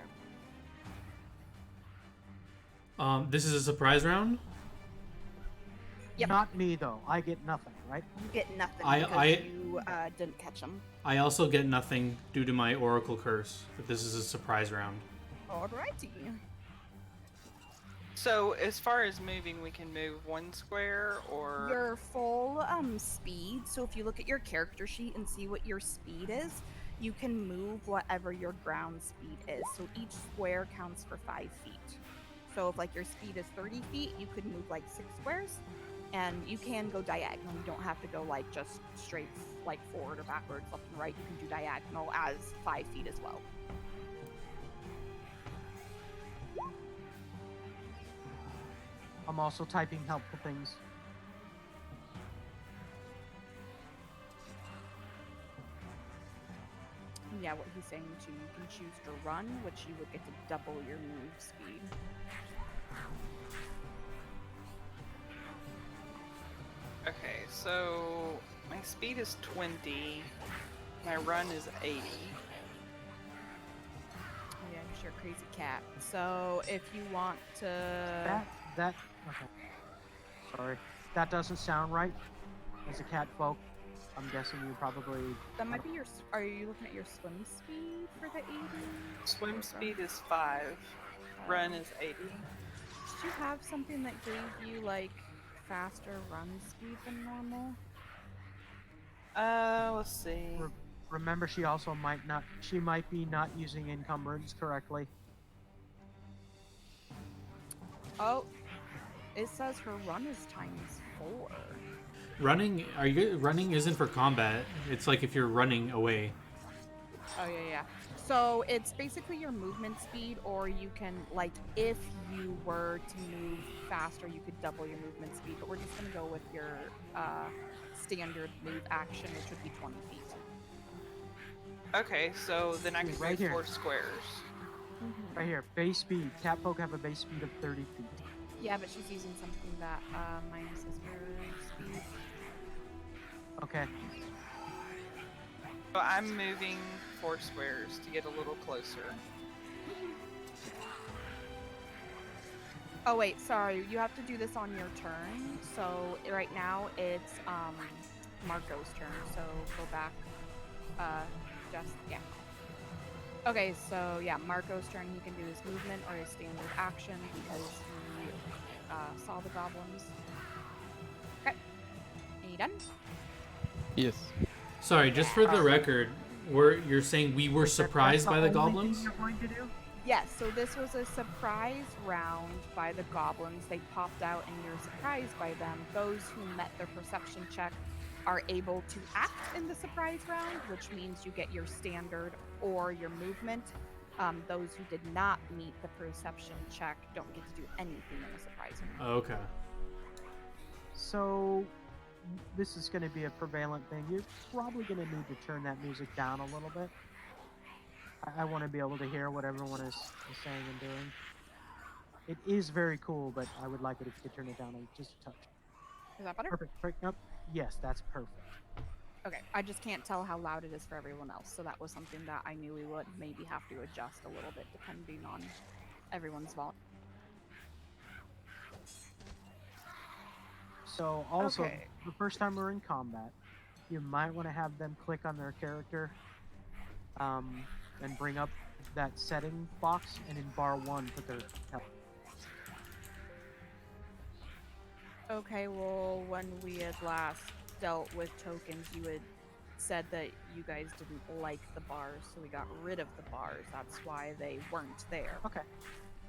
round. This is a surprise round? Yep. Not me though. I get nothing, right? You get nothing I- because I- you didn't catch them. I also get nothing due to my Oracle Curse, but this is a surprise round. Alrighty. So as far as moving, we can move one square or Your full speed. So if you look at your character sheet and see what your speed is, you can move whatever your ground speed is. So each square counts for 5 feet. So if like your speed is 30 feet, you could move like 6 squares, and you can go diagonal. You don't have to go like just straight like forward or backwards, left and right. You can do diagonal as 5 feet as well. I'm also typing helpful things. yeah, what he's saying too, you can choose to run, which you would get to double your move speed. Okay, so my speed is 20. My run is 80. Oh yeah, sure, crazy cat. So if you want to, That okay. Sorry, that doesn't sound right. As a cat folk, I'm guessing you probably. that might be your. Are you looking at your swim speed for the 80? Swim Or speed is 5. Run is 80. Did you have something that gave you like faster run speed than normal? Let's see. Remember, she also might not. She might be not using encumbrance correctly. Oh, it says her run is ×4. Running isn't for combat. It's like if you're running away. Oh yeah. So it's basically your movement speed, or you can like if you were to move faster, you could double your movement speed. But we're just gonna go with your standard move action, which would be 20 feet. Okay, so then I can Right move here. 4 squares. Right here, base speed. Cat folk have a base speed of 30 feet. Yeah, but she's using something that minuses her speed. Okay. So I'm moving 4 squares to get a little closer. Oh wait, sorry. You have to do this on your turn. So right now it's Marco's turn. So go back. Just yeah. Okay, so yeah, Marco's turn. He can do his movement or his standard action because he saw the goblins. Okay. Are you done? Yes. Sorry, just for the record, you're saying we were surprised by the goblins? You're going to do? Yes, so this was a surprise round by the goblins. They popped out and you're surprised by them. Those who met their perception check are able to act in the surprise round, which means you get your standard or your movement. Those who did not meet the perception check don't get to do anything in the surprise round. Okay. So, this is going to be a prevalent thing. You're probably going to need to turn that music down a little bit. I want to be able to hear what everyone is saying and doing. It is very cool, but I would like it if you could turn it down just a touch. Is that better? Perfect. Nope. Yes, that's perfect. Okay, I just can't tell how loud it is for everyone else, so that was something that I knew we would maybe have to adjust a little bit depending on everyone's volume. So, also, Okay. the first time we're in combat, you might want to have them click on their character and bring up that setting box, and in bar 1 put their health. Okay, well, when we had last dealt with tokens, you had said that you guys didn't like the bars, so we got rid of the bars. That's why they weren't there. Okay.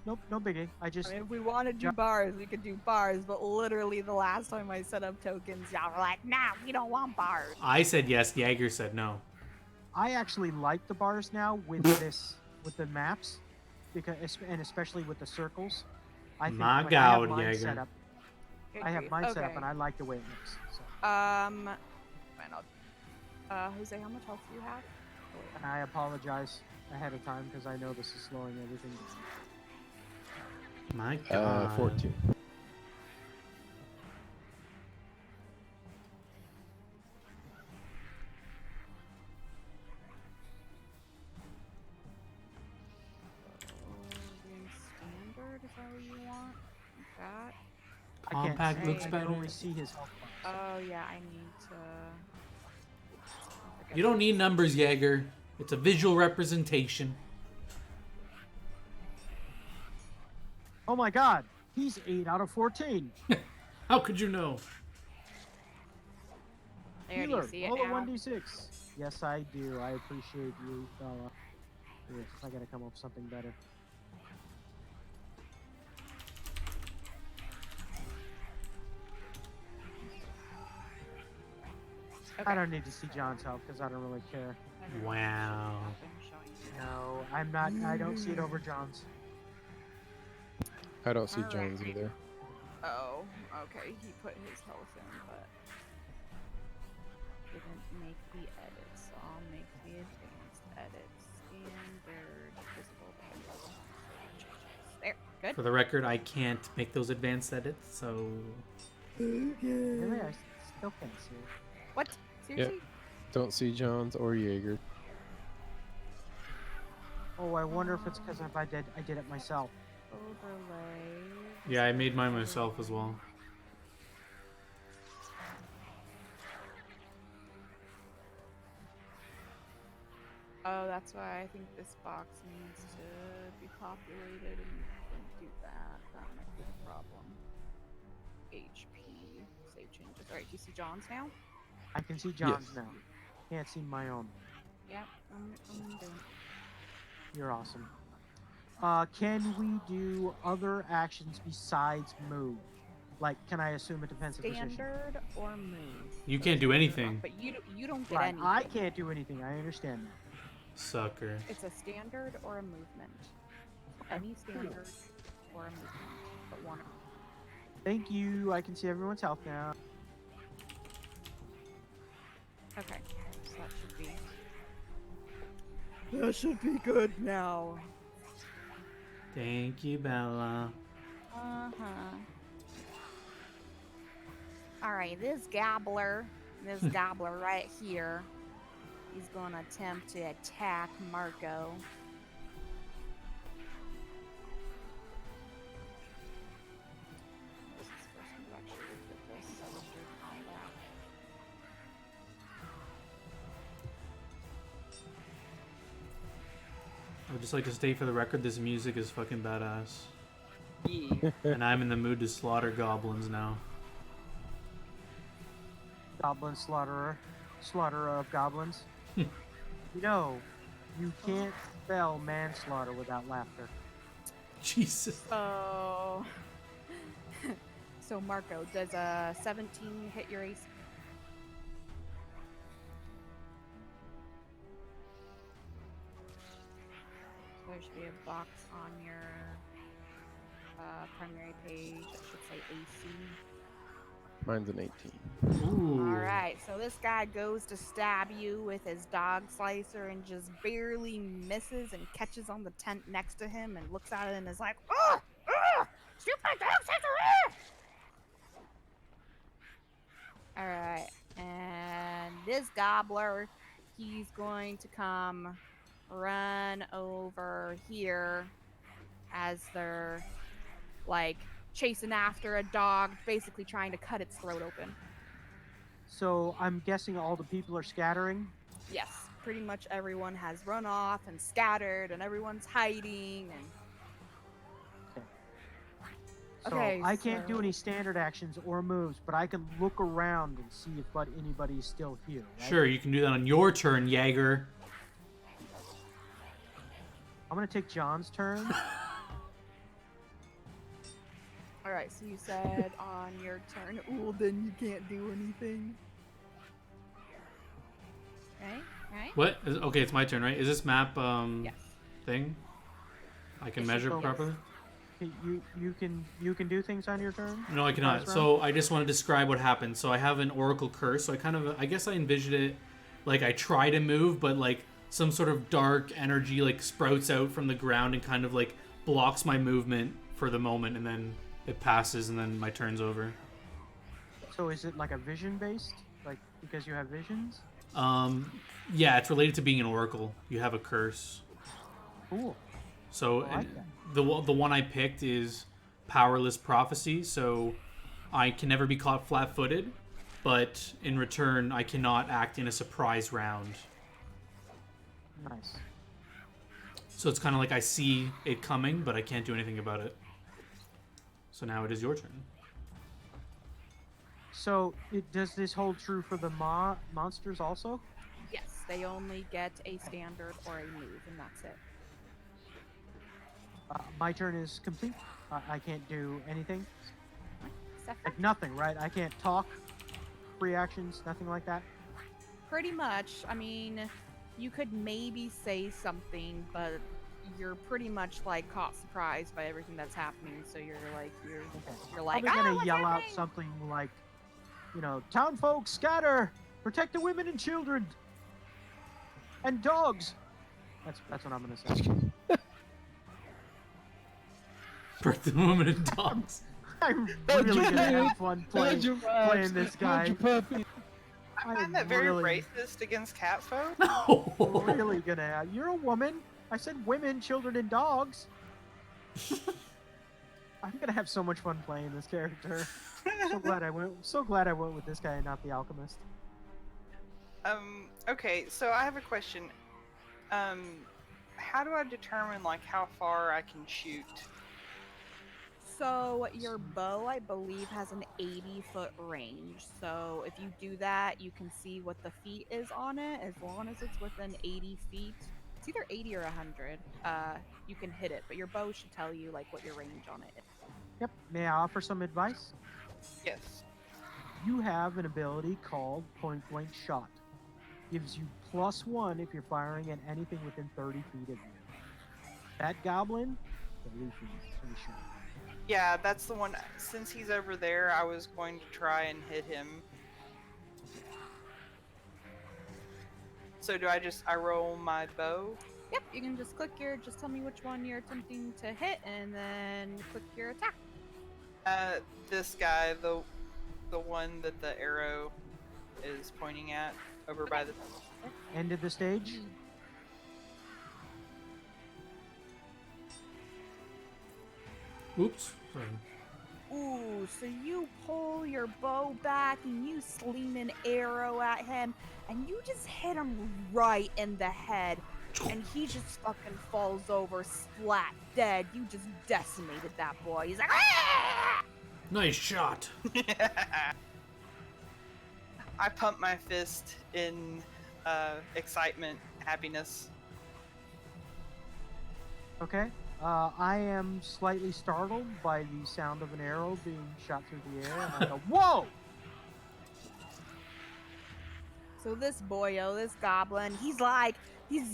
Nope, no biggie. I just... I mean, if we want to do bars, we could do bars, but literally the last time I set up tokens, y'all were like, nah, we don't want bars. I said yes, Jaeger said no. I actually like the bars now with with the maps, and especially with the circles. I think My like, God, I have mine Jaeger. set up. I have mine set up, and I like the way it looks. So. Fine, Jose, how much health do you have? And I apologize ahead of time because I know this is slowing everything down. My God. 14. Standard, is that what you want? That? Compact looks I can better. only see his health bar. Oh yeah, I need to. You don't need numbers, Jaeger. It's a visual representation. Oh my God, he's 8 out of 14. How could you know? There, do Healer, you see it roll a now? 1d6. Yes, I do. I appreciate you, fella. Yes, I gotta come up with something better. Okay. I don't need to see John's health because I don't really care. Wow. No, I'm not. I don't see it over John's. I don't see Alright. John's either. Oh, okay. He put his health in, but didn't make the edit, so I'll make the advanced edit. For the record, I can't make those advanced edits, so Really, I still can't see it. What? Seriously? Don't see John's or Jaeger. Oh, I wonder if it's because I did it myself. Overlay. yeah, I made mine myself as well. Oh, that's why I think this box needs to be populated and don't do that. That might be a problem. HP. Save changes. Alright, do you see John's now? I can see John's Yes. now. Can't see my own. Yep, I'm doing. You're awesome. Can we do other actions besides move? Like, can I assume a defensive position? Standard or move? You can't do anything. But you don't get Right, anything. I can't do anything. I understand that. Sucker. It's a standard or a movement. Any standard or a movement, but one. Thank you. I can see everyone's health now. Okay, so that should be. That should be good now. Thank you, Bella. Alright, this gobbler right here, he's gonna attempt to attack Marco. This is the first one who actually looked at this, so we'll do combat. I would just like to state for the record, this music is fucking badass. Yeah. And I'm in the mood to slaughter goblins now. Goblin slaughterer. Slaughterer of goblins. No, you can't spell manslaughter without laughter. Jesus. So, so Marco, does a 17 hit your AC? So there should be a box on your primary page that should say AC. Mine's an 18. Ooh. Alright, so this guy goes to stab you with his dog slicer and just barely misses and catches on the tent next to him and looks at it and is like, "Oh! Stupid dog slicer! Alright, and this gobbler, he's going to come run over here as they're like chasing after a dog, basically trying to cut its throat open. So I'm guessing all the people are scattering. Yes, pretty much everyone has run off and scattered, and everyone's hiding. And So Okay, I can't do so- any standard actions or moves, but I can look around and see if anybody's still here. Right? Sure, you can do that on your turn, Jaeger. I'm gonna take John's turn. all right, so you said on your turn, well, then you can't do anything. Right? What? Okay, it's my turn, right? Is this map Yes. thing? I can Yes, measure you- properly? Okay, you can do things on your turn. No, I cannot. First So I just want to describe what happened. So I have an oracle curse. So I guess I envisioned it like I try to move, but like some sort of dark energy like sprouts out from the ground and kind of like blocks my movement for the moment, and then it passes, and then my turn's over. So is it like a vision based, like because you have visions? Yeah, it's related to being an oracle. You have a curse. Cool. So I like that. the one I picked is powerless prophecy. So I can never be caught flat-footed, but in return, I cannot act in a surprise round. Nice. So it's kind of like I see it coming, but I can't do anything about it. So now it is your turn. So does this hold true for the monsters also? Yes, they only get a standard or a move, and that's it. My turn is complete. I can't do anything. Except Like nothing, right? I can't talk. Free actions, nothing like that. pretty much, I mean, you could maybe say something, but you're pretty much like caught surprised by everything that's happening. So you're like, you're like, Probably gonna what's yell out happening?" something like, town folk scatter, protect the women and children, and dogs. That's what I'm gonna say. Pregnant women and dogs. I'm really gonna have fun playing this guy. puppy. I find that very racist against cat folk. Really gonna have. You're a woman. I said women, children, and dogs. I'm gonna have so much fun playing this character. So glad I went. So glad I went with this guy and not the alchemist. Okay, so I have a question. How do I determine like how far I can shoot? So your bow, I believe, has an 80-foot range. So if you do that, you can see what the feet is on it. As long as it's within 80 feet, it's either 80 or 100. You can hit it, but your bow should tell you like what your range on it is. Yep. May I offer some advice? Yes. You have an ability called Point Blank Shot. Gives you +1 if you're firing at anything within 30 feet of you. That goblin, pretty sure. Yeah, that's the one. Since he's over there, I was going to try and hit him. So do I roll my bow? Yep, you can just tell me which one you're attempting to hit, and then click your attack. This guy, the one that the arrow is pointing at, over by the. End of the stage. Oops. Sorry. Ooh, so you pull your bow back and you sling an arrow at him, and you just hit him right in the head, and he just fucking falls over, splat, dead. You just decimated that boy. He's like, ah! Nice shot. I pump my fist in excitement, happiness. Okay. I am slightly startled by the sound of an arrow being shot through the air, and I go, "Whoa!" So this boyo, this goblin, he's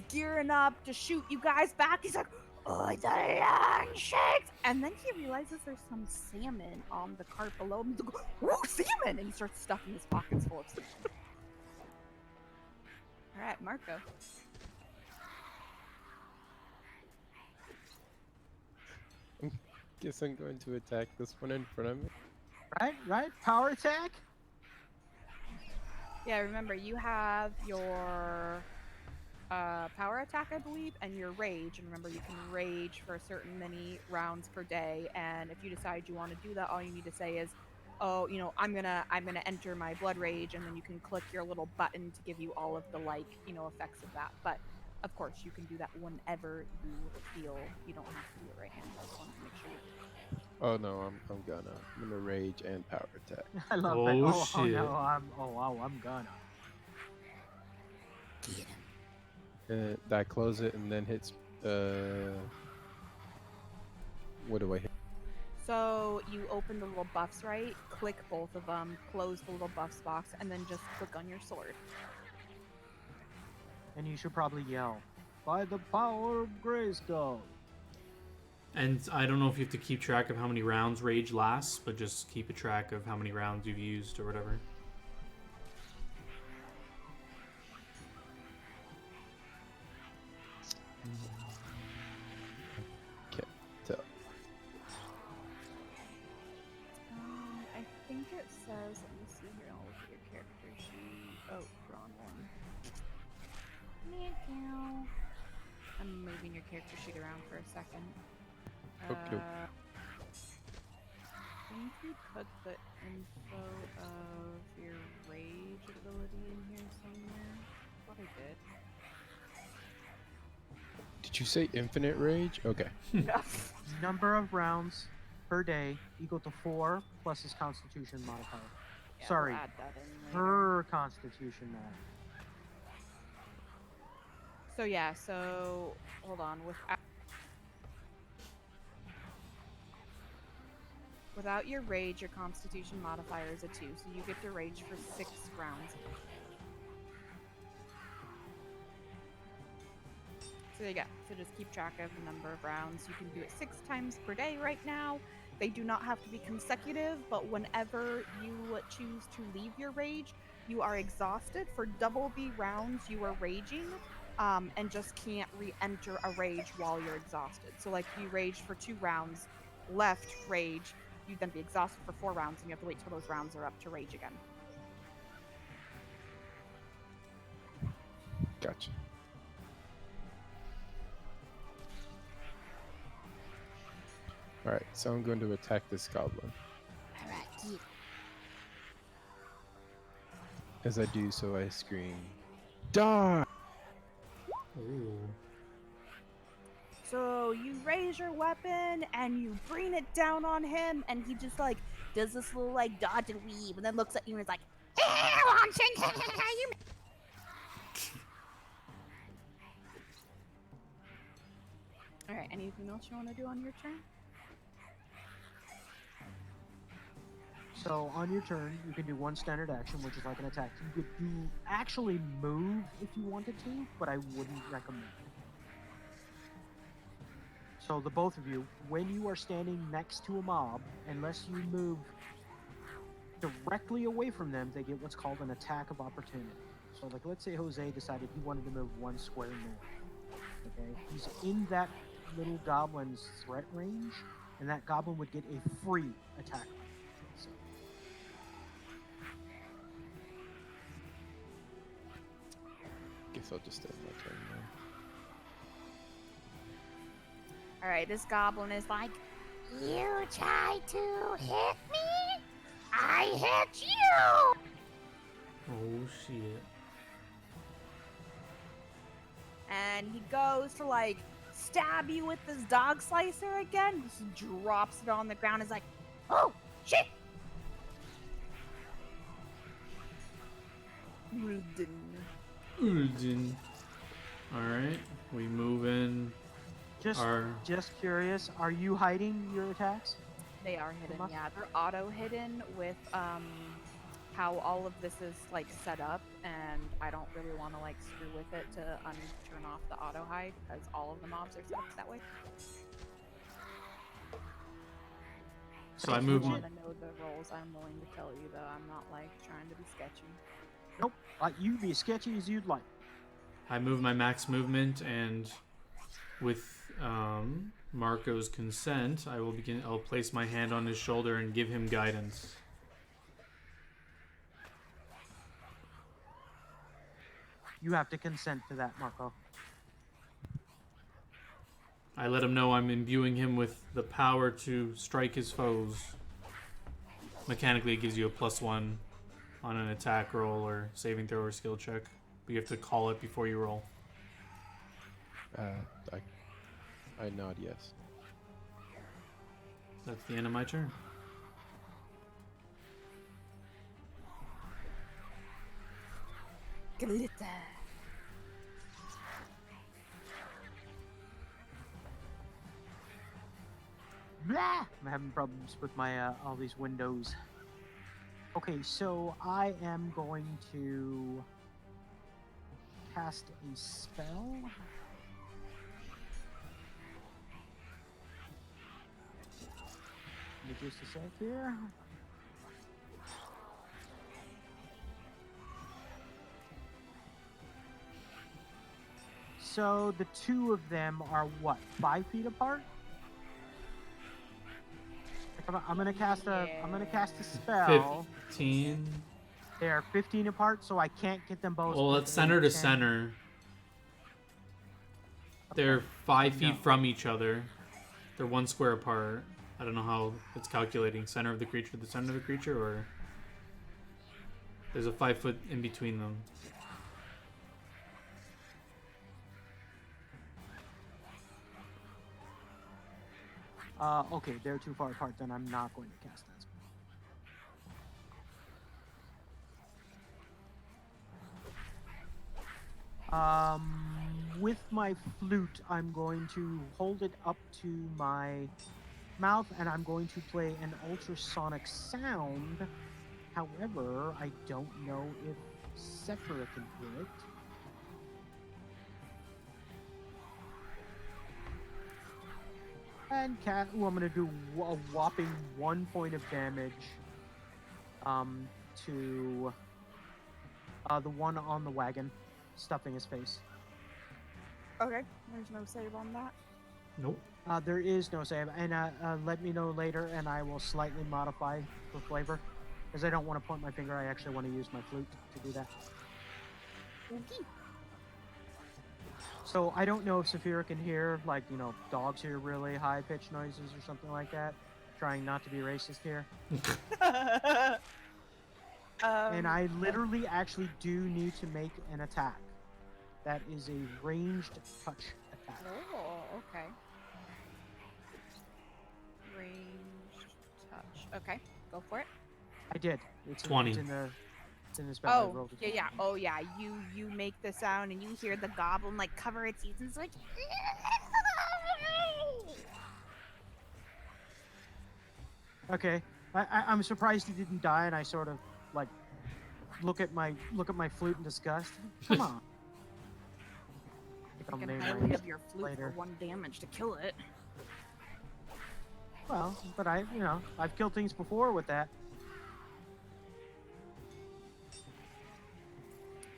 gearing up to shoot you guys back. He's like, oh, the long shakes. And then he realizes there's some salmon on the cart below him. He's like, ooh, salmon! And he starts stuffing his pockets full of salmon. All right, Marco. Guess I'm going to attack this one in front of me. Right? Power attack? Yeah, remember, you have your power attack, I believe, and your rage. And remember, you can rage for a certain many rounds per day. And if you decide you want to do that, all you need to say is, oh, I'm gonna enter my blood rage, and then you can click your little button to give you all of the effects of that. But of course, you can do that whenever you feel. You don't have to do it right now. I just wanted to make sure you. Oh no, I'm gonna rage and power attack. I love Oh, that. Oh shit. no, I'm gonna. Get him. I close it and then hits. What do I hit? So you open the little buffs, right? Click both of them, close the little buffs box, and then just click on your sword. And you should probably yell, "By the power of Grayskull!" And I don't know if you have to keep track of how many rounds rage lasts, but just keep a track of how many rounds you've used or whatever. Can't tell. I think it says, let me see here, I'll look at your character sheet. Oh, wrong one. Meow. I'm moving your character sheet around for a second. Okay. I think you put the info of your rage ability in here somewhere. I thought I did. Did you say infinite rage? Okay. Number of rounds per day equal to 4 plus his Constitution modifier. Yeah, Sorry, we'll add that in later. per Constitution mod. So yeah, so hold on. Without your rage, your Constitution modifier is a 2, so you get to rage for 6 rounds. So there you go. So just keep track of the number of rounds. You can do it 6 times per day right now. They do not have to be consecutive, but whenever you choose to leave your rage, you are exhausted for double the rounds you are raging, and just can't re-enter a rage while you're exhausted. So like if you rage for 2 rounds, left rage, you'd then be exhausted for 4 rounds, and you have to wait till those rounds are up to rage again. Gotcha. Alright, so I'm going to attack this goblin. Alright. As I do so, I scream, Die! Ooh. So you raise your weapon and you bring it down on him, and he just like does this little like dodge and weave, and then looks at you and is like, "You All right, anything else you want to do on your turn? So on your turn, you can do one standard action, which is like an attack. You could do actually move if you wanted to, but I wouldn't recommend it. So the both of you, when you are standing next to a mob, unless you move directly away from them, they get what's called an attack of opportunity. So like let's say Jose decided he wanted to move 1 square north. Okay? He's in that little goblin's threat range, and that goblin would get a free attack. So Guess I'll just end my turn now. All right, this goblin is like, You try to hit me? I hit you! Oh shit. and he goes to like stab you with this dog slicer again. He drops it on the ground. And is like, Oh, shit! Ulden. Alright, we move in. Just curious, are you hiding your attacks? They are hidden, Come on. yeah. They're auto hidden with how all of this is like set up, and I don't really want to like screw with it to turn off the auto hide because all of the mobs are set up that way. So I If you move. want to know the roles, I'm willing to tell you though. I'm not like trying to be sketchy. Nope. You be as sketchy as you'd like. I move my max movement, and with Marco's consent, I will begin. I'll place my hand on his shoulder and give him guidance. You have to consent to that, Marco. I let him know I'm imbuing him with the power to strike his foes. Mechanically, it gives you a +1 on an attack roll or saving throw or skill check, but you have to call it before you roll. I nod yes. That's the end of my turn. Glitter. Blah! I'm having problems with my all these windows. Okay, so I am going to cast a spell. Give me just a sec here. So the two of them are what, 5 feet apart? I'm gonna cast a spell. 15. They are 15 apart, so I can't get them both. Well, it's center to center. They're 5 feet from each other. They're 1 square apart. I don't know how it's calculating. Center of the creature to the center of the creature, or there's a 5 foot in between them. Okay, they're too far apart, then I'm not going to cast that spell. With my flute, I'm going to hold it up to my mouth, and I'm going to play an ultrasonic sound. However, I don't know if Sephira can hear it. And I'm going to do a whopping 1 point of damage to the one on the wagon, stuffing his face. Okay, there's no save on that. Nope. There is no save, and let me know later, and I will slightly modify for flavor, because I don't want to point my finger. I actually want to use my flute to do that. Okay. So I don't know if Saphira can hear, like, dogs hear really high-pitched noises or something like that. Trying not to be racist here. And I literally actually do need to make an attack. That is a ranged touch attack. Oh, okay. Ranged touch. Okay, go for it. I did. It's 20. It's in the spell. I Oh, rolled a yeah, 20. yeah. Oh, yeah. You make the sound and you hear the goblin like cover its ears and it's like. Okay. I'm surprised he didn't die, and I sort of like look at my flute in disgust. Come on. I'll Thinking name highly my of your flute later. for 1 damage to kill it. Well, but I've killed things before with that.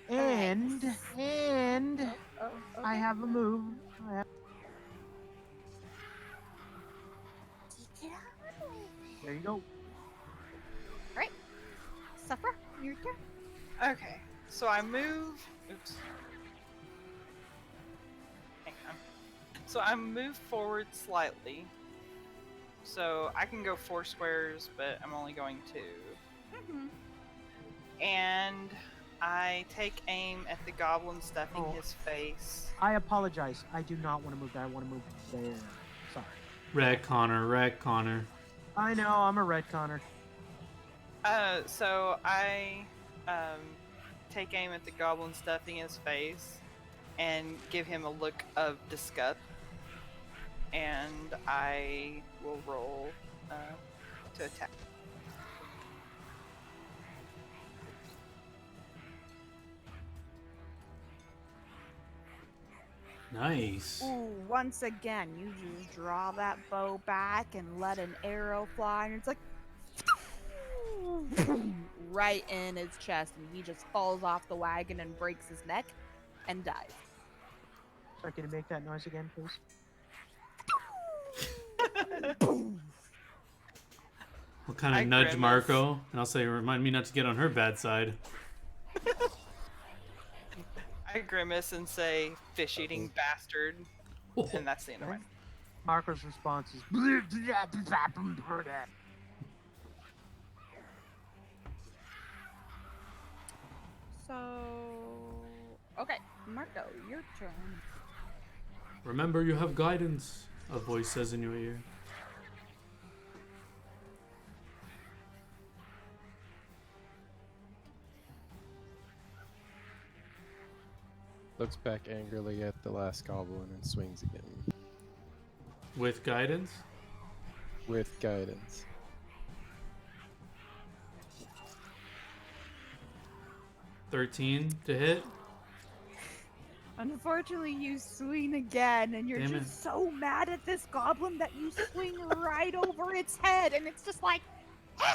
And Oh, I okay. have a move. Take it on with it. There you go. Right. Suffer, your turn. Okay, so I move. Oops. Hang on. So I move forward slightly. So I can go 4 squares, but I'm only going 2. Mm-hmm. And I take aim at the goblin stuffing his face. I apologize. I do not want to move there. I want to move there. Sorry. Red Connor. I know. I'm a red Connor. So I take aim at the goblin stuffing his face and give him a look of disgust. And I will roll to attack. Nice. Ooh, once again, you just draw that bow back and let an arrow fly, and it's like right in his chest, and he just falls off the wagon and breaks his neck and dies. Sorry, can you make that noise again, please? I'll kind I of nudge grimace. Marco, and I'll say, remind me not to get on her bad side. I grimace and say, fish-eating bastard. And that's the end of mine. Marco's response is. So, okay, Marco, your turn. Remember, you have guidance, a voice says in your ear. Looks back angrily at the last goblin and swings again. With guidance? With guidance. $13 to hit. Unfortunately, you swing again, and you're Damn just it. so mad at this goblin that you swing right over its head, and it's just like, You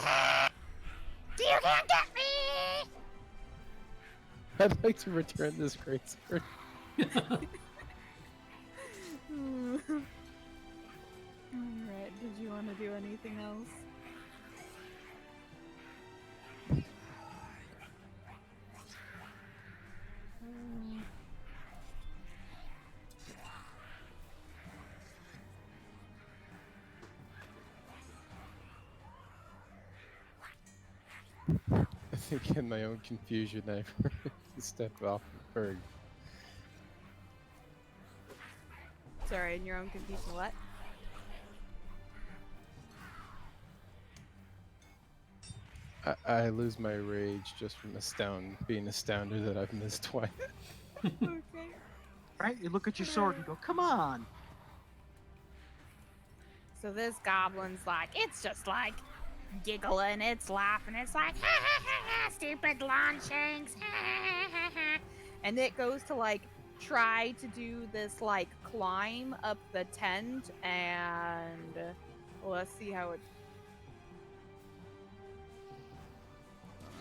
can't get me! I'd like to return this greatsword. Alright, did you want to do anything else? I think in my own confusion I stepped off the berg. Sorry, in your own confusion, what? I lose my rage just from being astounded that I've missed twice. Okay. Right? You look at your sword and go, come on! So this goblin's like, it's just like giggling, it's laughing, it's like, ha ha ha ha, stupid lawn shanks, ha ha ha ha. And it goes to like try to do this like climb up the tent, and let's see how it.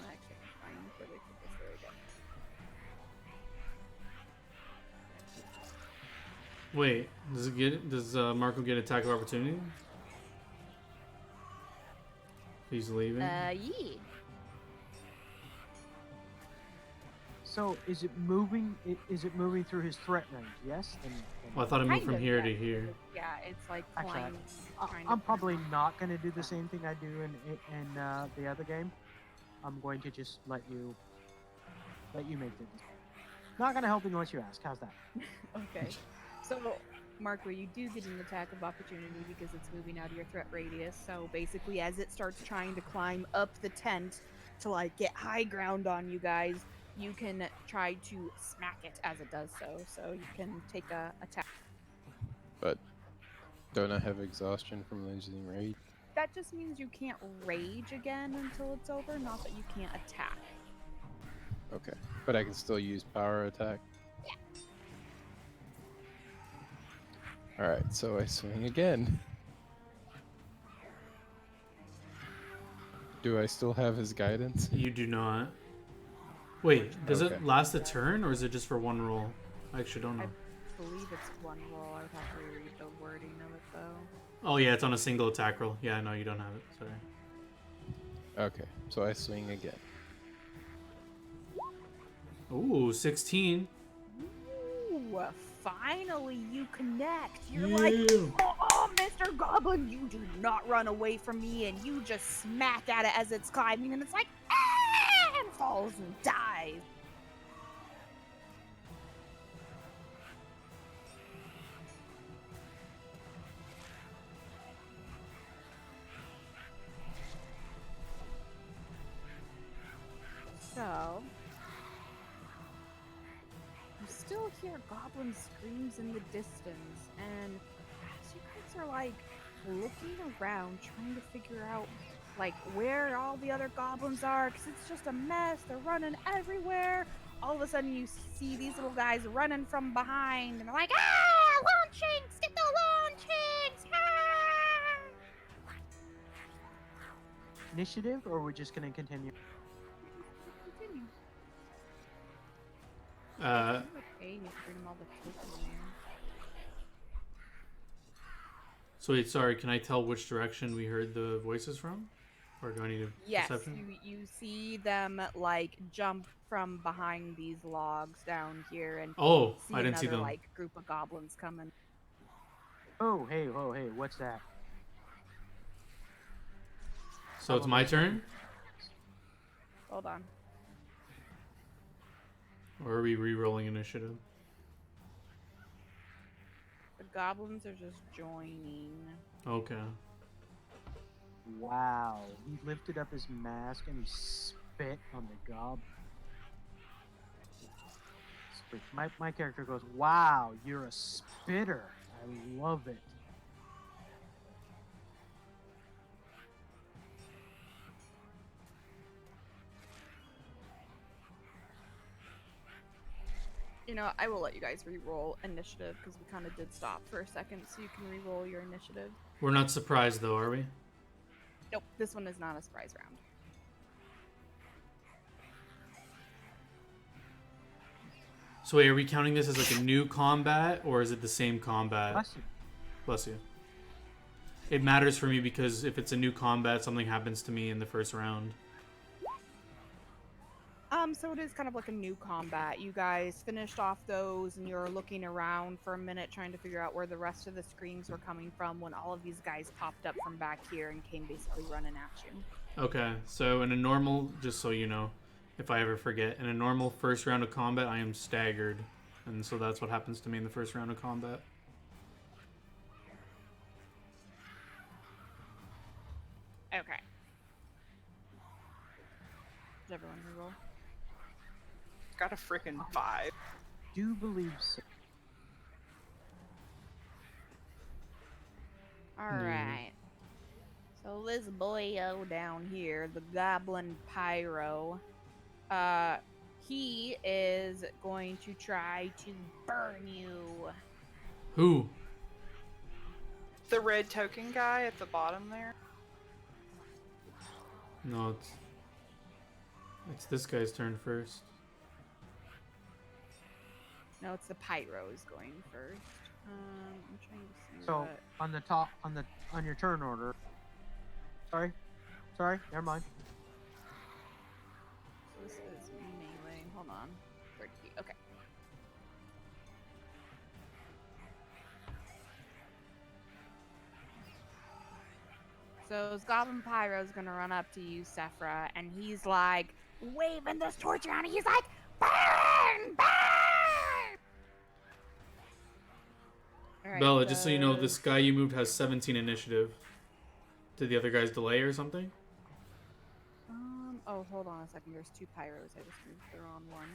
Actually, I'm really quick. There we go. Wait, does Marco get attack of opportunity? He's leaving. Yeah. So is it moving? Is it moving through his threat range? Yes. Then Well, I thought it moved Kind from of, here yeah. to here. Yeah, it's like Actually, climbing. trying to I'm probably climb up. not going to do the same thing I do in the other game. I'm going to just let you make the decision. Not going to help unless you ask. How's that? Okay. So, Marco, you do get an attack of opportunity because it's moving out of your threat radius. So basically, as it starts trying to climb up the tent to like get high ground on you guys, you can try to smack it as it does so. So you can take a attack. But don't I have exhaustion from losing rage? That just means you can't rage again until it's over, not that you can't attack. Okay. But I can still use power attack? Alright, so I swing again. Do I still have his guidance? You do not. Wait, does Okay. it last a turn or is it just for one roll? I actually don't know. I believe it's one roll. I would have to reread the wording of it though. Oh yeah, it's on a single attack roll. Yeah, no, you don't have it. Sorry. Okay, so I swing again. Ooh, 16. Ooh, finally you connect. You're Yeah. like, oh, Mr. Goblin, you do not run away from me, and you just smack at it as it's climbing, and it's like, ah, and falls and dies. So, you still hear goblin screams in the distance, and as you guys are like looking around, trying to figure out like where all the other goblins are, because it's just a mess. They're running everywhere. All of a sudden, you see these little guys running from behind, and they're like, ah, launchings! Get the launchings! Ah! Initiative, or we're just going to continue? Continue. Uh, Okay, you need to bring them all the tokens in. so wait, sorry, can I tell which direction we heard the voices from? Or do I need a Yes, perception? you see them like jump from behind these logs down here and Oh, see I didn't see another them. like group of goblins coming. Oh, hey, what's that? So it's my turn? Hold on. Or are we re-rolling initiative? The goblins are just joining. Okay. Wow, he lifted up his mask and he spit on the gob. My character goes, wow, you're a spitter. I love it. You know, I will let you guys re-roll initiative because we kind of did stop for a second, so you can re-roll your initiative. We're not surprised though, are we? Nope, this one is not a surprise round. So wait, are we counting this as like a new combat or is it the same combat? Bless you. Bless you. It matters for me because if it's a new combat, something happens to me in the first round. So it is kind of like a new combat. You guys finished off those and you're looking around for a minute trying to figure out where the rest of the screams were coming from when all of these guys popped up from back here and came basically running at you. Okay, so in a normal, just so you know, if I ever forget, in a normal first round of combat, I am staggered. And so that's what happens to me in the first round of combat. Okay. Did everyone re-roll? Got a freaking 5. Do believe so. Alright. So this boyo down here, the Goblin Pyro, he is going to try to burn you. Who? The red token guy at the bottom there. No, it's this guy's turn first. No, it's the Pyro's going first. I'm trying to see So what. on the top, on your turn order. Sorry, never mind. So this is melee. Hold on. 30 feet. Okay. So Goblin Pyro's gonna run up to you, Sephra, and he's like waving this torch around. And he's like, burn, burn. All right, Bella, just so you know, this guy you moved has 17 initiative. Did the other guys delay or something? Oh, hold on a second. There's 2 pyros. I just moved the wrong one.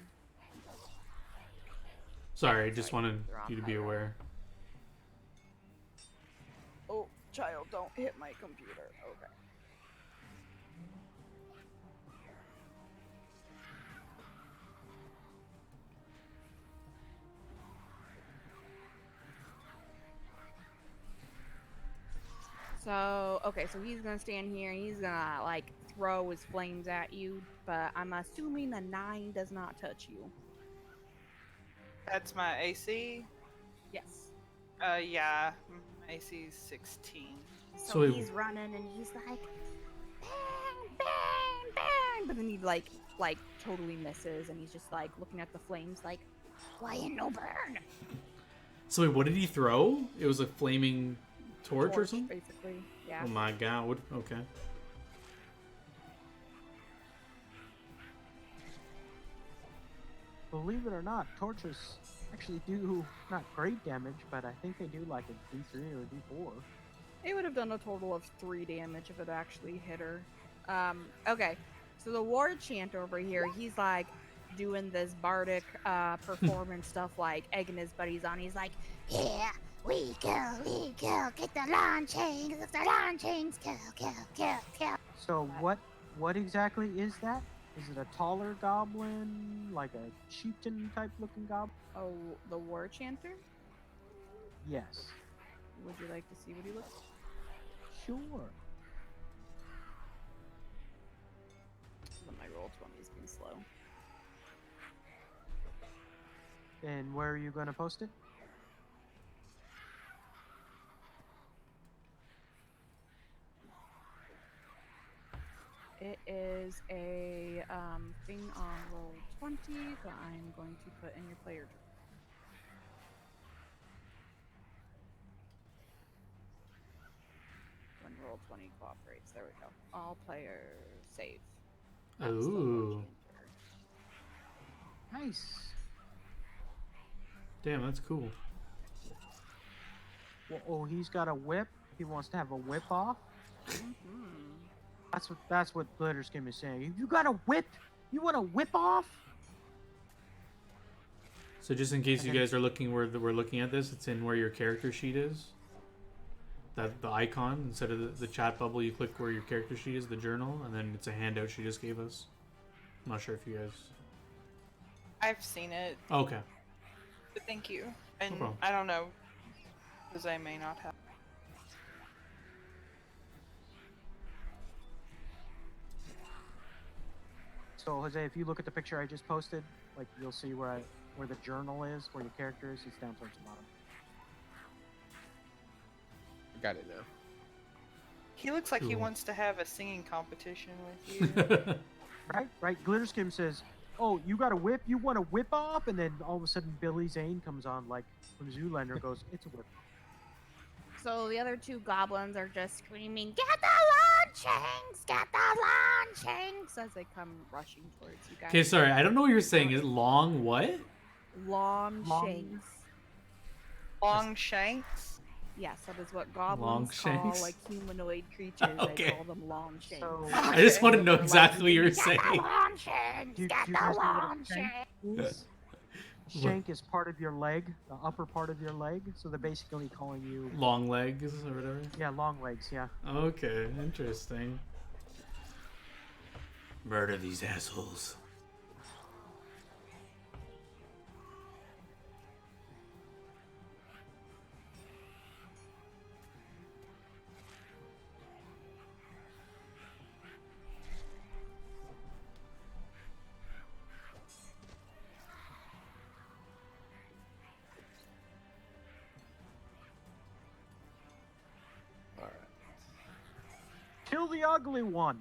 Sorry, Yeah, just sorry, wanted the wrong you to be pyro. aware. Oh, child, don't hit my computer. Okay. So, okay, so he's gonna stand here and he's gonna like throw his flames at you, but I'm assuming a 9 does not touch you. That's my AC. Yes. Yeah, my AC is 16. So he's running and he's like, burn, burn, burn, but then he like totally misses and he's just like looking at the flames like, why ain't no burn? So wait, what did he throw? It was a flaming torch or something? basically. Yeah. Oh my god. Okay. Believe it or not, torches actually do not great damage, but I think they do like a D3 or D4. It would have done a total of 3 damage if it actually hit her. Okay. So the war chant over here, he's like doing this bardic performance stuff, like egging his buddies on. He's like, Yeah, we kill, get the launchings, the launchings, kill. So what exactly is that? Is it a taller goblin, like a chieftain type looking goblin? oh, the war chanter? Yes. Would you like to see what he looks? Sure. When my roll 20's been slow. And where are you going to post it? It is a thing on roll 20 that I'm going to put in your player. When roll 20 cooperates, there we go. All players save. That's the war Ooh. chanter. Nice. Damn, that's cool. Well, oh, he's got a whip. He wants to have a whip off. Mm-hmm. That's what Glitterskim is saying. You got a whip? You want a whip off? So just in case you guys are looking where we're looking at this, it's in where your character sheet is. That the icon instead of the chat bubble, you click where your character sheet is, the journal, and then it's a handout she just gave us. I'm not sure if you guys. I've seen it, Okay. but thank you. And problem. I don't know, because I may not have. So Jose, if you look at the picture I just posted, like you'll see where the journal is, where your character is. It's down towards the bottom. I got it now. He looks like he Cool. wants to have a singing competition with you. Right. Glitterskim says, "Oh, you got a whip? You want a whip off?" And then all of a sudden, Billy Zane comes on, like from Zoolander, goes, "It's a whip." So the other 2 goblins are just screaming, Get the launchings, get the launchings. as they come rushing towards you guys. Okay, sorry, I don't know what you're saying. Is long what? Long Long- shanks. Long shanks. Yes, that is what Long goblins call shanks? like humanoid creatures. Okay. They call them long shanks. So, I just want to know exactly what you're Get saying. the launchings, do get you the guys know what a launchings. shank is? Shank is part of your leg, the upper part of your leg. So they're basically calling you, Long legs or whatever. yeah, long legs. Yeah. Okay, interesting. Murder these assholes. Kill the ugly one.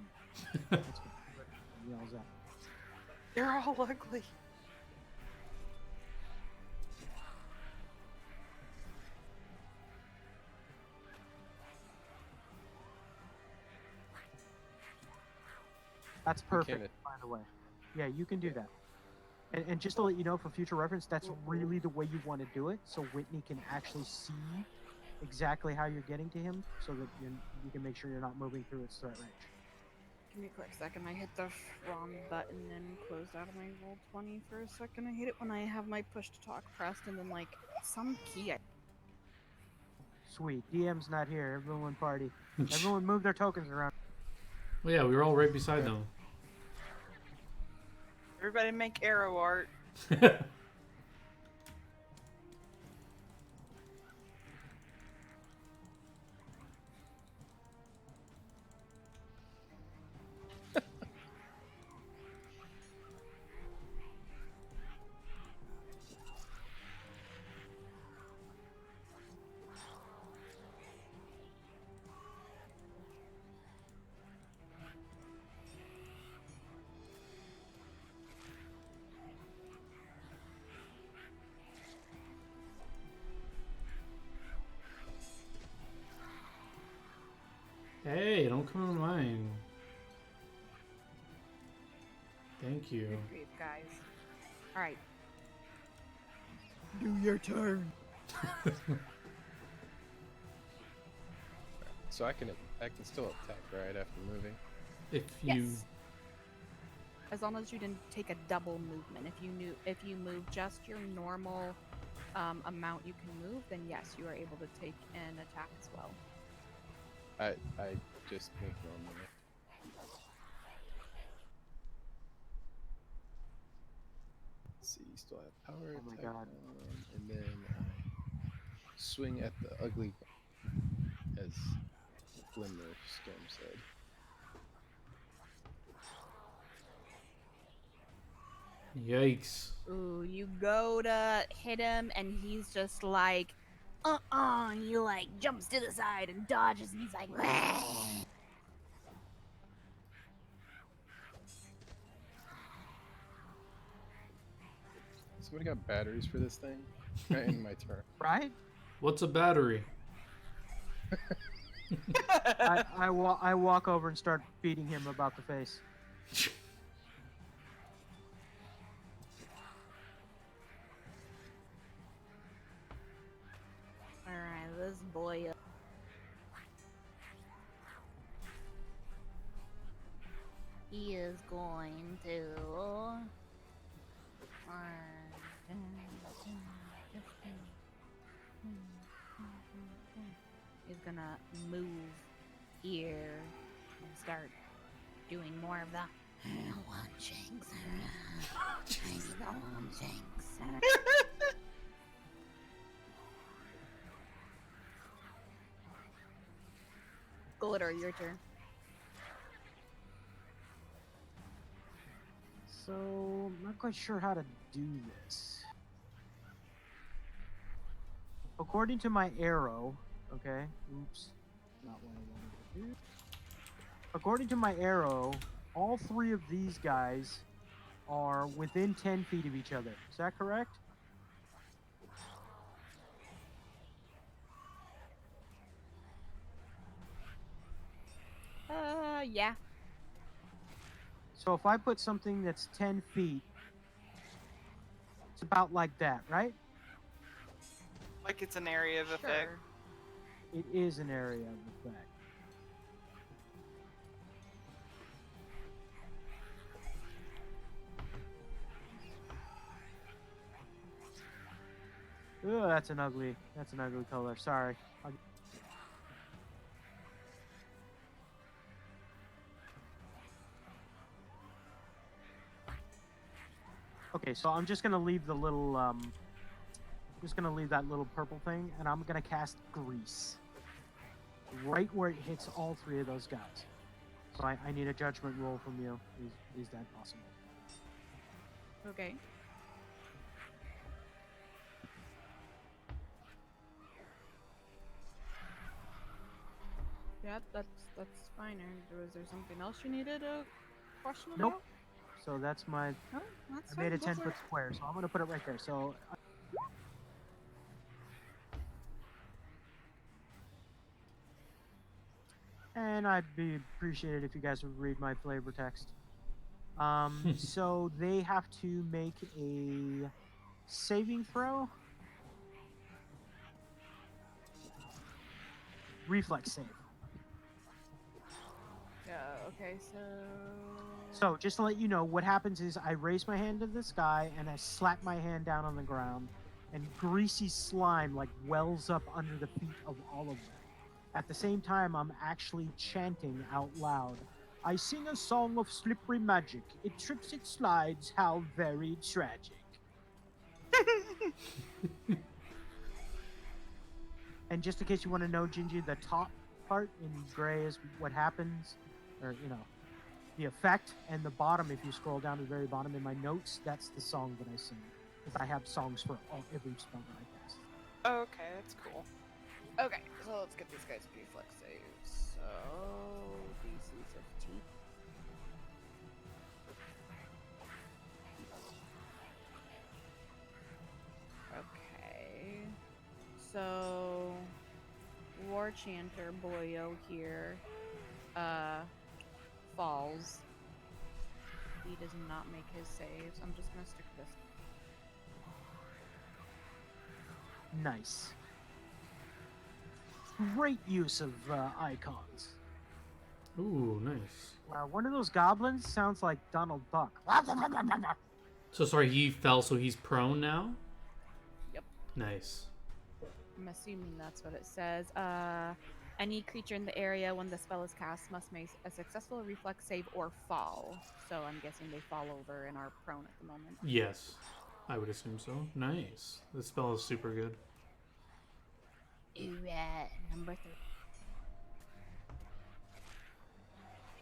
That's what he yells at. They're all ugly. That's We perfect, can't- by the way. Yeah, you can do that. And just to let you know, for future reference, that's really the way you want to do it, so Whitney can actually see exactly how you're getting to him, so that you can make sure you're not moving through its threat range. Give me a quick second. I hit the wrong button and closed out of my roll 20 for a second. I hate it when I have my push to talk pressed and then like some key. Sweet. DM's not here. Everyone party. Everyone move their tokens around. Well, yeah, we were all right beside them. Everybody make arrow art. Hey, don't come on mine. Thank you. Good grief, guys. Alright. Do your turn. So I can still attack right after moving. If you Yes. As long as you didn't take a double movement. If you move just your normal amount you can move, then yes, you are able to take an attack as well. I just move normally. Let's see, you still have power Oh my attack God. on, and then I swing at the ugly, as Glimmer Storm said. yikes. Ooh, you go to hit him and he's just like, he like jumps to the side and dodges and he's like, Somebody got batteries for this thing? Right in my turn. Right? What's a battery? I walk over and start beating him about the face. alright, this boy. He is going to. He's gonna move here and start doing more of that. Launchings. I need the launchings. Glitter, your turn. So, I'm not quite sure how to do this. According to my arrow, okay, oops, not what I wanted to do. According to my arrow, all three of these guys are within 10 feet of each other. Is that correct? Yeah. So if I put something that's 10 feet, it's about like that, right? Like it's an area of effect. Sure. It is an area of effect. Ugh, that's an ugly color. Sorry. Okay, so I'm just gonna leave the little just gonna leave that little purple thing, and I'm gonna cast Grease right where it hits all three of those guys. So I need a judgment roll from you. Is that possible? Okay. Yeah, that's fine. Was there something else you needed a question Nope. about? So that's my. No, that's I fine. made a Go 10 for foot it. square, so I'm gonna put it right there. So. And I'd be appreciated if you guys would read my flavor text. So they have to make a saving throw. Reflex save. Yeah. Okay. So. So just to let you know, what happens is I raise my hand to the sky and I slap my hand down on the ground, and greasy slime like wells up under the feet of all of them. At the same time, I'm actually chanting out loud. I sing a song of slippery magic. It trips, it slides, how very tragic. And just in case you want to know, Gingy, the top part in gray is what happens, or the effect, and the bottom, if you scroll down to the very bottom in my notes, that's the song that I sing. Because I have songs for every spell that I cast. Oh, okay, that's cool. Okay. So let's get these guys reflex saves. So DC 15. Okay. So War Chanter Boyo here falls. He does not make his saves. I'm just gonna stick this. Nice. Great use of icons. Ooh, nice. Wow, one of those goblins sounds like Donald Duck. So sorry, he fell, so he's prone now? Yep. Nice. I'm assuming that's what it says. Any creature in the area when the spell is cast must make a successful reflex save or fall. So I'm guessing they fall over and are prone at the moment. Yes. I would assume so. Nice. This spell is super good. Number 3.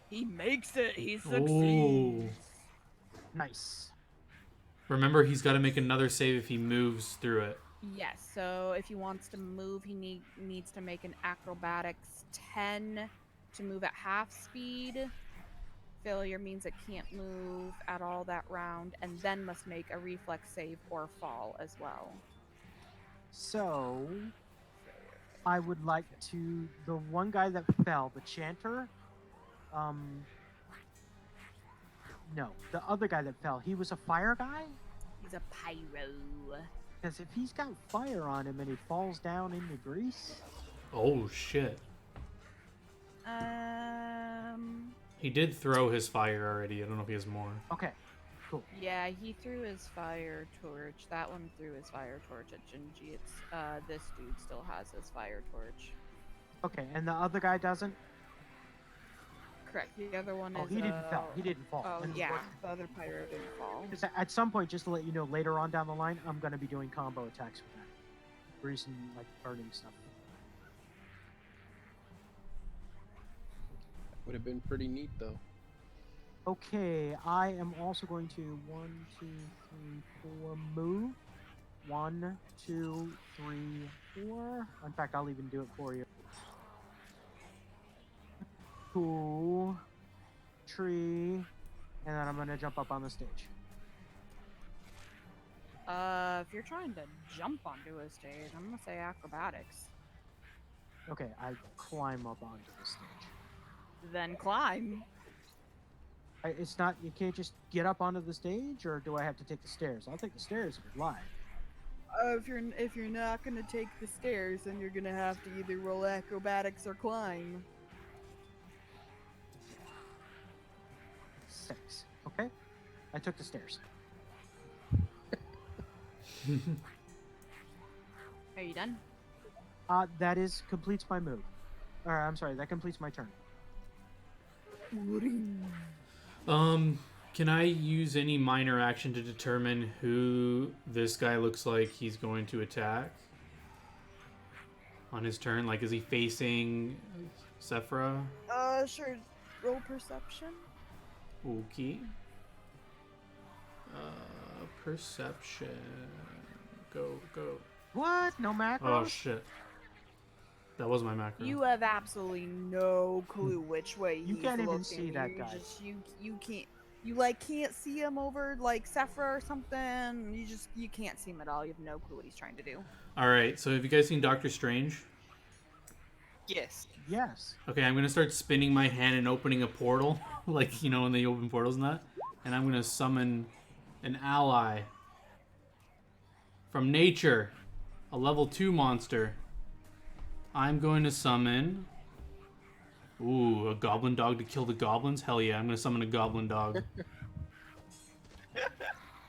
He makes it. He Ooh. Nice. Remember, he's got to make another save if he moves through it. Yes. So if he wants to move, he needs to make an acrobatics 10 to move at half speed. Failure means it can't move at all that round, and then must make a reflex save or fall as well. So, I would like to. The one guy that fell, the chanter. No, the other guy that fell. He was a fire guy? He's a pyro. Because if he's got fire on him and he falls down into grease. Oh, shit. He did throw his fire already. I don't know if he has more. Okay, cool. Yeah, he threw his fire torch. That one threw his fire torch at Gingy. It's this dude still has his fire torch. Okay, and the other guy doesn't? Correct. The other one Oh, is. he didn't fall. He didn't fall. Oh And yeah, the other pyro didn't fall. Because at some point, just to let you know, later on down the line, I'm going to be doing combo attacks with that. Grease and like burning stuff. Would have been pretty neat though. Okay, I am also going to 1, 2, 3, 4 move. 1, 2, 3, 4. In fact, I'll even do it for you. Cool. Tree. And then I'm gonna jump up on the stage. If you're trying to jump onto a stage, I'm gonna say acrobatics. Okay, I climb up onto the stage. Then climb. It's not. You can't just get up onto the stage, or do I have to take the stairs? I'll take the stairs if it's live. If you're not gonna take the stairs, then you're gonna have to either roll acrobatics or climb. 6. Okay, I took the stairs. Are you done? That completes my move. Or I'm sorry, that completes my turn. Can I use any minor action to determine who this guy looks like he's going to attack on his turn? Like, is he facing Sephra? Sure. Roll perception. Okay. Perception. Go. What? No macros? Oh, shit. That was my macro. You have absolutely no clue which way You he's can't even looking. see that You guy. just you can't you like can't see him over like Sephra or something. You can't see him at all. You have no clue what he's trying to do. All right. So have you guys seen Doctor Strange? Yes. Yes. Okay, I'm gonna start spinning my hand and opening a portal, like when they open portals and that, and I'm gonna summon an ally from nature, a level 2 monster. I'm going to summon. Ooh, a goblin dog to kill the goblins? Hell yeah, I'm gonna summon a goblin dog.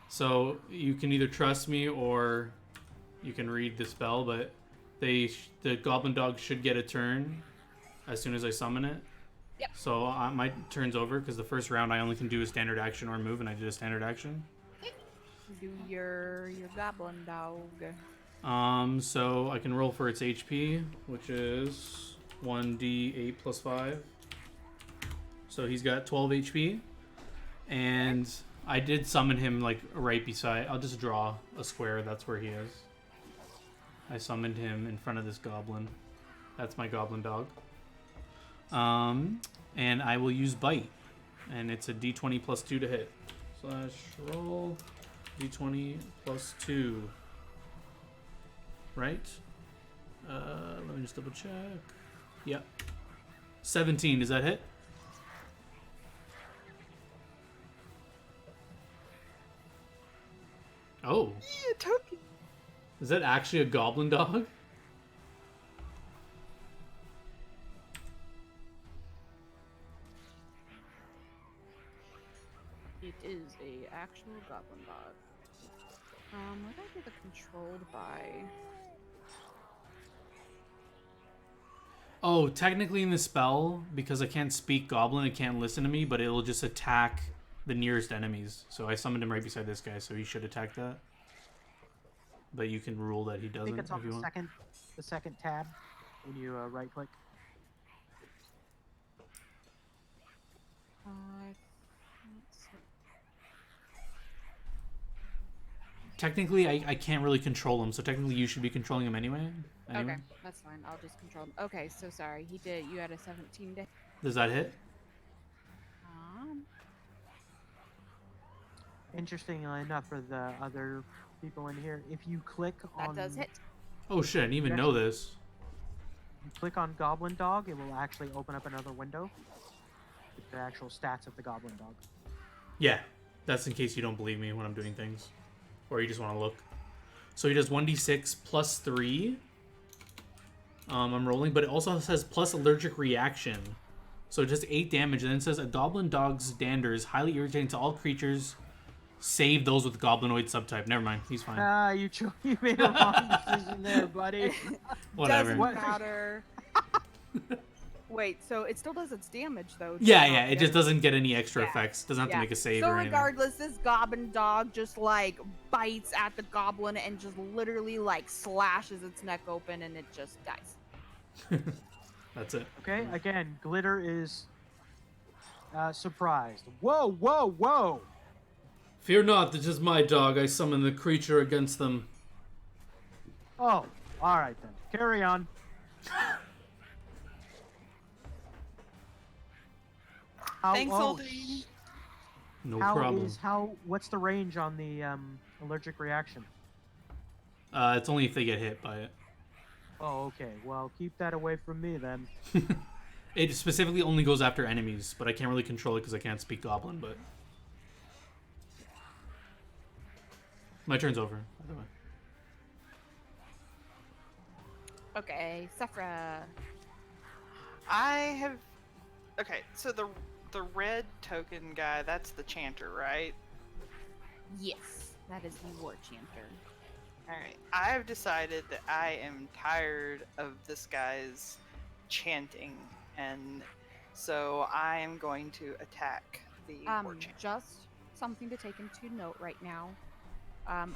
So you can either trust me or you can read the spell, but the goblin dog should get a turn as soon as I summon it. Yep. So my turn's over because the first round I only can do a standard action or move, and I did a standard action. Do your goblin dog. So I can roll for its HP, which is 1d8 plus 5. So he's got 12 HP, and I did summon him like right beside. I'll just draw a square. That's where he is. I summoned him in front of this goblin. That's my goblin dog. And I will use bite, and it's a d20 plus 2 to hit. / roll d20 plus 2. Right? Let me just double check. Yep. 17. Does that hit? Oh. Yeah, token. Is that actually a goblin dog? It is a actual goblin dog. What did I do the controlled by? Oh, technically in the spell, because I can't speak goblin, it can't listen to me, but it'll just attack the nearest enemies. So I summoned him right beside this guy, so he should attack that. But you can rule that he I doesn't think it's on if you the want. second tab when you right click. Let's see. Technically, I can't really control him, so technically you should be controlling him anyway. Okay, that's fine. I'll just control him. Okay, so sorry. You had a 17 to. Does that hit? Interestingly enough, for the other people in here, if you click That on does hit. Oh shit, I didn't even know this. you click on Goblin Dog, it will actually open up another window with the actual stats of the Goblin Dog. Yeah, that's in case you don't believe me when I'm doing things. Or you just want to look. So he does 1d6 plus 3. I'm rolling, but it also says plus allergic reaction. So just 8 damage, and then it says a goblin dog's dander is highly irritating to all creatures, save those with goblinoid subtype. Never mind, he's fine. Ah, you made a wrong decision there, buddy. Whatever. Doesn't matter. Wait, so it still does its damage though. Yeah, it just doesn't get any extra Yeah. effects. Doesn't have to Yeah. make a save So or anything. regardless, this goblin dog just like bites at the goblin and just literally like slashes its neck open and it just dies. That's it. Okay, again, Glitter is surprised. Whoa, whoa, whoa! Fear not, this is my dog. I summon the creature against them. Oh, alright then. Carry on. Thanks, oh, Aldine. No problem. What's the range on the allergic reaction? It's only if they get hit by it. Oh, okay. Well, keep that away from me then. It specifically only goes after enemies, but I can't really control it because I can't speak Goblin, but... My turn's over, by the way. Okay, Sephra. I have. Okay, so the red token guy, that's the chanter, right? Yes, that is the war chanter. Alright. I have decided that I am tired of this guy's chanting, and so I am going to attack the war chanter. Just something to take into note right now.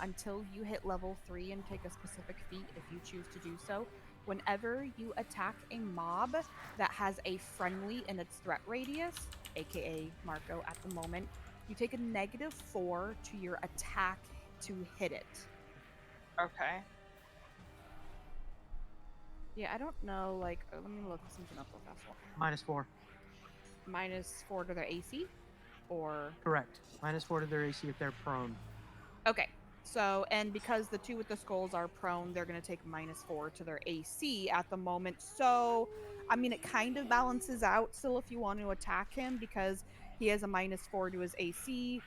Until you hit level 3 and take a specific feat, if you choose to do so, whenever you attack a mob that has a friendly in its threat radius, aka Marco at the moment, you take a -4 to your attack to hit it. Okay. Yeah, I don't know. Like, let me look something up real fast. -4. -4 to their AC, or Correct. -4 to their AC if they're prone. okay. So, and because the two with the skulls are prone, they're going to take -4 to their AC at the moment. So, I mean, it kind of balances out still if you want to attack him because he has a -4 to his AC.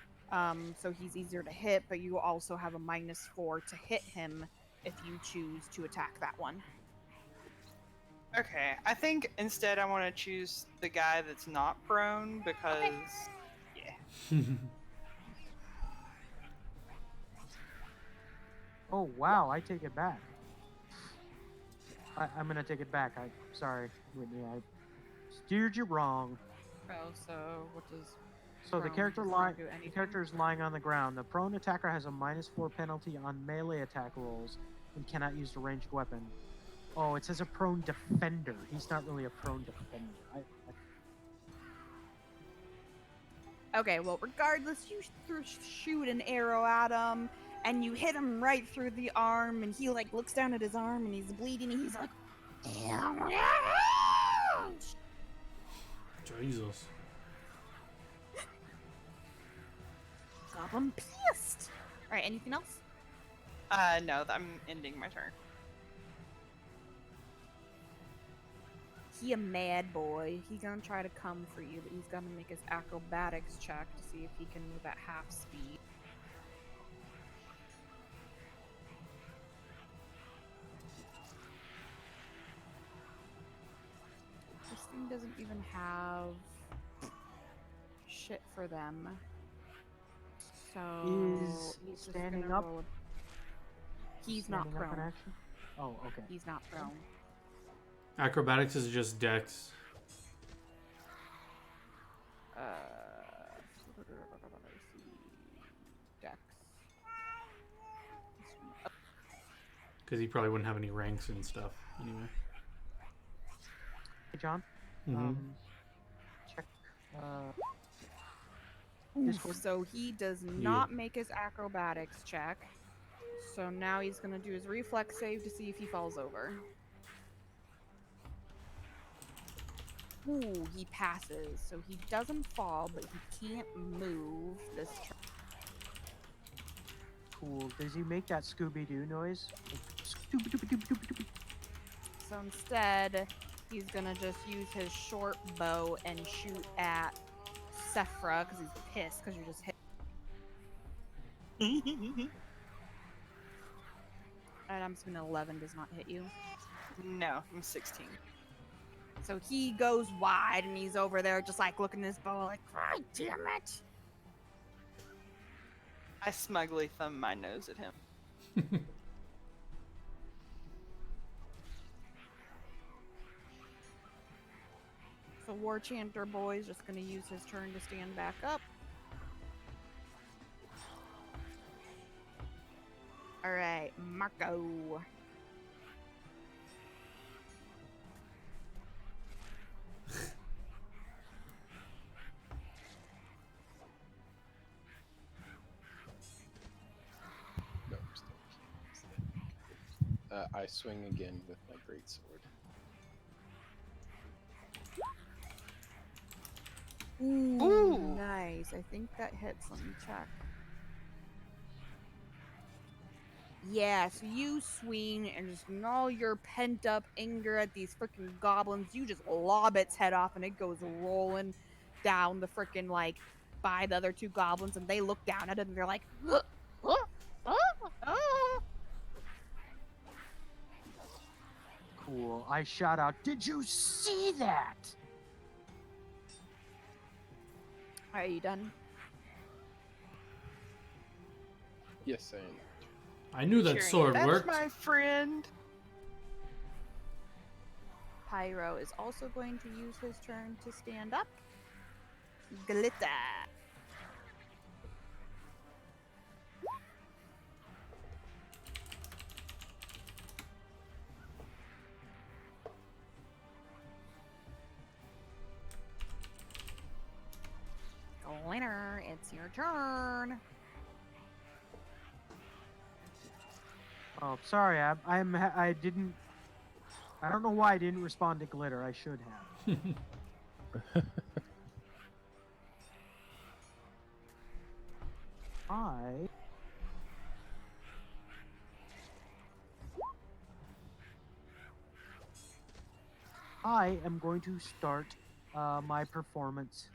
So he's easier to hit, but you also have a -4 to hit him if you choose to attack that one. Okay, I think instead I want to choose the guy that's not prone because, yeah. Oh wow, I take it back. I'm gonna take it back. I'm sorry, Whitney. I steered you wrong. Oh, so what does So the prone character does not do the anything? character is lying on the ground. The prone attacker has a -4 penalty on melee attack rolls and cannot use a ranged weapon. Oh, it says a prone defender. He's not really a prone defender. Okay, well, regardless, you shoot an arrow at him, and you hit him right through the arm, and he like looks down at his arm, and he's bleeding, and he's like, Jesus. "Goblin pissed." All right, anything else? No, I'm ending my turn. He a mad boy. He gonna try to come for you, but he's gonna make his acrobatics check to see if he can move at half speed. This thing doesn't even have shit for them. So Is he's just standing gonna up? roll. He's not Standing up in prone. action. Oh, okay. He's not prone. Acrobatics is just dex. Dex. Because he probably wouldn't have any ranks and stuff anyway. Hey, John. Mm-hmm. Check. Oof, Discord. so he does not make his acrobatics check. So now he's gonna do his reflex save to see if he falls over. Ooh, he passes. So he doesn't fall, but he can't move this turn. Cool. Does he make that Scooby Doo noise? So instead, he's gonna just use his short bow and shoot at Sephra because he's pissed because you just hit. And I'm assuming 11 does not hit you. No, I'm 16. So he goes wide and he's over there just like looking at his bow like, God damn it. I smugly thumb my nose at him. So War Chanter Boy's just gonna use his turn to stand back up. Alright, Marco. No, we're still I swing again with my greatsword. Ooh, nice. I think that hits. Let me check. Yeah, so you swing and just in all your pent up anger at these freaking goblins, you just lob its head off and it goes rolling down the freaking like by the other two goblins and they look down at it and they're like, Cool. I shout out, "Did you see that?" Are you done? Yes, I am. I knew that Cheering, sword "That's worked. my friend." Pyro is also going to use his turn to stand up. Glitter. Glitter, it's your turn. Oh, sorry. I didn't. I don't know why I didn't respond to glitter. I should have. I am going to start my performance,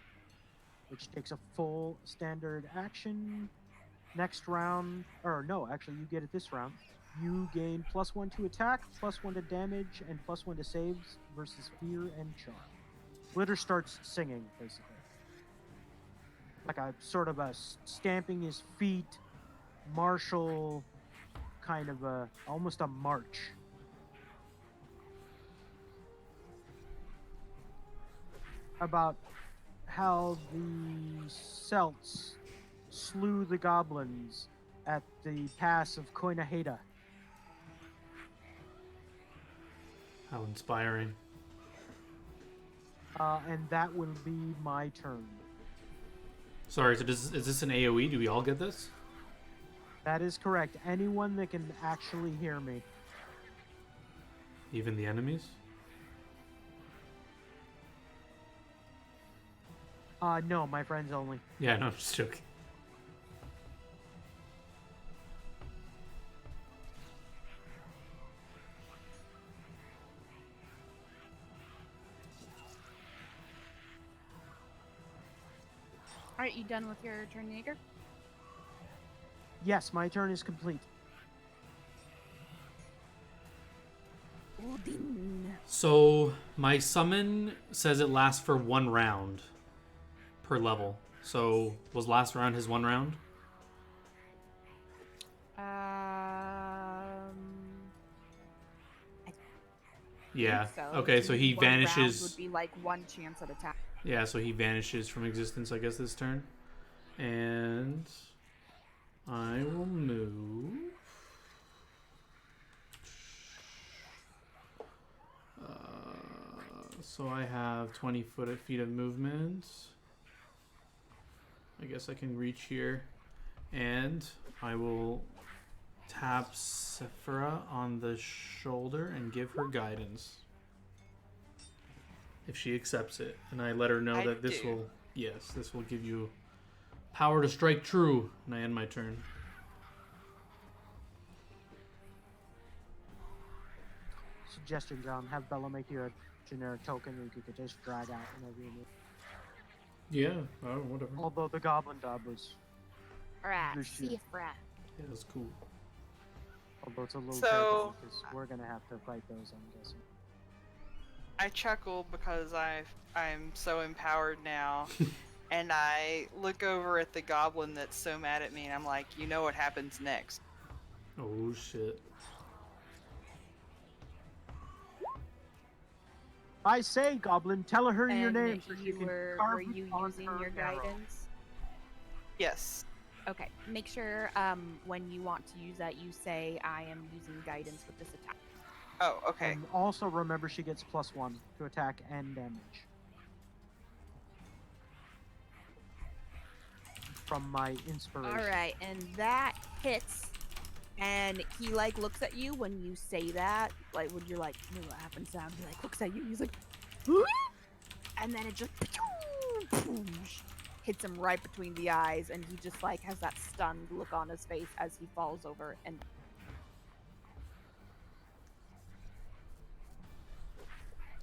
which takes a full standard action. Next round, or no, actually, you get it this round. You gain +1 to attack, +1 to damage, and +1 to saves versus fear and charm. Glitter starts singing, basically. Like a sort of a stamping his feet, martial kind of a almost a march. About how the Celts slew the goblins at the pass of Koinaheda. How inspiring. And that will be my turn. Sorry, so is this an AoE? Do we all get this? That is correct. Anyone that can actually hear me. Even the enemies? No, my friends only. Yeah, no, I'm just joking. Alright, you done with your turn, Jaeger? Yes, my turn is complete. Odin. So my summon says it lasts for 1 round per level. So was last round his 1 round? Yeah. So. Okay, so he one round vanishes. would be like 1 chance at attack. Yeah, so he vanishes from existence, I guess, this turn. And I will move. So I have 20 feet of movement. I guess I can reach here. And I will tap Sephira on the shoulder and give her guidance. If she accepts it. And I let her know that this will... Yes, this will give you power to strike true. And I end my turn. Suggestion, John, have Bella make you a generic token you could just drag out whenever you need. Yeah, oh, whatever. Although the Goblin Dub was... Alright, This shit. Sifra. Yeah, that's cool. Although it's a little So- terrible because we're gonna have to fight those, I'm guessing. I chuckle because I'm so empowered now, and I look over at the goblin that's so mad at me, and I'm like, you know what happens next? Oh, shit. I say, Goblin, tell her your And name so she you can were carve it you on using her your arrow. guidance? Yes. Okay. Make sure when you want to use that, you say, I am using guidance with this attack. Oh, okay. And also remember she gets +1 to attack and damage. From my inspiration. Alright, and that hits. And he like looks at you when you say that. Like when you're like, you know what happens sound, he like looks at you, he's like, "Huh?" And then it just hits him right between the eyes, and he just like has that stunned look on his face as he falls over. And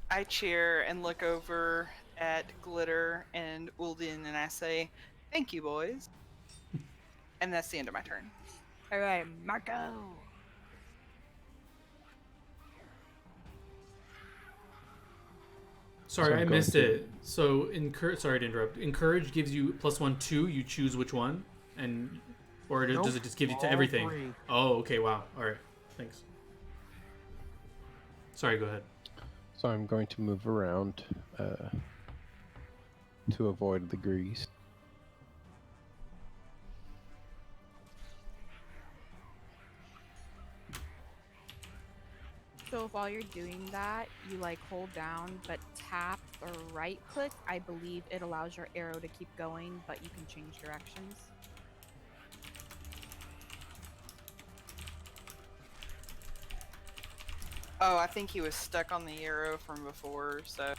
I cheer and look over at Glitter and Uldin, and I say, thank you, boys. And that's the end of my turn. alright, Marco. Sorry, So I I'm missed going to- it. So, sorry to interrupt. Encourage gives you +1, 2. You choose which one, and or does Nope, it just give you to all everything? 3. Oh, okay. Wow. All right. Thanks. Sorry. Go ahead. So I'm going to move around to avoid the grease. So if while you're doing that, you like hold down but tap or right click, I believe it allows your arrow to keep going, but you can change directions. Oh, I think he was stuck on the arrow from before, so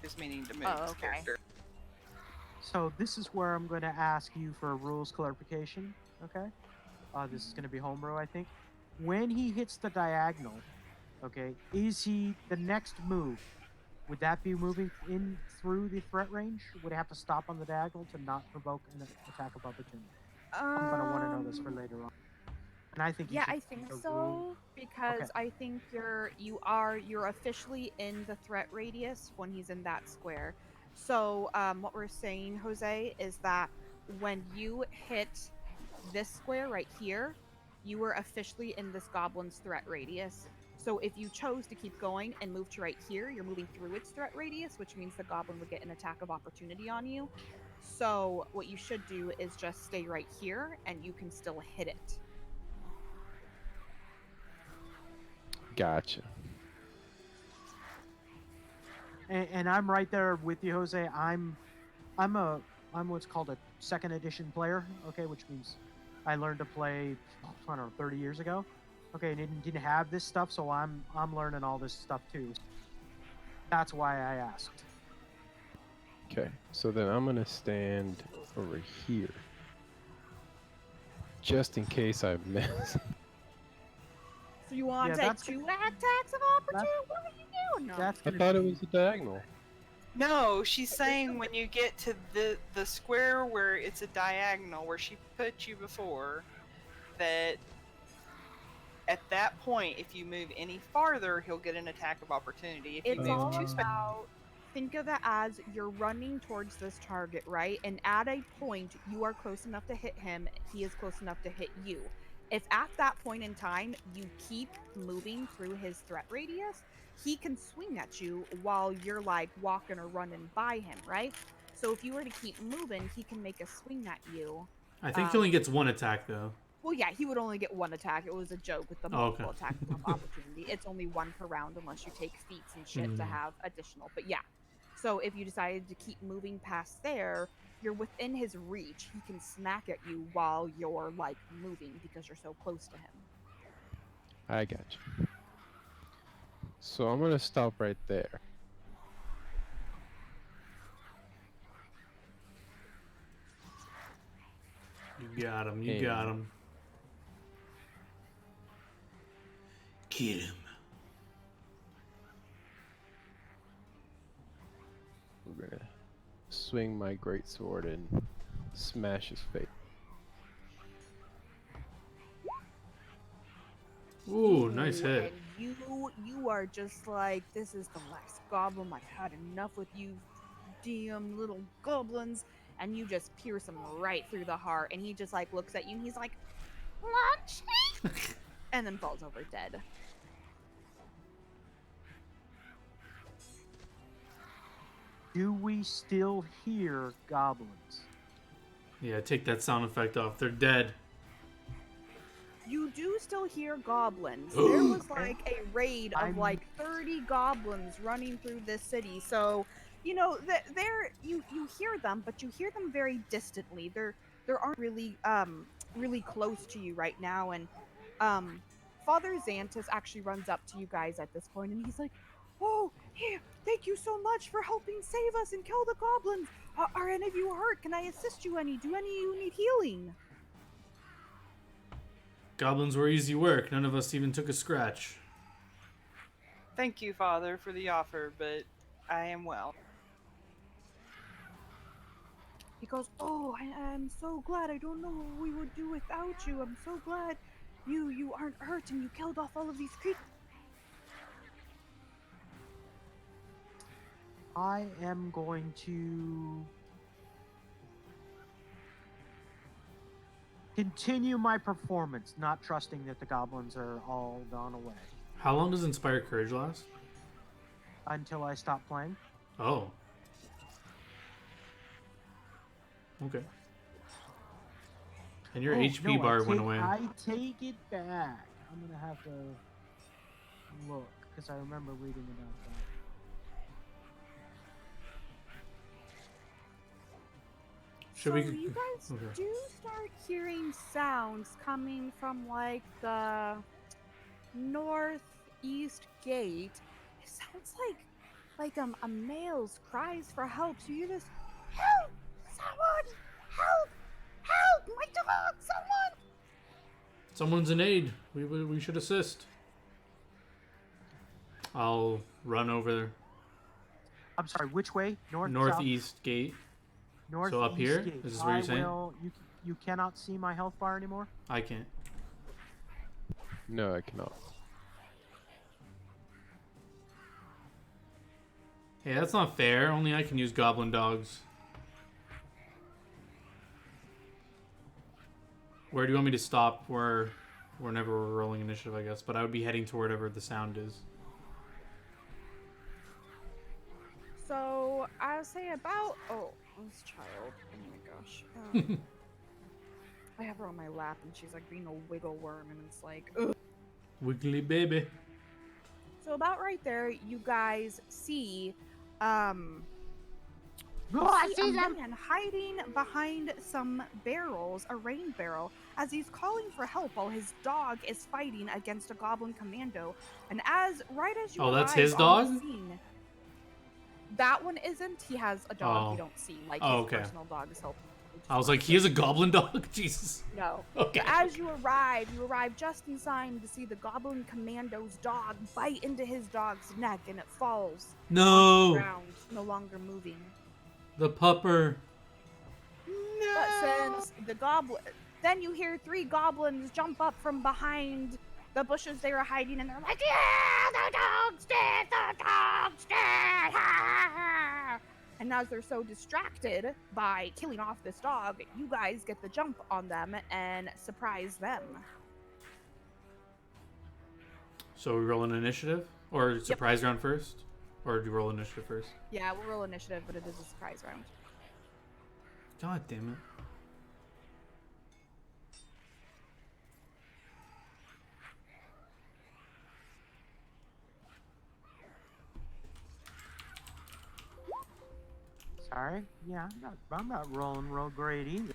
he's meaning to move Oh, his okay. character. So this is where I'm going to ask you for rules clarification. Okay. This is going to be homebrew, I think. When he hits the diagonal, okay, is he the next move? Would that be moving in through the threat range? Would it have to stop on the diagonal to not provoke an attack of opportunity? I'm going to want to know this for Um, later on. And I think you yeah, should I keep think the rule. so because Okay. I think you're officially in the threat radius when he's in that square. So, what we're saying, Jose, is that when you hit this square right here, you were officially in this goblin's threat radius. So if you chose to keep going and move to right here, you're moving through its threat radius, which means the goblin would get an attack of opportunity on you. So what you should do is just stay right here and you can still hit it. Gotcha. And I'm right there with you, Jose. I'm a I'm what's called a second edition player. Okay, which means I learned to play I don't know 30 years ago. Okay, and didn't have this stuff, so I'm learning all this stuff too. That's why I asked. Okay, so then I'm gonna stand over here, just in case I miss. So you want Yeah, to take that's two gonna attacks of opportunity? What are you doing? No. that's I gonna thought it be was a diagonal. No, she's saying when you get to the square where it's a diagonal, where she put you before, that at that point, if you move any farther, he'll get an attack of opportunity. If you It's move all two spaces, about, think of it as you're running towards this target, right? And at a point, you are close enough to hit him, he is close enough to hit you. If at that point in time you keep moving through his threat radius, he can swing at you while you're like walking or running by him, right? So if you were to keep moving, he can make a swing at you. I think he only Um, gets one attack though. well, yeah, he would only get one attack. It was a joke with the Oh, okay. multiple attacks of opportunity. It's only one per round unless you take feats and shit to Mm. have additional. But yeah, so if you decided to keep moving past there, you're within his reach. He can smack at you while you're like moving because you're so close to him. I got you. So I'm gonna stop right there. You got him. You got And him. Kill him. we're gonna swing my greatsword and smash his face. Ooh, nice Ooh, hit. and you are just like, this is the last goblin. I've had enough with you damn little goblins. And you just pierce him right through the heart. And he just like looks at you and he's like, launch, and then falls over dead. Do we still hear goblins? Yeah, take that sound effect off. They're dead. You do still hear goblins. There was like a raid of I'm- like 30 goblins running through this city. So, there you hear them, but you hear them very distantly. There aren't really close to you right now. And Father Xantus actually runs up to you guys at this point and he's like, "Oh, here, thank you so much for helping save us and kill the goblins. Are any of you hurt? Can I assist you any? Do any of you need healing?" Goblins were easy work. None of us even took a scratch. thank you, Father, for the offer, but I am well. He goes, "Oh, I'm so glad. I don't know what we would do without you. I'm so glad you aren't hurt and you killed off all of these creatures." I am going to continue my performance, not trusting that the goblins are all gone away How long does Inspire Courage last? until I stop playing. Oh. Okay. And your Oh, HP no, bar went away. I take it back. I'm gonna have to look because I remember reading about that. Should So we? you guys Okay. do start hearing sounds coming from like the northeast gate. It sounds like a male's cries for help. So you just help, someone, help, help, my dog, someone. Someone's in aid. We should assist. I'll run over there. I'm sorry, which way? North, south, Northeast gate. north, So up east here? gate. Is this what you're saying? You cannot see my health bar anymore? I can't. No, I cannot. Hey, that's not fair. Only I can use goblin dogs. Where do you want me to stop? Whenever we're rolling initiative, I guess. But I would be heading to wherever the sound is. So I'll say about this child. Oh my gosh. I have her on my lap and she's like being a wiggle worm and it's like, ugh. Wiggly baby. So about right there, you guys see, Oh, I a see them. man hiding behind some barrels, a rain barrel, as he's calling for help while his dog is fighting against a goblin commando. And right as you Oh, that's arrive his on the dog? scene, that one isn't. He has a dog Oh. you don't see, like Oh, his okay. personal dog is helping. I was like, he is a goblin dog? Jesus. No. Okay. But as you arrive just in time to see the goblin commando's dog bite into his dog's neck and it falls on the No! ground, no longer moving. The pupper. But since the goblin, then you hear 3 goblins jump up from behind the bushes they were hiding, and they're like, "Yeah, the dog's dead! The dog's dead!" And as they're so distracted by killing off this dog, you guys get the jump on them and surprise them. So we roll an initiative? Or surprise round first? Or do you roll initiative first? Yeah, we'll roll initiative, but it is a surprise round. God damn it. Sorry. Yeah, I'm not rolling real great either.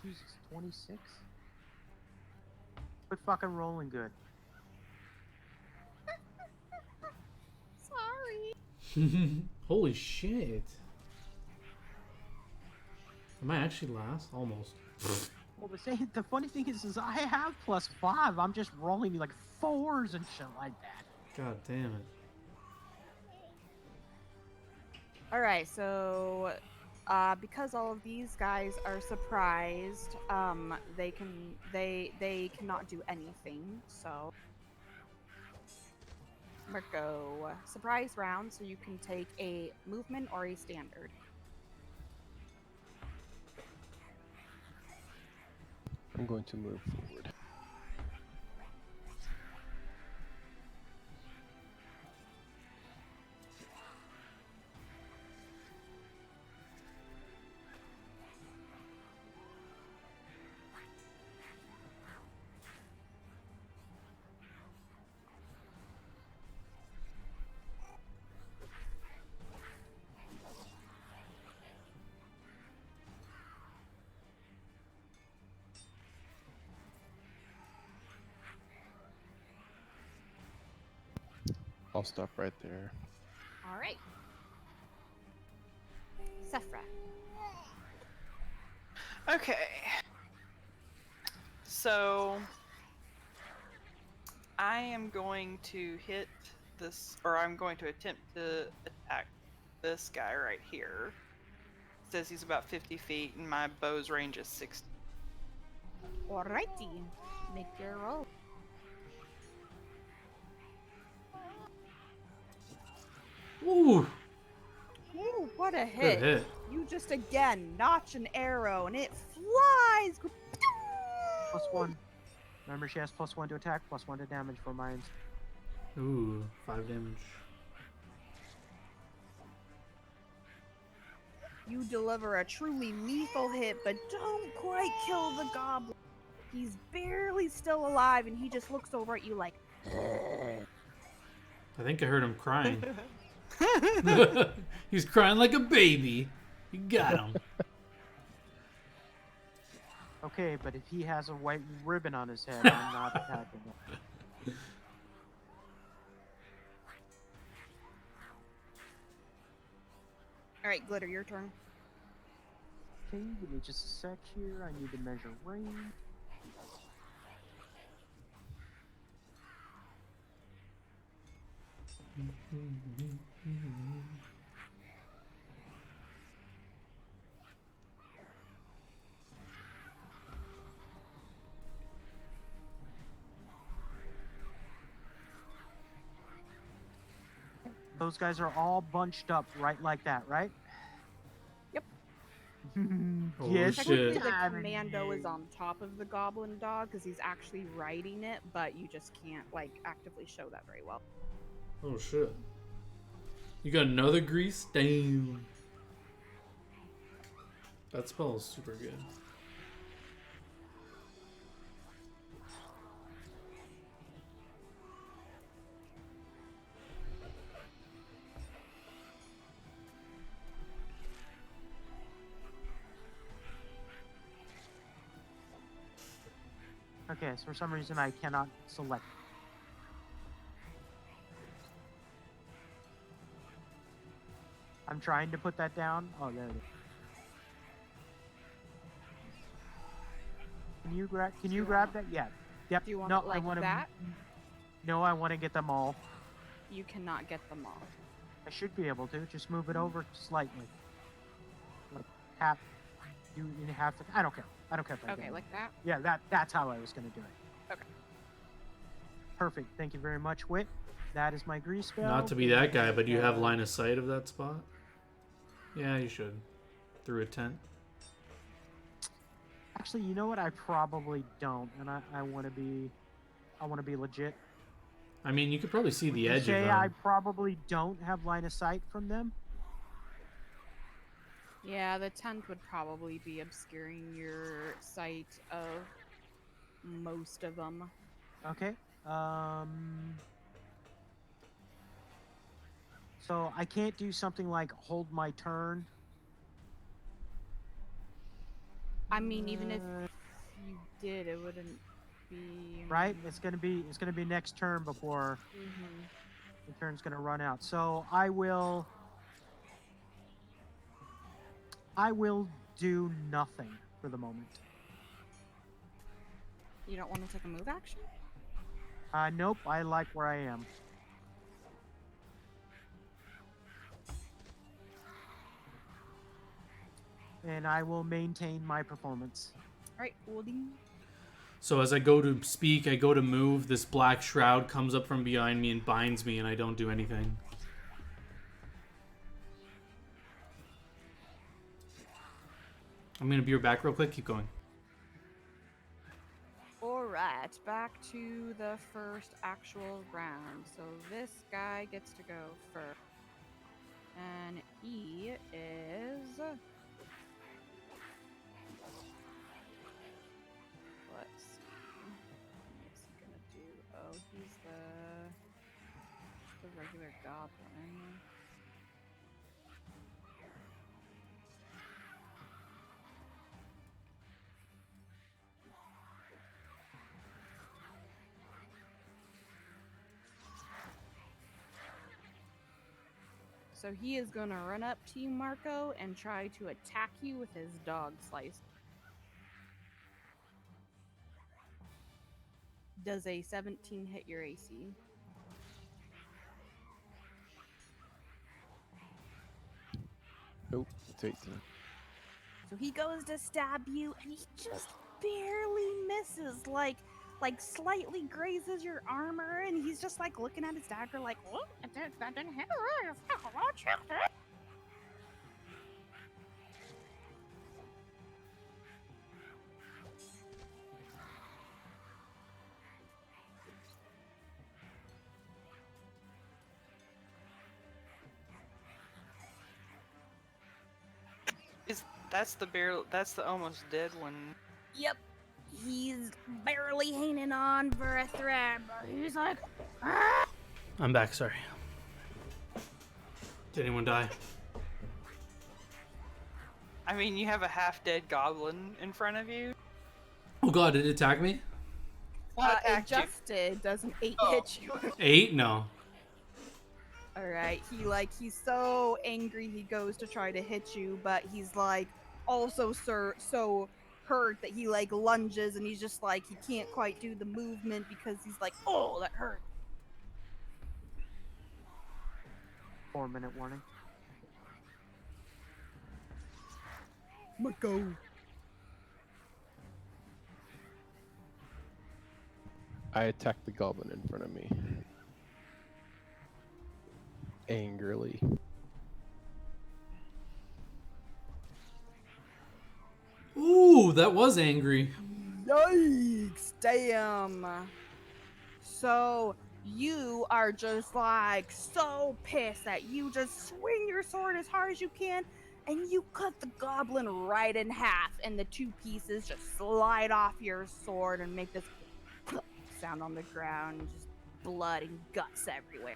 Jesus, 26? Quit fucking rolling good. Sorry. Holy shit. Am I actually last? Almost. Well, the funny thing is I have +5. I'm just rolling like 4s and shit like that. God damn it. Alright, so because all of these guys are surprised, they cannot do anything, so we're go surprise round, so you can take a movement or a standard. I'm going to move forward. I'll stop right there. Alright. Sephra. Okay. So I am going to hit this, or I'm going to attempt to attack this guy right here. It says he's about 50 feet and my bow's range is 60. Alrighty. Make your roll. Ooh. Ooh, what a Good hit. hit. You just again notch an arrow and it flies. +1. Remember, she has +1 to attack, +1 to damage for mines. Ooh, 5 damage. You deliver a truly lethal hit, but don't quite kill the goblin. He's barely still alive, and he just looks over at you like, I think I heard him crying. He's crying like a baby. You got him. Okay, but if he has a white ribbon on his head, I'm not attacking him. All right, Glitter, your turn. Okay, give me just a sec here. I need to measure range. Those guys are all bunched up right like that, right? Yep. Oh, Get Technically, shit. the down commando is here. on top of the goblin dog because he's actually riding it, but you just can't like actively show that very well. Oh shit. You got another grease? Damn. That spell is super good. Okay, so for some reason I cannot select. I'm trying to put that down. Oh, there it is. Can you grab? Can Do you you grab want- that? Yeah. Yep. Do you want No, it like I want to. that? No, I want to get them all. You cannot get them all. I should be able to. Just move it over slightly. Like half. Do in half. I don't care. I don't care if I Okay, don't. like that. Yeah, that's how I was gonna do it. Okay. Perfect. Thank you very much, Wit. That is my grease spell. Not to be that guy, but do you have line of sight of that spot? Yeah, you should. Through a tent. Actually, you know what? I probably don't, and I want to be. I want to be legit. I mean, you could probably see the Would you edge of say I them. probably don't have line of sight from them? Yeah, the tent would probably be obscuring your sight of most of them. Okay. So I can't do something like hold my turn. I mean, even if Uh, you did, it wouldn't be right. It's gonna be next turn before Mhm. the turn's gonna run out. So I will do nothing for the moment. You don't want to take a move action? Nope. I like where I am. And I will maintain my performance. All right, Woody. So as I go to speak, I go to move, this black shroud comes up from behind me and binds me, and I don't do anything. I'm gonna be right back real quick. Keep going. All right, back to the first actual round. So this guy gets to go first. And he is. Let's see. What's he gonna do? Oh, he's the regular goblin. So he is gonna run up to you, Marco, and try to attack you with his dog slice. Does a 17 hit your AC? Nope, it's 18. So he goes to stab you, and he just barely misses, like slightly grazes your armor, and he's just like looking at his dagger, like, "What? That didn't hit her. That's the almost dead one. Yep. He's barely hanging on for a thread, but he's like, "Ah!" I'm back, sorry. Did anyone die? I mean, you have a half-dead goblin in front of you. Oh god, did it attack me? What It attacked you? just did. Doesn't 8 Oh. hit you? 8? No. All right. He's so angry he goes to try to hit you, but he's like also so hurt that he like lunges and he's just like he can't quite do the movement because he's like, oh, that hurt. 4-minute warning. Go. I attack the goblin in front of me. Angrily. Ooh, that was angry. Yikes! Damn. So you are just like so pissed that you just swing your sword as hard as you can and you cut the goblin right in half and the two pieces just slide off your sword and make this sound on the ground and just blood and guts everywhere.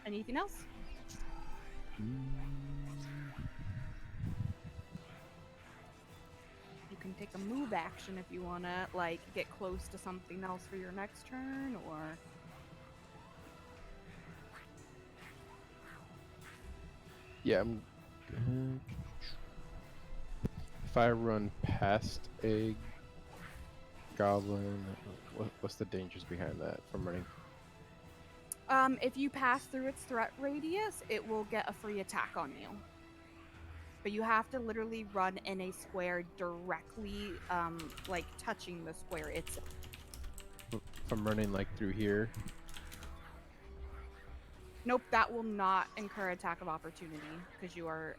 Anything else? You can take a move action if you want to like get close to something else for your next turn, or Yeah, I'm. If I run past a goblin, what's the dangers behind that from running? if you pass through its threat radius, it will get a free attack on you. But you have to literally run in a square directly, like touching the square itself. If I'm running like through here, Nope, that will not incur attack of opportunity because you are,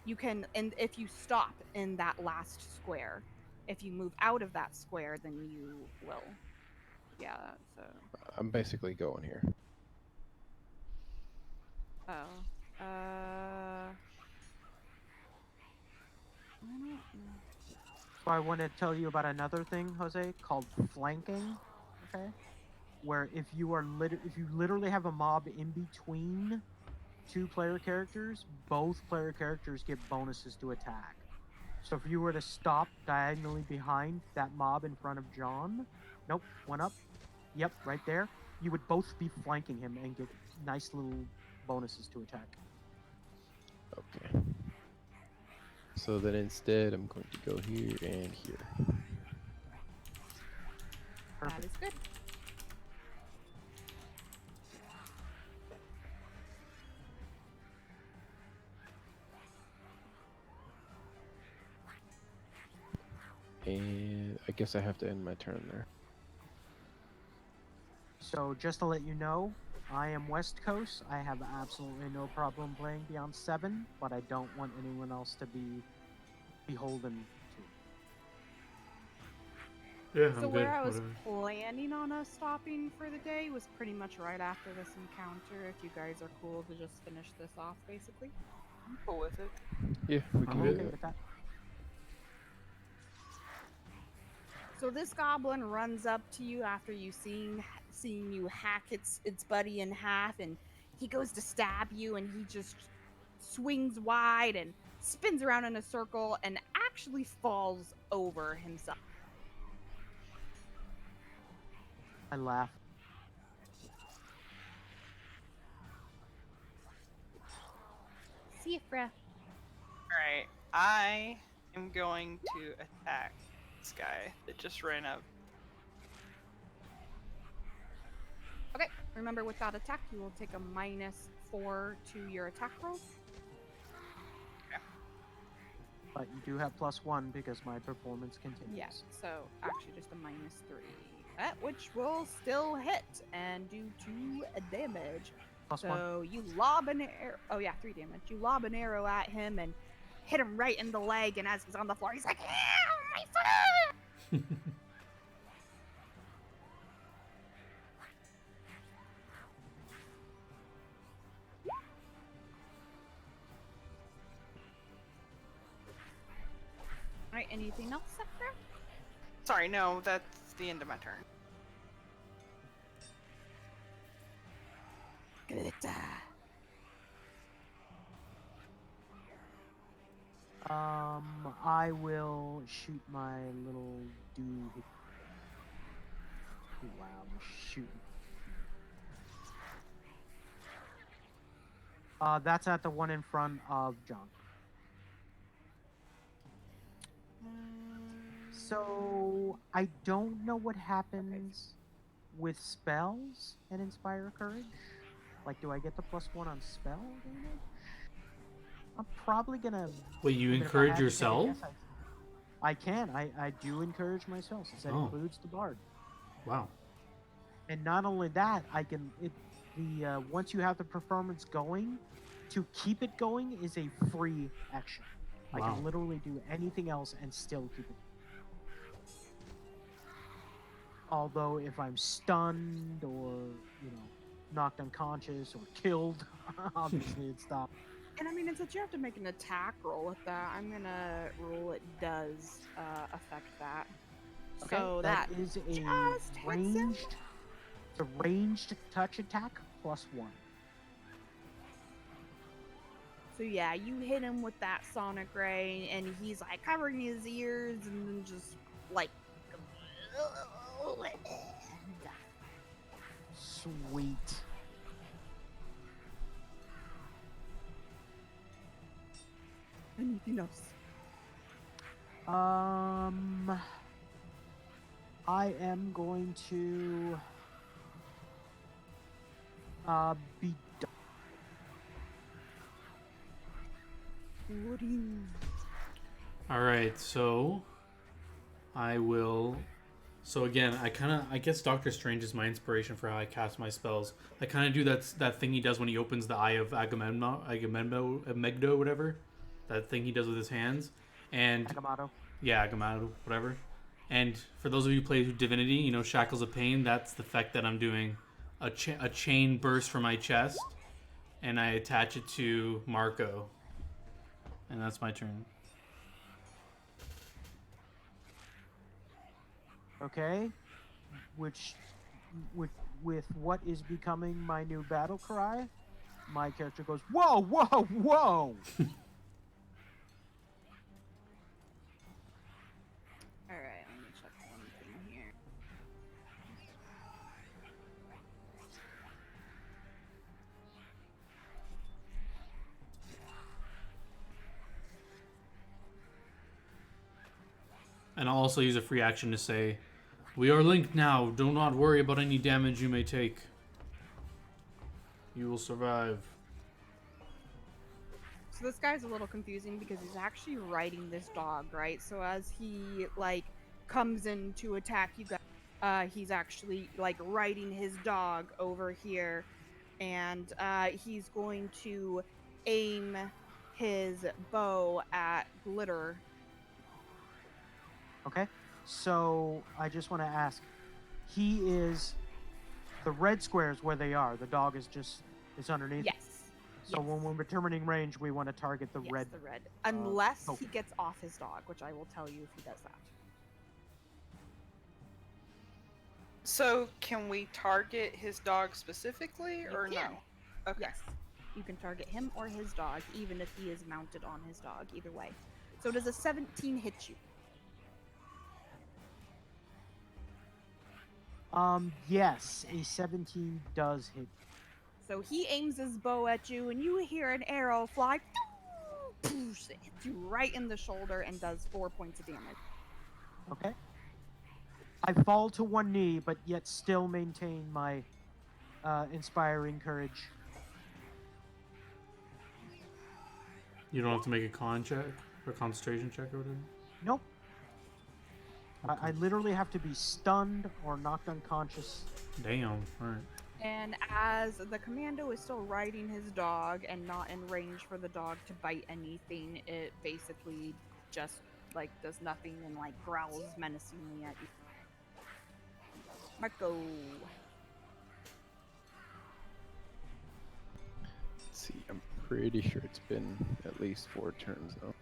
you can, and if you stop in that last square, if you move out of that square, then you will. Yeah, so. I'm basically going here. Oh. I don't know. So I want to tell you about another thing, Jose, called flanking. Okay, where if you literally have a mob in between two player characters, both player characters get bonuses to attack. So if you were to stop diagonally behind that mob in front of John, nope, one up, yep, right there, you would both be flanking him and get nice little bonuses to attack. Okay. So then instead, I'm going to go here and here. That Perfect. is good. And I guess I have to end my turn there. So just to let you know, I am West Coast. I have absolutely no problem playing beyond 7, but I don't want anyone else to be beholden to. Yeah, I'm So good. where I was Whatever. planning on us stopping for the day was pretty much right after this encounter. If you guys are cool to just finish this off, basically. I'm cool with it. Yeah, we can I'm do okay that. with that. So this goblin runs up to you after seeing you hack its buddy in half, and he goes to stab you, and he just swings wide and spins around in a circle and actually falls over himself. I laugh. Sifra. Alright, I am going to attack this guy that just ran up. Okay, remember with that attack, you will take a -4 to your attack roll. But you do have +1 because my performance continues. Yes, so actually just a -3. Which will still hit and do 2 damage. +1. So you lob an arrow. Oh yeah, 3 damage. You lob an arrow at him and hit him right in the leg. And as he's on the floor, he's like, "Ow, my foot!" All right. Anything else, Sakura? Sorry, no, that's the end of my turn. I will shoot my little dude. Wow, I'm shooting. That's at the one in front of John. So I don't know what happens with spells and Inspire Courage. Like, do I get the +1 on spell damage? I'm probably gonna. Wait, you I mean, if I encourage had to take a yourself? guess, I can. I do encourage myself since that Oh. includes the bard. Wow. And not only that, I can once you have the performance going, to keep it going is a free action. I Wow. can literally do anything else and still keep it. Although if I'm stunned or knocked unconscious or killed, obviously it stops. And I mean, since you have to make an attack roll with that, I'm gonna rule it does affect that. Okay, So that that is a just hits him. ranged. It's a ranged touch attack +1. So yeah, you hit him with that sonic ray, and he's like covering his ears, and then just like. Sweet. Anything else? I am going to be done. All right, so I will. So again, I guess Doctor Strange is my inspiration for how I cast my spells. I kind of do that thing he does when he opens the eye of Agamemno, whatever. That thing he does with his hands, and Agamotto. yeah, Agamemno, whatever. And for those of you who play Divinity, Shackles of Pain. That's the effect that I'm doing. A chain bursts from my chest, and I attach it to Marco, and that's my turn. Okay, which with what is becoming my new battle cry, my character goes, "Whoa, whoa, whoa!" All right, let me check one thing here. And I'll also use a free action to say, "We are linked now. Do not worry about any damage you may take. You will survive." So this guy's a little confusing because he's actually riding this dog, right? So as he like comes in to attack you guys, he's actually like riding his dog over here, and he's going to aim his bow at Glitter. Okay, so I just want to ask, he is the red squares where they are. The dog is underneath. Yes. So yes. when we're determining range, we want to target the yes, red. the red. Unless token. he gets off his dog, which I will tell you if he does that. So, can we target his dog specifically, or can. no? Okay. Yes. You can target him or his dog, even if he is mounted on his dog, either way. So does a 17 hit you? Yes, a 17 does hit. So he aims his bow at you, and you hear an arrow fly. It hits you right in the shoulder and does 4 points of damage. Okay. I fall to one knee, but yet still maintain my inspiring courage. You don't have to make a con check or concentration check or whatever. Nope. Okay. I literally have to be stunned or knocked unconscious. Damn. All right. And as the commando is still riding his dog and not in range for the dog to bite anything, it basically just like does nothing and like growls menacingly at you. Marco. Let's see, I'm pretty sure it's been at least 4 turns though.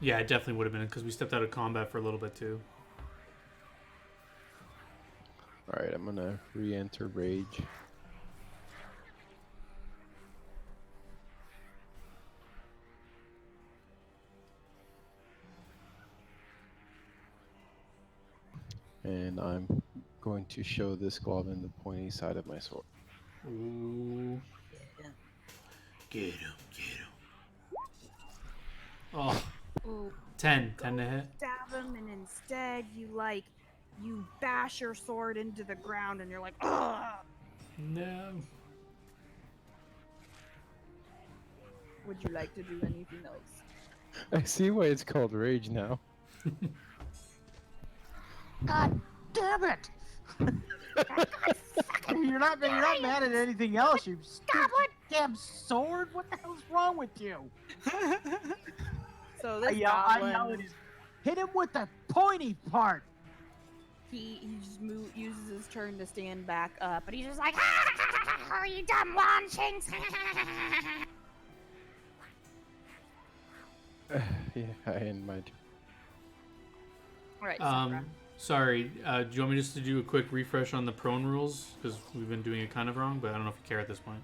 Yeah, it definitely would have been because we stepped out of combat for a little bit too. Alright, I'm gonna re-enter Rage. And I'm going to show this Goblin the pointy side of my sword. Ooh. Get him, get him. Oh, Ooh, 10. go 10 to hit. stab him, and instead you bash your sword into the ground, and you're like, ugh. No. Would you like to do anything else? I see why it's called Rage now. God damn it! You're not mad at anything else. You stupid damn sword. What the hell's wrong with you? So I this yell goblin, at his, hit him with the pointy part. he just uses his turn to stand back up, and he's just like, "Ah, you dumb launchings!" Yeah, I end my turn. All right, Sakura. Sorry, do you want me just to do a quick refresh on the prone rules? Because we've been doing it kind of wrong, but I don't know if you care at this point.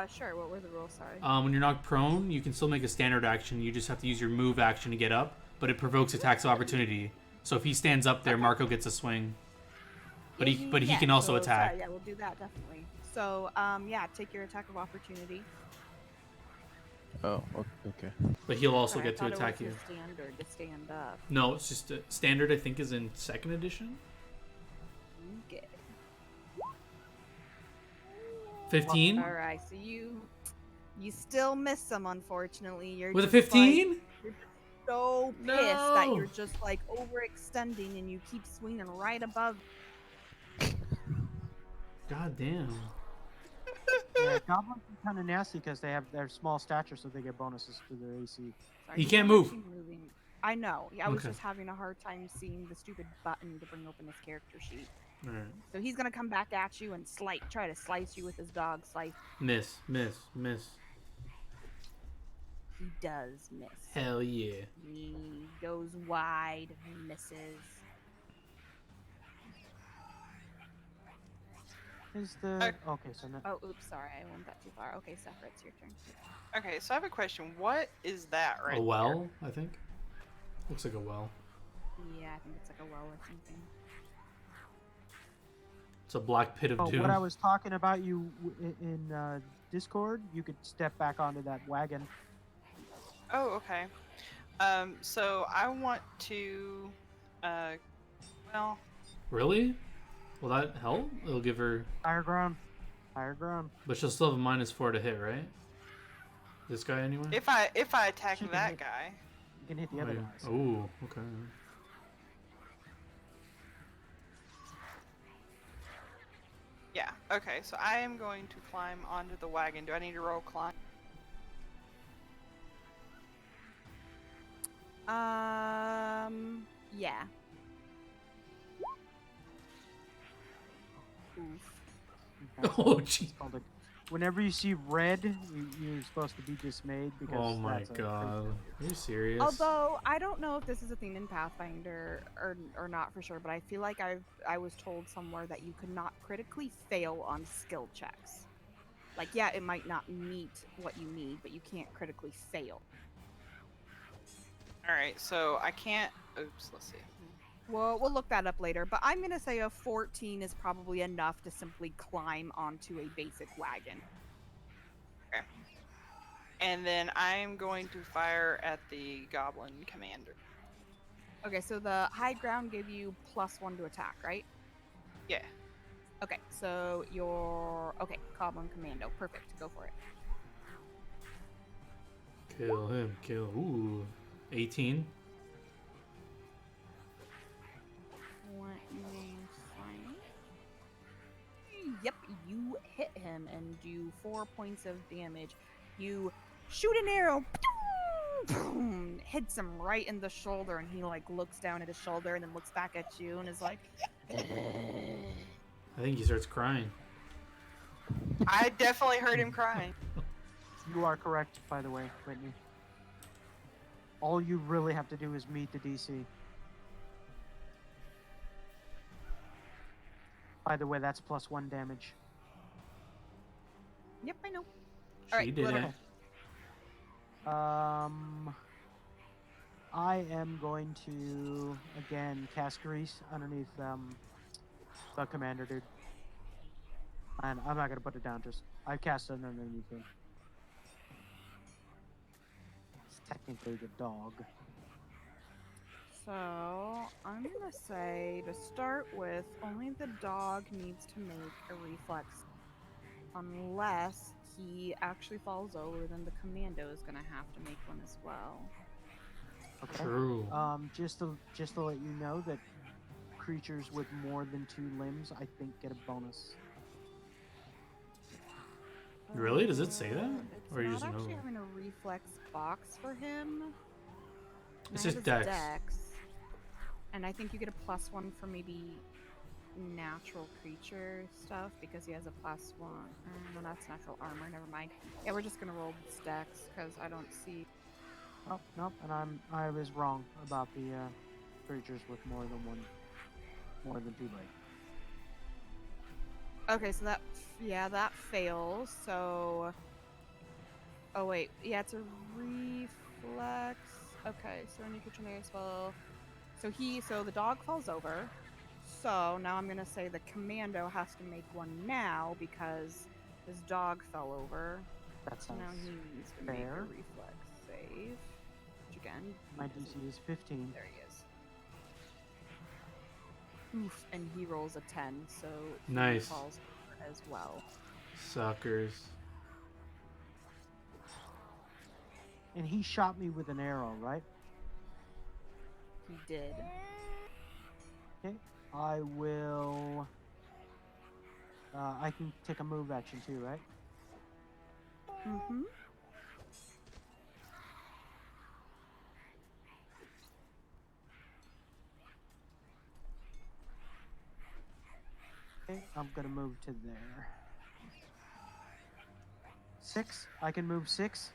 Sure. What were the rules? Sorry. When you're knocked prone, you can still make a standard action. You just have to use your move action to get up, but it provokes attacks of opportunity. So if he stands up there, Marco gets a swing. But he can also attack. Sorry, yeah, we'll do that definitely. So, yeah, take your attack of opportunity. Oh, okay. But he'll also Sorry, get to I thought attack it you. was his standard to stand up. No, it's just standard. I think is in 2nd edition. Okay. 15 All right, so you still miss him, unfortunately. You're with a just, like, 15. you're just so pissed that you're just like overextending, and you keep swinging right above. God damn. Yeah, goblins are kind of nasty because they're small stature, so they get bonuses to their AC. Sorry, He he's can't not move. actually moving. I know. I was Okay. just having a hard time seeing the stupid button to bring open his character sheet. All right. So he's gonna come back at you and try to slice you with his dog slice. Miss. He does miss. Hell yeah. He goes wide, misses. Is the okay? So no, Oh, oops, sorry, I went that too far. Okay, Sephiroth, it's your turn. Okay, so I have a question. What is that right A well, I think. Looks like a well. Yeah, I think it's like a well or something. It's a black pit of doom. what I was talking about in Discord, you could step back onto that wagon. Oh, okay. So I want to, well, Really? Will that help? It'll give her, Higher ground. but she'll still have a -4 to hit, right? This guy anyway. if I attack She can that hit. guy, You can hit the other guys. Oh, okay. yeah. Okay, so I am going to climb onto the wagon. Do I need to roll climb? Yeah. Oof. Okay. Oh, gee. It's called whenever you see red, you're supposed to be dismayed because. Oh my that's a god. Are you serious? Although I don't know if this is a thing in Pathfinder or not for sure, but I feel like I was told somewhere that you could not critically fail on skill checks. Like, yeah, it might not meet what you need, but you can't critically fail. All right, so I can't. Oops. Let's see. Well, we'll look that up later, but I'm gonna say a 14 is probably enough to simply climb onto a basic wagon. Okay. And then I am going to fire at the goblin commander. Okay, so the high ground gave you +1 to attack, right? Yeah. Okay, so okay, Goblin Commando, perfect. Go for it. Kill him. Ooh. 18. Yep, you hit him and do 4 points of damage. You shoot an arrow, boom, hits him right in the shoulder, and he like looks down at his shoulder and then looks back at you and is like, I think he starts crying. I definitely heard him crying. You are correct, by the way, Whitney. All you really have to do is meet the DC. By the way, that's +1 damage. Yep, I know. She Alright, did Glitter. it. I am going to again cast grease underneath the commander dude, and I'm not gonna put it down. Just I cast it underneath him. It's technically the dog. So, I'm gonna say, to start with, only the dog needs to make a reflex. Unless he actually falls over, then the commando is gonna have to make one as well. Okay. True. Just to let you know that creatures with more than 2 limbs, I think, get a bonus. Really? Does it say that? It's Or you not just actually know? having a reflex box for him. It's I just have his dex. dex. And I think you get a +1 for maybe natural creature stuff because he has a +1. No, that's natural armor. Never mind. Yeah, we're just gonna roll his dex because I don't see. Oh nope, and I was wrong about the creatures with more than 2 legs. Okay, so that fails. So, oh wait, yeah, it's a reflex. Okay, so any creature may as well. So the dog falls over. So now I'm gonna say the commando has to make one now because his dog fell over. That So now sounds he needs to make a fair. reflex save. Which again, My DC is 15. there he is. Oof, and he rolls a 10, so he Nice. falls over as well. Suckers. And he shot me with an arrow, right? He did. Okay. I will. I can take a move action too, right? Mm-hmm. Okay, I'm gonna move to there. 6. I can move 6.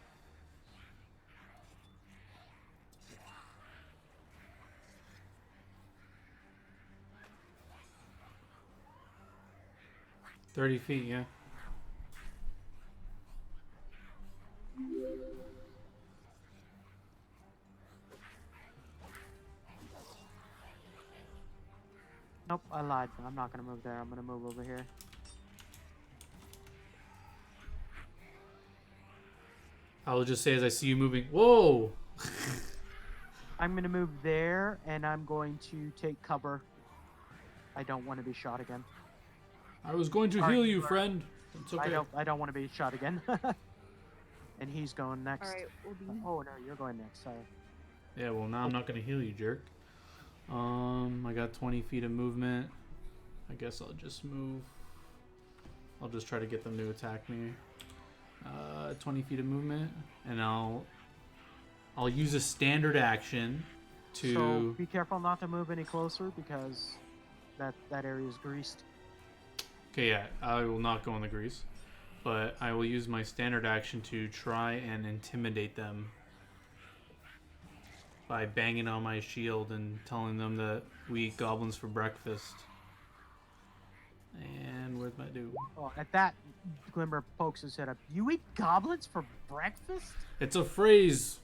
$30 feet, yeah. Nope, I lied. I'm not gonna move there. I'm gonna move over here. I will just say as I see you moving, whoa! I'm gonna move there, and I'm going to take cover. I don't want to be shot again. I was going to Alright, heal you, you are- friend. It's okay. I don't want to be shot again. And he's going next. Alright, Odin. Oh no, you're going next. Sorry. Yeah, well, now I'm not going to heal you, jerk. I got 20 feet of movement. I guess I'll just move. I'll just try to get them to attack me. 20 feet of movement. And I'll use a standard action to... So be careful not to move any closer because that area is greased. Okay, yeah, I will not go in the grease. But I will use my standard action to try and intimidate them by banging on my shield and telling them that we eat goblins for breakfast. And where's my dude? Oh, at that, Glimmer pokes his head up. You eat goblins for breakfast? It's a phrase.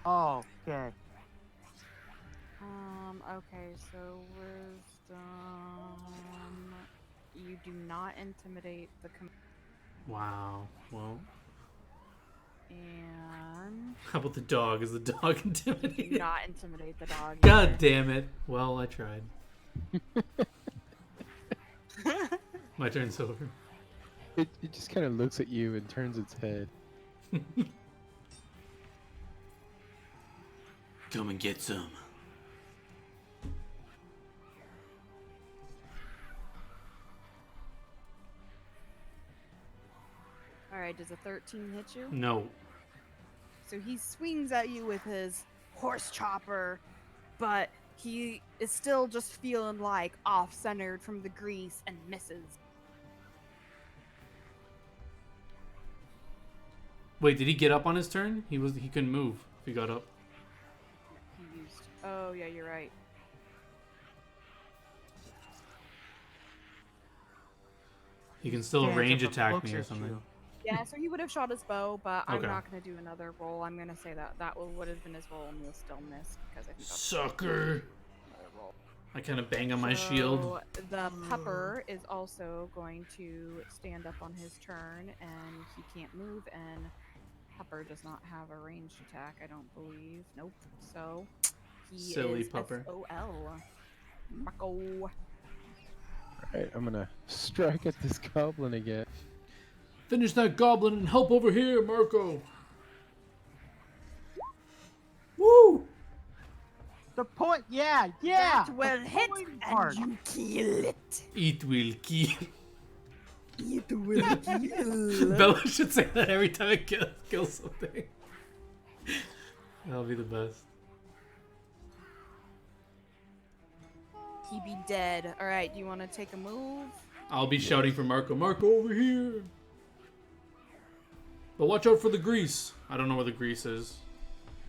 Oh, okay. Okay, so wisdom. You do not intimidate the Wow. Well, and how about the dog? Is the dog do intimidated? not intimidate the dog. God either. damn it. Well, I tried. My turn's over. It just kind of looks at you and turns its head. Come and get some. Alright, does a 13 hit you? No. So he swings at you with his horse chopper, but he is still just feeling like off-centered from the grease and misses. Wait, did he get up on his turn? He couldn't move if he got up. He used. Oh yeah, you're right. He can still Stands range up and attack looks me or at something. you. Yeah, so he would have shot his bow, but I'm Okay. not going to do another roll. I'm going to say that that would have been his roll and he'll still miss because I think that's Sucker! another roll. I kind of bang on my shield. So the pupper is also going to stand up on his turn and he can't move, and pupper does not have a ranged attack, I don't believe. Nope. So he Silly is pupper. SOL. Marco. Alright, I'm gonna strike at this goblin again. Finish that goblin and help over here, Marco! Woo! The point, yeah. That the will hit point and part. you kill it. It will kill. It will kill. Bella should say that every time it kills something. That'll be the best. He be dead. Alright, do you want to take a move? I'll be shouting for Marco. Marco, over here! But watch out for the grease. I don't know where the grease is.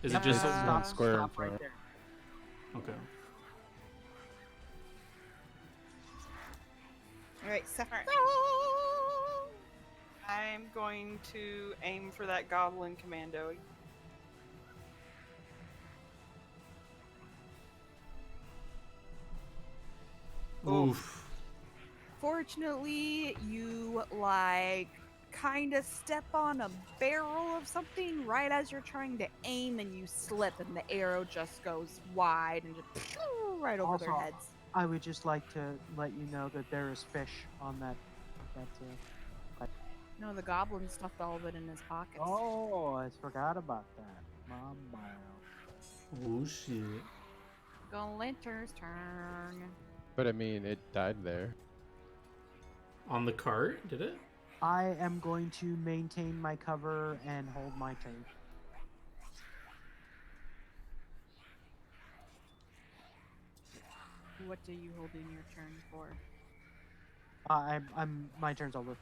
Is it just... One square in Stop front. right there. Okay. Alright, Sephiroth. I'm going to aim for that goblin commando. Oof. Fortunately, you kind of step on a barrel of something right as you're trying to aim, and you slip, and the arrow just goes wide and just right over their Also, heads. I would just like to let you know that there is fish on that. No, the goblin stuffed all of it in his pockets. Oh, I forgot about that. Mama. Oh shit. Glinter's turn. But I mean, it died there. On the cart, did it? I am going to maintain my cover and hold my turn. What do you hold in your turn for? My turn's over.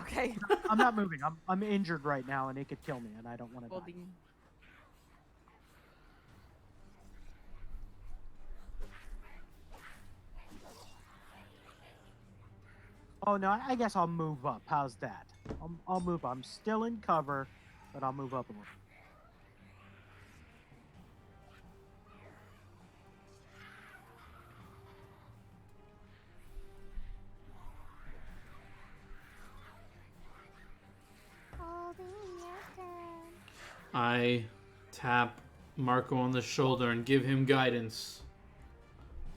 Okay. I'm not moving. I'm injured right now, and it could kill me, and I don't want to die. Holding. Oh no, I guess I'll move up. How's that? I'll move up. I'm still in cover, but I'll move up a little. Holding your turn. I tap Marco on the shoulder and give him guidance.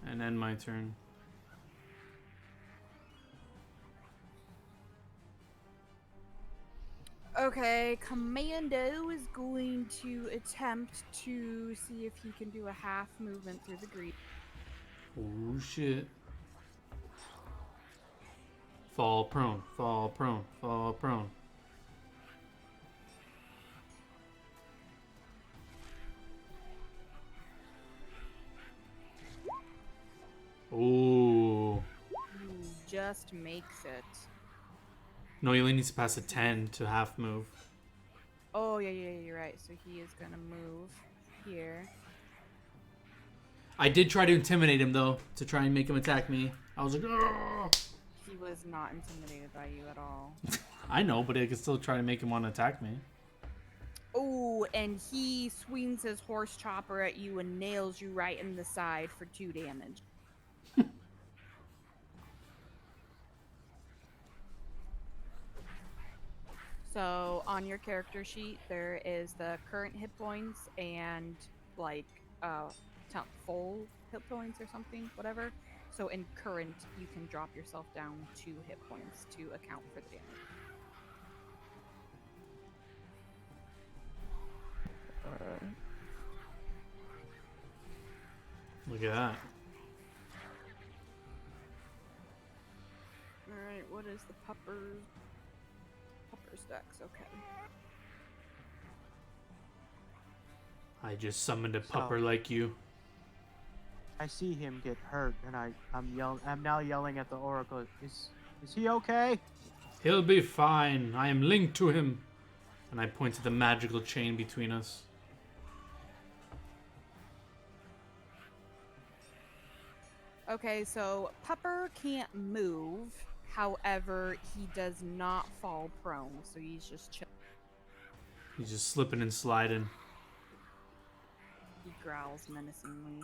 And end my turn. Okay, Commando is going to attempt to see if he can do a half movement through the green. Oh shit. Fall prone, fall prone, fall prone. Ooh. Ooh, just makes it. No, he only needs to pass a 10 to half move. Oh, yeah, you're right. So he is going to move here. I did try to intimidate him, though, to try and make him attack me. I was like, "Argh!" He was not intimidated by you at all. I know, but I could still try to make him want to attack me. Oh, and he swings his horse chopper at you and nails you right in the side for 2 damage. So on your character sheet, there is the current hit points and full hit points or something, whatever. So in current, you can drop yourself down 2 hit points to account for the damage. Alright. Look at that. Alright, what is the pupper stacks? Okay. I just summoned a pupper like you. I see him get hurt, and I'm now yelling at the Oracle. Is he okay? He'll be fine. I am linked to him. And I point to the magical chain between us. Okay, so Pupper can't move. However, he does not fall prone, so he's just chill. He's just slipping and sliding. He growls menacingly.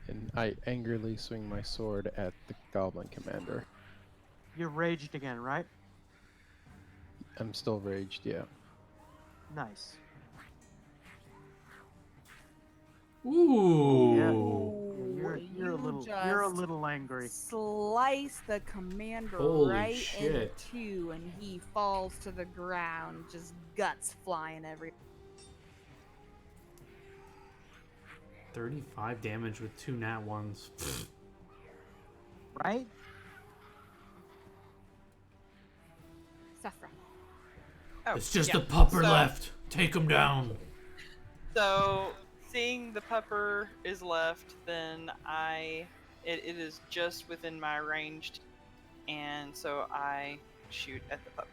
And I angrily swing my sword at the goblin commander. You're raged again, right? I'm still raged, yeah. Nice. Ooh. Yeah. Ooh, You're a you little just angry. slice the commander Holy right in shit. two, and he falls to the ground, just guts flying everywhere. 35 damage with 2 nat ones. Right? Saffron. Oh, It's just yeah. a pupper So- left. Take him down. So, seeing the pupper is left, then it is just within my ranged, and so I shoot at the pupper.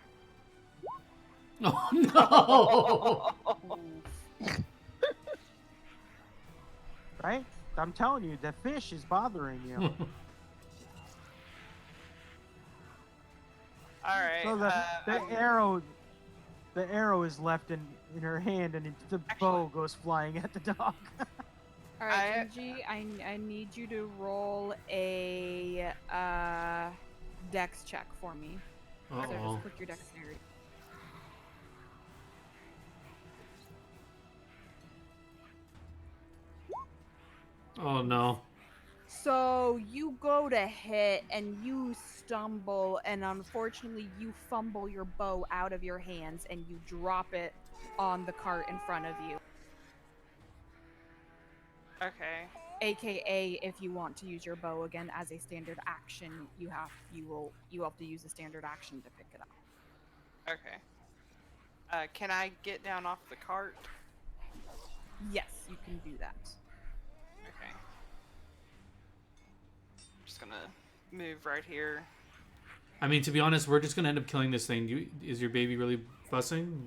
Oh no! Right? I'm telling you, the fish is bothering you. All right. So the arrow is left in her hand, and the bow Actually- goes flying at the dog. All right, Gingy, I need you to roll a dex check for me. So Uh-oh. just click your dexterity. Oh no. So you go to hit and you stumble, and unfortunately you fumble your bow out of your hands and you drop it on the cart in front of you. Okay. AKA, if you want to use your bow again as a standard action, you have to use a standard action to pick it up. Okay. Can I get down off the cart? Yes, you can do that. Okay. I'm just gonna move right here. I mean, to be honest, we're just gonna end up killing this thing. Is your baby really fussing?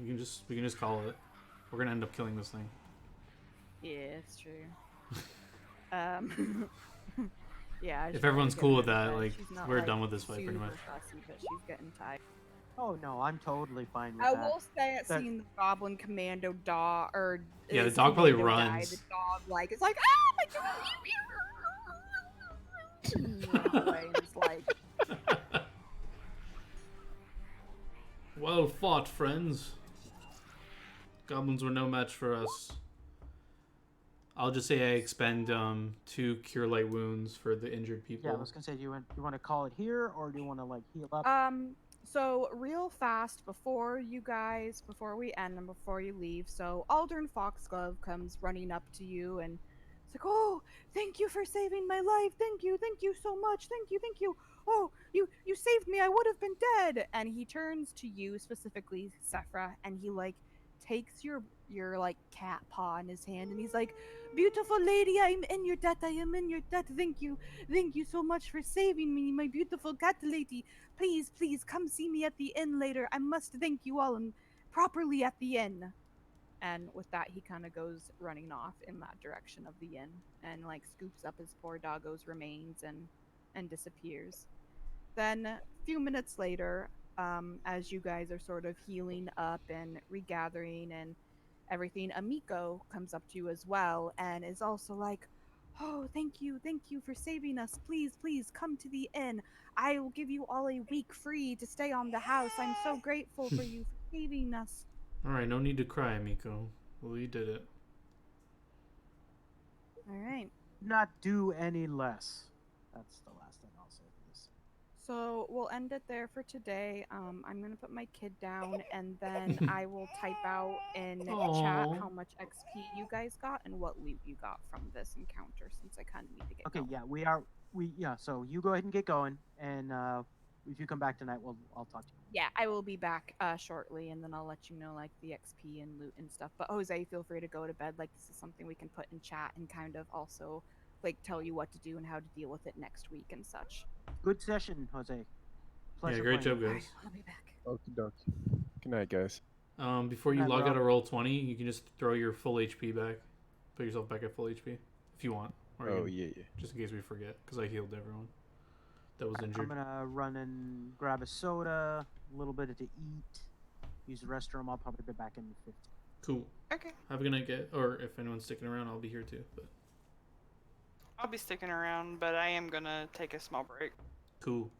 We can just call it. We're gonna end up killing this thing. Yeah, it's true. Yeah. If everyone's cool with that, that, like, we're done with this fight pretty much. Fussy, but she's getting tired. Oh no, I'm totally fine with I that. will say, at That- seeing the Goblin Commando dog, or Yeah, the his dog probably commando guy, runs. the dog it's like, oh my god, and runs away, and it's like, Well fought, friends. Goblins were no match for us. I'll just say I expend 2 cure light wounds for the injured people. Yeah, I was gonna say, do you want to call it here, or do you want to like heal up? So real fast before we end and before you leave, so Aldern Foxglove comes running up to you and it's like, oh, thank you for saving my life. Thank you so much. Thank you. Oh, you saved me. I would have been dead. And he turns to you specifically, Sephra, and he like takes your like cat paw in his hand and he's like, beautiful lady, I'm in your debt. I am in your debt. Thank you so much for saving me, my beautiful cat lady. Please, come see me at the inn later. I must thank you all and properly at the inn. And with that, he kind of goes running off in that direction of the inn and like scoops up his poor doggo's remains and disappears. Then a few minutes later, as you guys are sort of healing up and regathering and everything, Amiko comes up to you as well and is also like, oh, thank you for saving us. Please come to the inn. I will give you all a week free to stay on the house. I'm so grateful for you for saving us. Alright, no need to cry, Miko. Well, you did it. All right. Not do any less. That's the last thing I'll say for this. So we'll end it there for today. I'm gonna put my kid down and then I will type out in chat Aw. how much XP you guys got and what loot you got from this encounter, since I kind of need to get Okay, going. yeah, so you go ahead and get going, and if you come back tonight, I'll talk to you. Yeah, I will be back shortly, and then I'll let you know like the XP and loot and stuff. But Jose, feel free to go to bed. Like, this is something we can put in chat and kind of also like tell you what to do and how to deal with it next week and such. Good session, Jose. Pleasure Yeah, great playing job, with you. guys. I'll be back. Okie dokie. Good night, guys. Before you Can I log out roll? of roll 20, you can just throw your full HP back. Put yourself back at full HP if you want. Or you Oh, can, yeah, yeah. just in case we forget, because I healed everyone that was I'm injured. gonna run and grab a soda, a little bit to eat, use the restroom. I'll probably be back in 15. Cool. Okay. Have a good night, guys. Or if anyone's sticking around, I'll be here too. But I'll be sticking around, but I am gonna take a small break. cool.